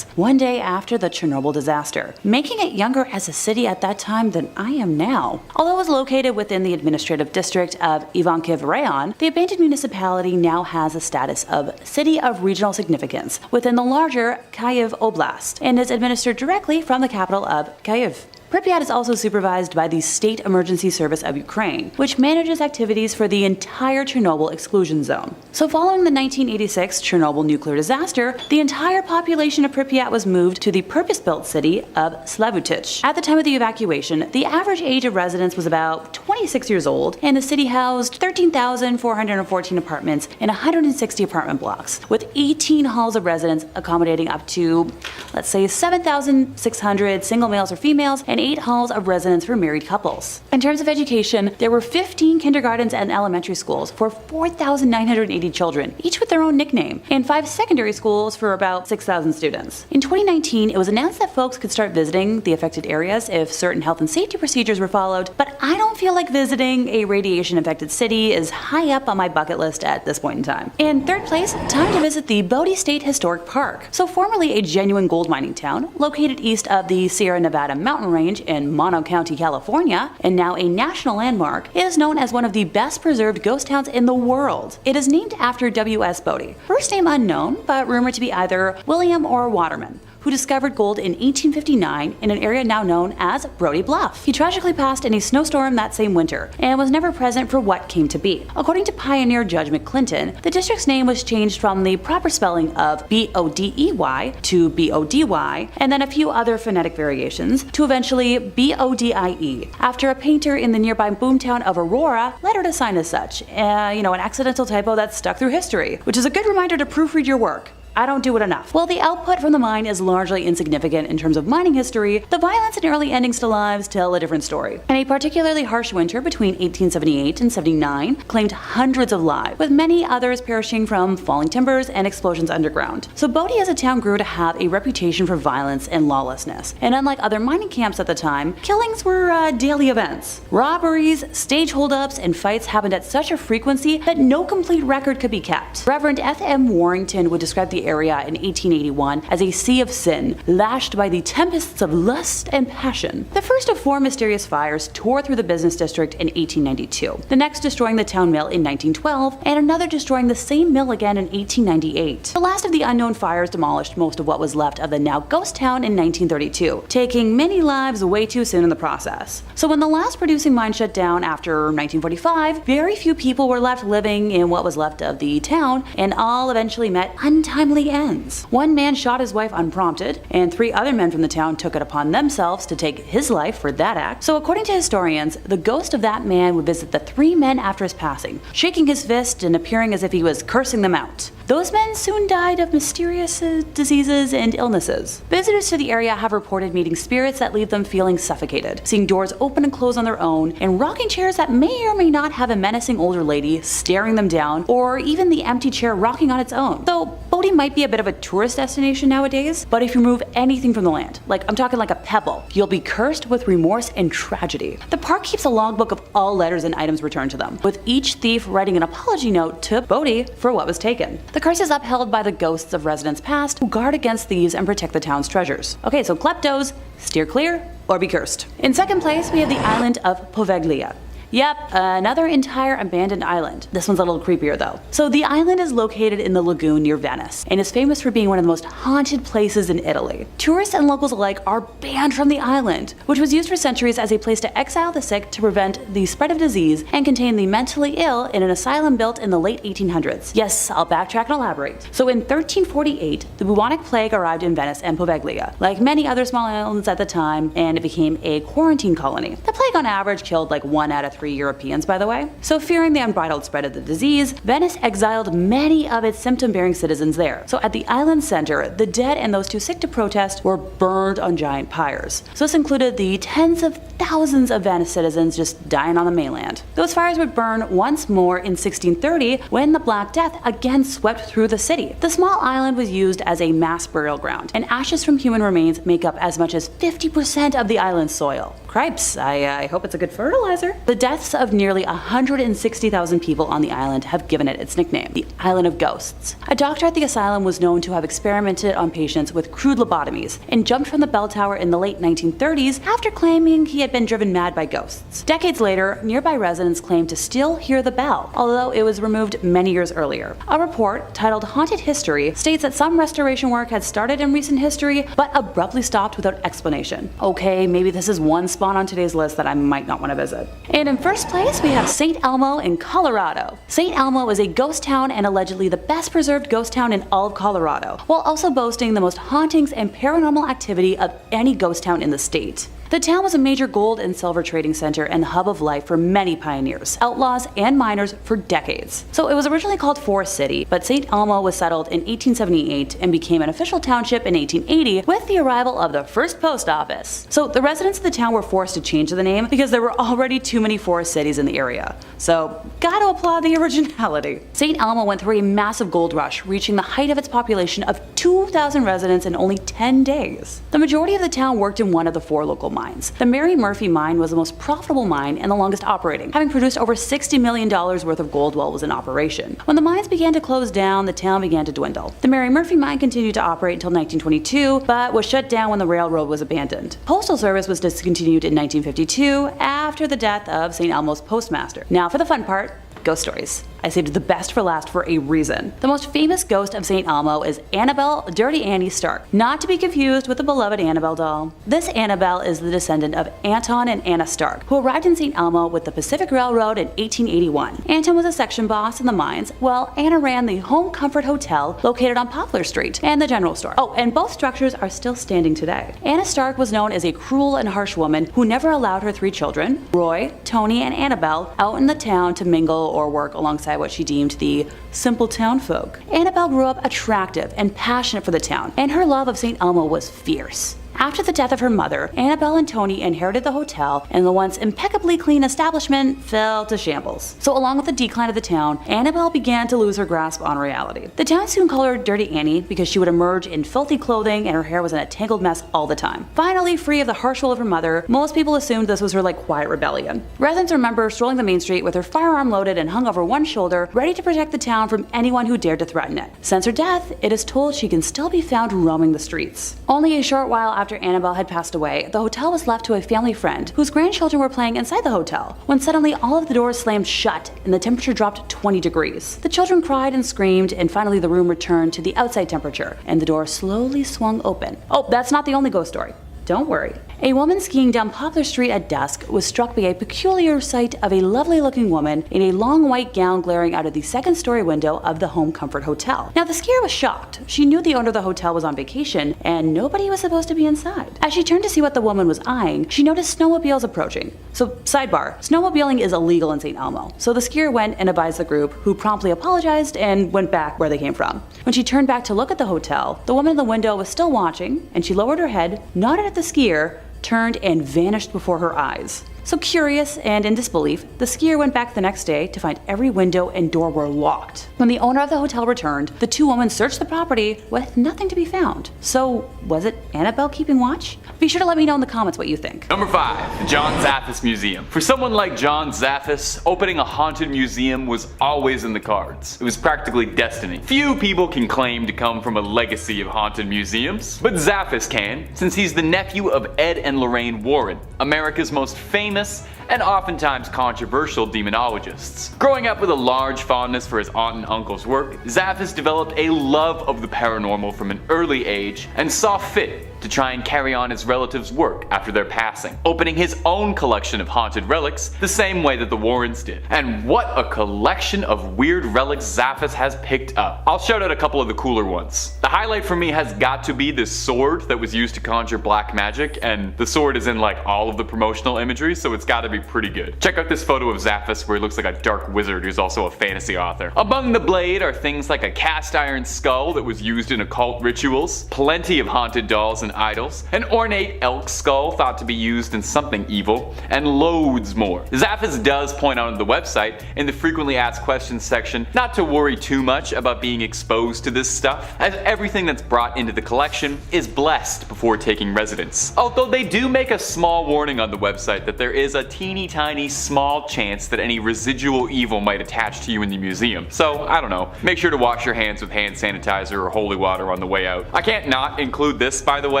one day after the Chernobyl disaster, making it younger as a city at that time than I am now. Although it was located within the administrative district of Ivankiv Rayon, the abandoned municipality now has a status of City of Regional Significance within the larger Kyiv Oblast and is administered directly from the capital of Kyiv. Pripyat is also supervised by the State Emergency Service of Ukraine, which manages activities for the entire Chernobyl exclusion zone. So following the 1986 Chernobyl nuclear disaster, the entire population of Pripyat was moved to the purpose-built city of Slavutich. At the time of the evacuation, the average age of residents was about 26 years old, and the city housed 13,414 apartments in 160 apartment blocks, with 18 halls of residence accommodating up to, let's say, 7,600 single males or females, and 8 halls of residence for married couples. In terms of education, there were 15 kindergartens and elementary schools for 4,980 children, each with their own nickname, and 5 secondary schools for about 6,000 students. In 2019, it was announced that folks could start visiting the affected areas if certain health and safety procedures were followed, but I don't feel like visiting a radiation-affected city is high up on my bucket list at this point in time. In 3rd place, time to visit the Bodie State Historic Park. So formerly a genuine gold mining town, located east of the Sierra Nevada mountain range in Mono County, California, and now a national landmark, it is known as one of the best preserved ghost towns in the world. It is named after W.S. Bodie, first name unknown, but rumored to be either William or Waterman, who discovered gold in 1859 in an area now known as Brody Bluff. He tragically passed in a snowstorm that same winter and was never present for what came to be. According to pioneer Judge McClinton, the district's name was changed from the proper spelling of B-O-D-E-Y to B-O-D-Y, and then a few other phonetic variations to eventually B-O-D-I-E, after a painter in the nearby boomtown of Aurora lettered a sign as such. An accidental typo that stuck through history, which is a good reminder to proofread your work. I don't do it enough. While the output from the mine is largely insignificant in terms of mining history, the violence and early endings to lives tell a different story. And a particularly harsh winter between 1878 and 79 claimed hundreds of lives, with many others perishing from falling timbers and explosions underground. So Bodie as a town grew to have a reputation for violence and lawlessness. And unlike other mining camps at the time, killings were daily events. Robberies, stage holdups, and fights happened at such a frequency that no complete record could be kept. Reverend F.M. Warrington would describe the area in 1881 as a sea of sin, lashed by the tempests of lust and passion. The first of 4 mysterious fires tore through the business district in 1892, the next destroying the town mill in 1912, and another destroying the same mill again in 1898. The last of the unknown fires demolished most of what was left of the now ghost town in 1932, taking many lives way too soon in the process. So when the last producing mine shut down after 1945, very few people were left living in what was left of the town, and all eventually met untimely ends. One man shot his wife unprompted, and 3 other men from the town took it upon themselves to take his life for that act. So according to historians, the ghost of that man would visit the 3 men after his passing, shaking his fist and appearing as if he was cursing them out. Those men soon died of mysterious diseases and illnesses. Visitors to the area have reported meeting spirits that leave them feeling suffocated, seeing doors open and close on their own, and rocking chairs that may or may not have a menacing older lady staring them down, or even the empty chair rocking on its own. Though Bodie might be a bit of a tourist destination nowadays, but if you remove anything from the land, like I'm talking like a pebble, you'll be cursed with remorse and tragedy. The park keeps a logbook of all letters and items returned to them, with each thief writing an apology note to Bodie for what was taken. The curse is upheld by the ghosts of residents past who guard against thieves and protect the town's treasures. Okay, so kleptos, steer clear or be cursed. In second place, we have the island of Poveglia. Yep, another entire abandoned island. This one's a little creepier though. So the island is located in the lagoon near Venice and is famous for being one of the most haunted places in Italy. Tourists and locals alike are banned from the island, which was used for centuries as a place to exile the sick to prevent the spread of disease and contain the mentally ill in an asylum built in the late 1800s. Yes, I'll backtrack and elaborate. So in 1348, the bubonic plague arrived in Venice and Poveglia, like many other small islands at the time, and it became a quarantine colony. The plague on average killed like 1 out of 3 Europeans, by the way. So fearing the unbridled spread of the disease, Venice exiled many of its symptom-bearing citizens there. So at the island center, the dead and those too sick to protest were burned on giant pyres. So this included the tens of thousands of Venice citizens just dying on the mainland. Those fires would burn once more in 1630 when the Black Death again swept through the city. The small island was used as a mass burial ground, and ashes from human remains make up as much as 50% of the island's soil. Cripes, I hope it's a good fertilizer. The deaths of nearly 160,000 people on the island have given it its nickname, the Island of Ghosts. A doctor at the asylum was known to have experimented on patients with crude lobotomies and jumped from the bell tower in the late 1930s after claiming he had been driven mad by ghosts. Decades later, nearby residents claimed to still hear the bell, although it was removed many years earlier. A report titled Haunted History states that some restoration work had started in recent history, but abruptly stopped without explanation. Okay, maybe this is one spot on today's list that I might not want to visit. And in first place, we have St. Elmo in Colorado. St. Elmo is a ghost town and allegedly the best preserved ghost town in all of Colorado, while also boasting the most hauntings and paranormal activity of any ghost town in the state. The town was a major gold and silver trading center and hub of life for many pioneers, outlaws, and miners for decades. So it was originally called Forest City, but St. Elmo was settled in 1878 and became an official township in 1880 with the arrival of the first post office. So the residents of the town were forced to change the name because there were already too many forest cities in the area. So gotta applaud the originality. St. Elmo went through a massive gold rush, reaching the height of its population of 2,000 residents in only 10 days. The majority of the town worked in one of the 4 local mines. The Mary Murphy mine was the most profitable mine and the longest operating, having produced over $60 million worth of gold while it was in operation. When the mines began to close down, the town began to dwindle. The Mary Murphy mine continued to operate until 1922, but was shut down when the railroad was abandoned. Postal service was discontinued in 1952 after the death of St. Elmo's postmaster. Now for the fun part, ghost stories. I saved the best for last for a reason. The most famous ghost of St. Elmo is Annabelle Dirty Annie Stark, not to be confused with the beloved Annabelle doll. This Annabelle is the descendant of Anton and Anna Stark, who arrived in St. Elmo with the Pacific Railroad in 1881. Anton was a section boss in the mines, while Anna ran the Home Comfort Hotel located on Poplar Street and the general store. Oh, and both structures are still standing today. Anna Stark was known as a cruel and harsh woman who never allowed her 3 children, Roy, Tony, and Annabelle, out in the town to mingle or work alongside alongside what she deemed the simple town folk. Annabelle grew up attractive and passionate for the town, and her love of St. Elmo was fierce. After the death of her mother, Annabelle and Tony inherited the hotel, and the once impeccably clean establishment fell to shambles. So along with the decline of the town, Annabelle began to lose her grasp on reality. The town soon called her Dirty Annie because she would emerge in filthy clothing and her hair was in a tangled mess all the time. Finally, free of the harsh rule of her mother, most people assumed this was her quiet rebellion. Residents remember strolling the main street with her firearm loaded and hung over one shoulder, ready to protect the town from anyone who dared to threaten it. Since her death, it is told she can still be found roaming the streets. Only a short while after Annabelle had passed away, the hotel was left to a family friend whose grandchildren were playing inside the hotel, when suddenly all of the doors slammed shut and the temperature dropped 20 degrees. The children cried and screamed, and finally the room returned to the outside temperature, and the door slowly swung open. Oh, that's not the only ghost story. Don't worry. A woman skiing down Poplar Street at dusk was struck by a peculiar sight of a lovely-looking woman in a long white gown glaring out of the second-story window of the Home Comfort Hotel. Now, the skier was shocked. She knew the owner of the hotel was on vacation, and nobody was supposed to be inside. As she turned to see what the woman was eyeing, she noticed snowmobiles approaching. So, sidebar, snowmobiling is illegal in St. Elmo, so the skier went and advised the group, who promptly apologized and went back where they came from. When she turned back to look at the hotel, the woman in the window was still watching, and she lowered her head, nodded at the skier, turned and vanished before her eyes. So curious and in disbelief, the skier went back the next day to find every window and door were locked. When the owner of the hotel returned, the two women searched the property with nothing to be found. So was it Annabelle keeping watch? Be sure to let me know in the comments what you think. Number 5. The John Zaffis Museum. For someone like John Zaffis, opening a haunted museum was always in the cards. It was practically destiny. Few people can claim to come from a legacy of haunted museums, but Zaffis can, since he's the nephew of Ed and Lorraine Warren, America's most famous and oftentimes controversial demonologists. Growing up with a large fondness for his aunt and uncle's work, Zaffis developed a love of the paranormal from an early age and saw fit to try and carry on his relatives' work after their passing, opening his own collection of haunted relics the same way that the Warrens did. And what a collection of weird relics Zaffis has picked up. I'll shout out a couple of the cooler ones. The highlight for me has got to be this sword that was used to conjure black magic, and the sword is in all of the promotional imagery, so it's gotta be pretty good. Check out this photo of Zaffis where he looks like a dark wizard who's also a fantasy author. Among the blade are things like a cast iron skull that was used in occult rituals, plenty of haunted dolls and idols, an ornate elk skull thought to be used in something evil, and loads more. Zaffis does point out on the website, in the frequently asked questions section, not to worry too much about being exposed to this stuff, as everything that's brought into the collection is blessed before taking residence. Although they do make a small warning on the website that there is a teeny tiny small chance that any residual evil might attach to you in the museum. So, I don't know, make sure to wash your hands with hand sanitizer or holy water on the way out. I can't not include this, by the way,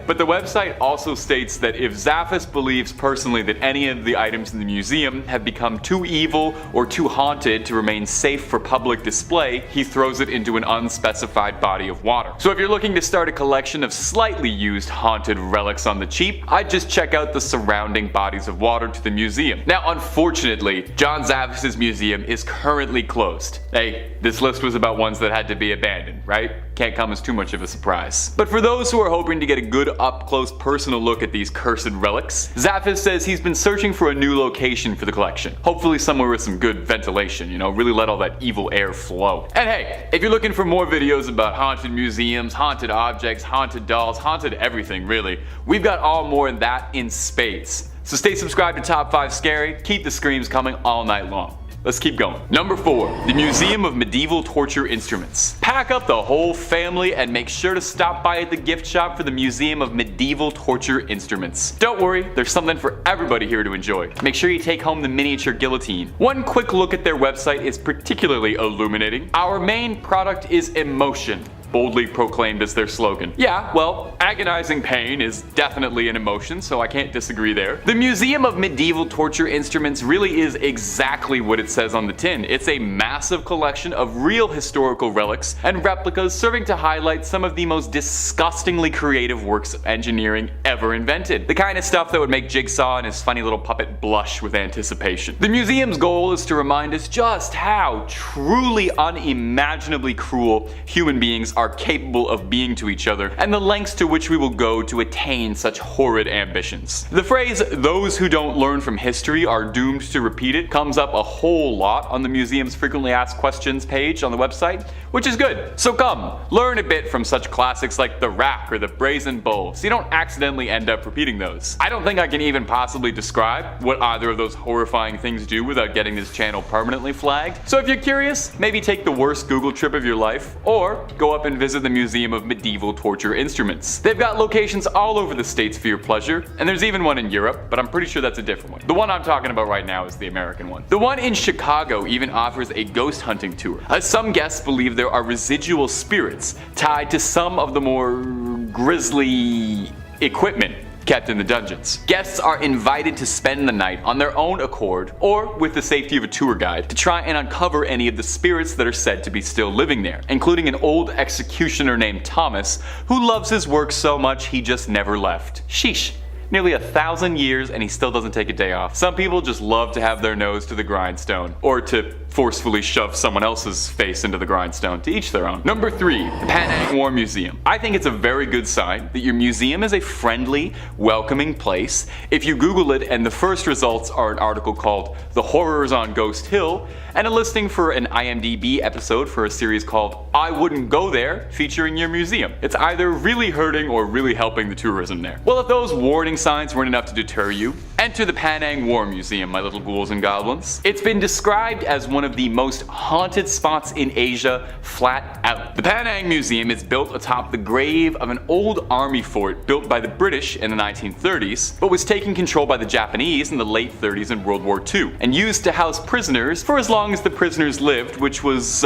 but the website also states that if Zaffis believes personally that any of the items in the museum have become too evil or too haunted to remain safe for public display, he throws it into an unspecified body of water. So if you're looking to start a collection of slightly used haunted relics on the cheap, I'd just check out the surrounding bodies of water to the museum. Now unfortunately, John Zaffis' museum is currently closed. Hey, this list was about ones that had to be abandoned, right? Can't come as too much of a surprise. But for those who are hoping to get a good up-close personal look at these cursed relics, Zaffis says he's been searching for a new location for the collection. Hopefully somewhere with some good ventilation, really let all that evil air flow. And hey, if you're looking for more videos about haunted museums, haunted objects, haunted dolls, haunted everything really, we've got all more of that in spades. So stay subscribed to Top 5 Scary, keep the screams coming all night long. Let's keep going. Number 4. The Museum of Medieval Torture Instruments. Pack up the whole family and make sure to stop by at the gift shop for the Museum of Medieval Torture Instruments. Don't worry, there's something for everybody here to enjoy. Make sure you take home the miniature guillotine. One quick look at their website is particularly illuminating. Our main product is emotion, boldly proclaimed as their slogan. Yeah, well, agonizing pain is definitely an emotion, so I can't disagree there. The Museum of Medieval Torture Instruments really is exactly what it says on the tin. It's a massive collection of real historical relics and replicas serving to highlight some of the most disgustingly creative works of engineering ever invented. The kind of stuff that would make Jigsaw and his funny little puppet blush with anticipation. The museum's goal is to remind us just how truly unimaginably cruel human beings are capable of being to each other, and the lengths to which we will go to attain such horrid ambitions. The phrase, "those who don't learn from history are doomed to repeat it," comes up a whole lot on the museum's frequently asked questions page on the website, which is good. So come, learn a bit from such classics like the rack or the brazen bull, so you don't accidentally end up repeating those. I don't think I can even possibly describe what either of those horrifying things do without getting this channel permanently flagged. So if you're curious, maybe take the worst Google trip of your life, or go up and visit the Museum of Medieval Torture Instruments. They've got locations all over the states for your pleasure, and there's even one in Europe, but I'm pretty sure that's a different one. The one I'm talking about right now is the American one. The one in Chicago even offers a ghost hunting tour, as some guests believe there are residual spirits tied to some of the more grisly equipment kept in the dungeons. Guests are invited to spend the night on their own accord or with the safety of a tour guide to try and uncover any of the spirits that are said to be still living there, including an old executioner named Thomas who loves his work so much he just never left. Sheesh. Nearly 1,000 years and he still doesn't take a day off. Some people just love to have their nose to the grindstone, or to forcefully shove someone else's face into the grindstone. To each their own. Number 3, the Panang War Museum. I think it's a very good sign that your museum is a friendly, welcoming place. If you Google it and the first results are an article called "The Horrors on Ghost Hill" and a listing for an IMDb episode for a series called "I Wouldn't Go There" featuring your museum, it's either really hurting or really helping the tourism there. Well, if those warning signs weren't enough to deter you, enter the Panang War Museum, my little ghouls and goblins. It's been described as one of the most haunted spots in Asia, flat out. The Panang Museum is built atop the grave of an old army fort built by the British in the 1930s, but was taken control by the Japanese in the late 30s in World War II, and used to house prisoners for as long as the prisoners lived, which was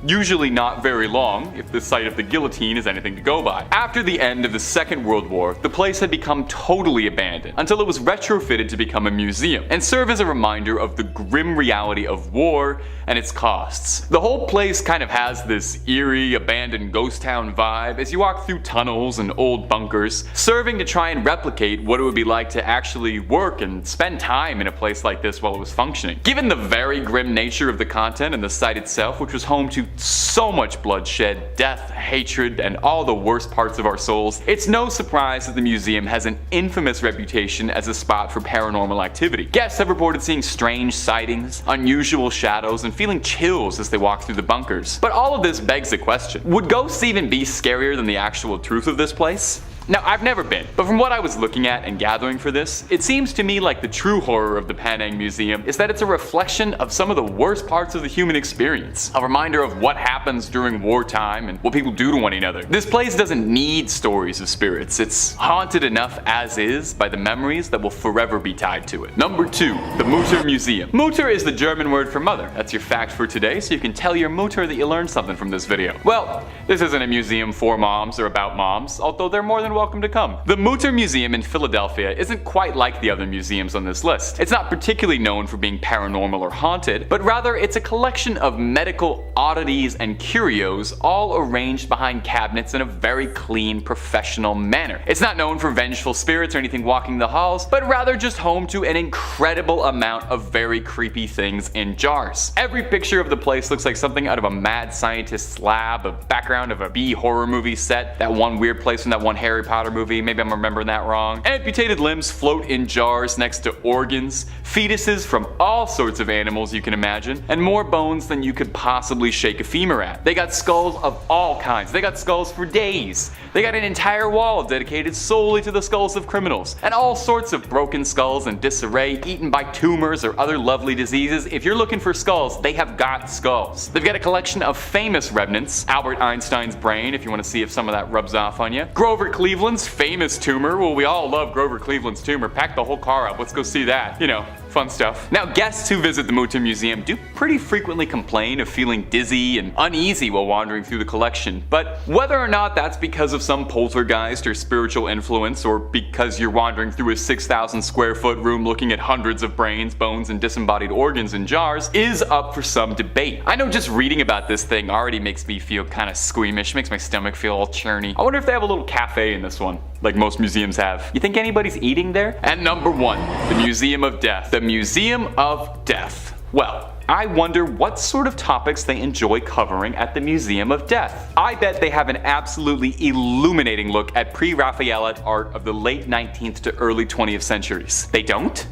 usually not very long, if the site of the guillotine is anything to go by. After the end of the Second World War, the place had become totally abandoned, until it was retrofitted to become a museum, and serve as a reminder of the grim reality of war and its costs. The whole place kind of has this eerie, abandoned ghost town vibe as you walk through tunnels and old bunkers, serving to try and replicate what it would be like to actually work and spend time in a place like this while it was functioning. Given the very grim nature of the content and the site itself, which was home to so much bloodshed, death, hatred, and all the worst parts of our souls, it's no surprise that the museum has an infamous reputation as a spot for paranormal activity. Guests have reported seeing strange sightings, unusual shadows, and feeling chills as they walk through the bunkers. But all of this begs the question, would ghosts even be scarier than the actual truth of this place? Now, I've never been, but from what I was looking at and gathering for this, it seems to me like the true horror of the Panang Museum is that it's a reflection of some of the worst parts of the human experience. A reminder of what happens during wartime and what people do to one another. This place doesn't need stories of spirits. It's haunted enough as is by the memories that will forever be tied to it. Number 2, the Mutter Museum. Mutter is the German word for mother. That's your fact for today, so you can tell your Mutter that you learned something from this video. Well, this isn't a museum for moms or about moms, although they're more than welcome to come. The Mutter Museum in Philadelphia isn't quite like the other museums on this list. It's not particularly known for being paranormal or haunted, but rather it's a collection of medical oddities and curios all arranged behind cabinets in a very clean, professional manner. It's not known for vengeful spirits or anything walking the halls, but rather just home to an incredible amount of very creepy things in jars. Every picture of the place looks like something out of a mad scientist's lab, a background of a B horror movie set, that one weird place from that one Harry Potter movie, maybe I'm remembering that wrong. Amputated limbs float in jars next to organs, fetuses from all sorts of animals you can imagine, and more bones than you could possibly shake a femur at. They got skulls of all kinds. They got skulls for days. They got an entire wall dedicated solely to the skulls of criminals, and all sorts of broken skulls in disarray, eaten by tumors or other lovely diseases. If you're looking for skulls, they have got skulls. They've got a collection of famous remnants, Albert Einstein's brain, if you want to see if some of that rubs off on you, Grover Cleveland's famous tumor. Well, we all love Grover Cleveland's tumor. Pack the whole car up. Let's go see that. You know, fun stuff. Now, guests who visit the Mutter Museum do pretty frequently complain of feeling dizzy and uneasy while wandering through the collection, but whether or not that's because of some poltergeist or spiritual influence, or because you're wandering through a 6,000 square foot room looking at hundreds of brains, bones, and disembodied organs in jars, is up for some debate. I know just reading about this thing already makes me feel kind of squeamish, makes my stomach feel all churny. I wonder if they have a little cafe in this one, like most museums have. You think anybody's eating there? And number 1, the Museum of Death. The Museum of Death. Well, I wonder what sort of topics they enjoy covering at the Museum of Death. I bet they have an absolutely illuminating look at pre-Raphaelite art of the late 19th to early 20th centuries. They don't?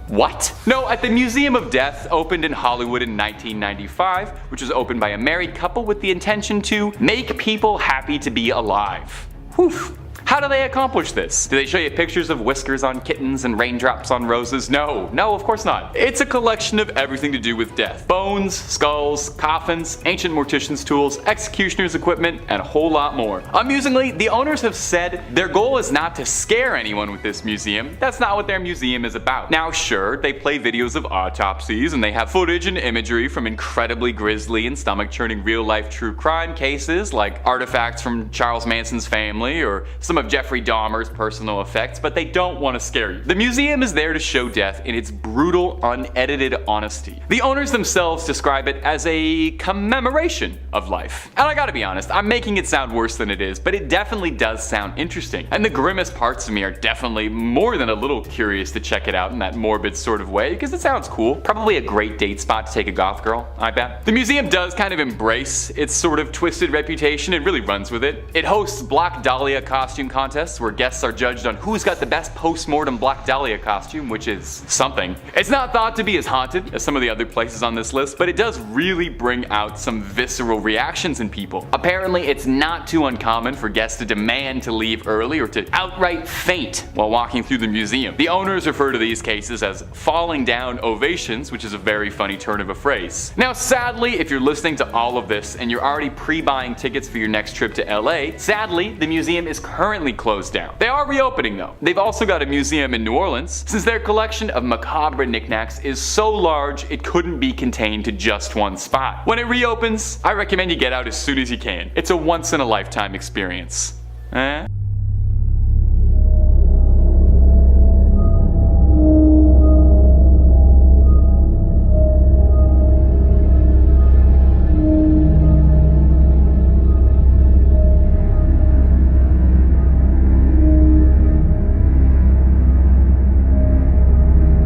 What? No, at the Museum of Death, opened in Hollywood in 1995, which was opened by a married couple with the intention to make people happy to be alive. Whew. How do they accomplish this? Do they show you pictures of whiskers on kittens and raindrops on roses? No, of course not. It's a collection of everything to do with death. Bones, skulls, coffins, ancient mortician's tools, executioner's equipment, and a whole lot more. Amusingly, the owners have said their goal is not to scare anyone with this museum. That's not what their museum is about. Now sure, they play videos of autopsies and they have footage and imagery from incredibly grisly and stomach-churning real-life true crime cases like artifacts from Charles Manson's family or some of Jeffrey Dahmer's personal effects, but they don't want to scare you. The museum is there to show death in its brutal, unedited honesty. The owners themselves describe it as a commemoration of life. And I gotta be honest, I'm making it sound worse than it is, but it definitely does sound interesting. And the grimmest parts of me are definitely more than a little curious to check it out in that morbid sort of way, because it sounds cool. Probably a great date spot to take a goth girl, I bet. The museum does kind of embrace its sort of twisted reputation and really runs with it. It hosts Black Dahlia costume contests where guests are judged on who's got the best post-mortem Black Dahlia costume, which is something. It's not thought to be as haunted as some of the other places on this list, but it does really bring out some visceral reactions in people. Apparently, it's not too uncommon for guests to demand to leave early or to outright faint while walking through the museum. The owners refer to these cases as falling down ovations, which is a very funny turn of a phrase. Now, sadly, if you're listening to all of this and you're already pre-buying tickets for your next trip to LA, sadly, the museum is currently closed down. They are reopening though. They've also got a museum in New Orleans, since their collection of macabre knickknacks is so large it couldn't be contained to just one spot. When it reopens, I recommend you get out as soon as you can. It's a once in a lifetime experience. Eh?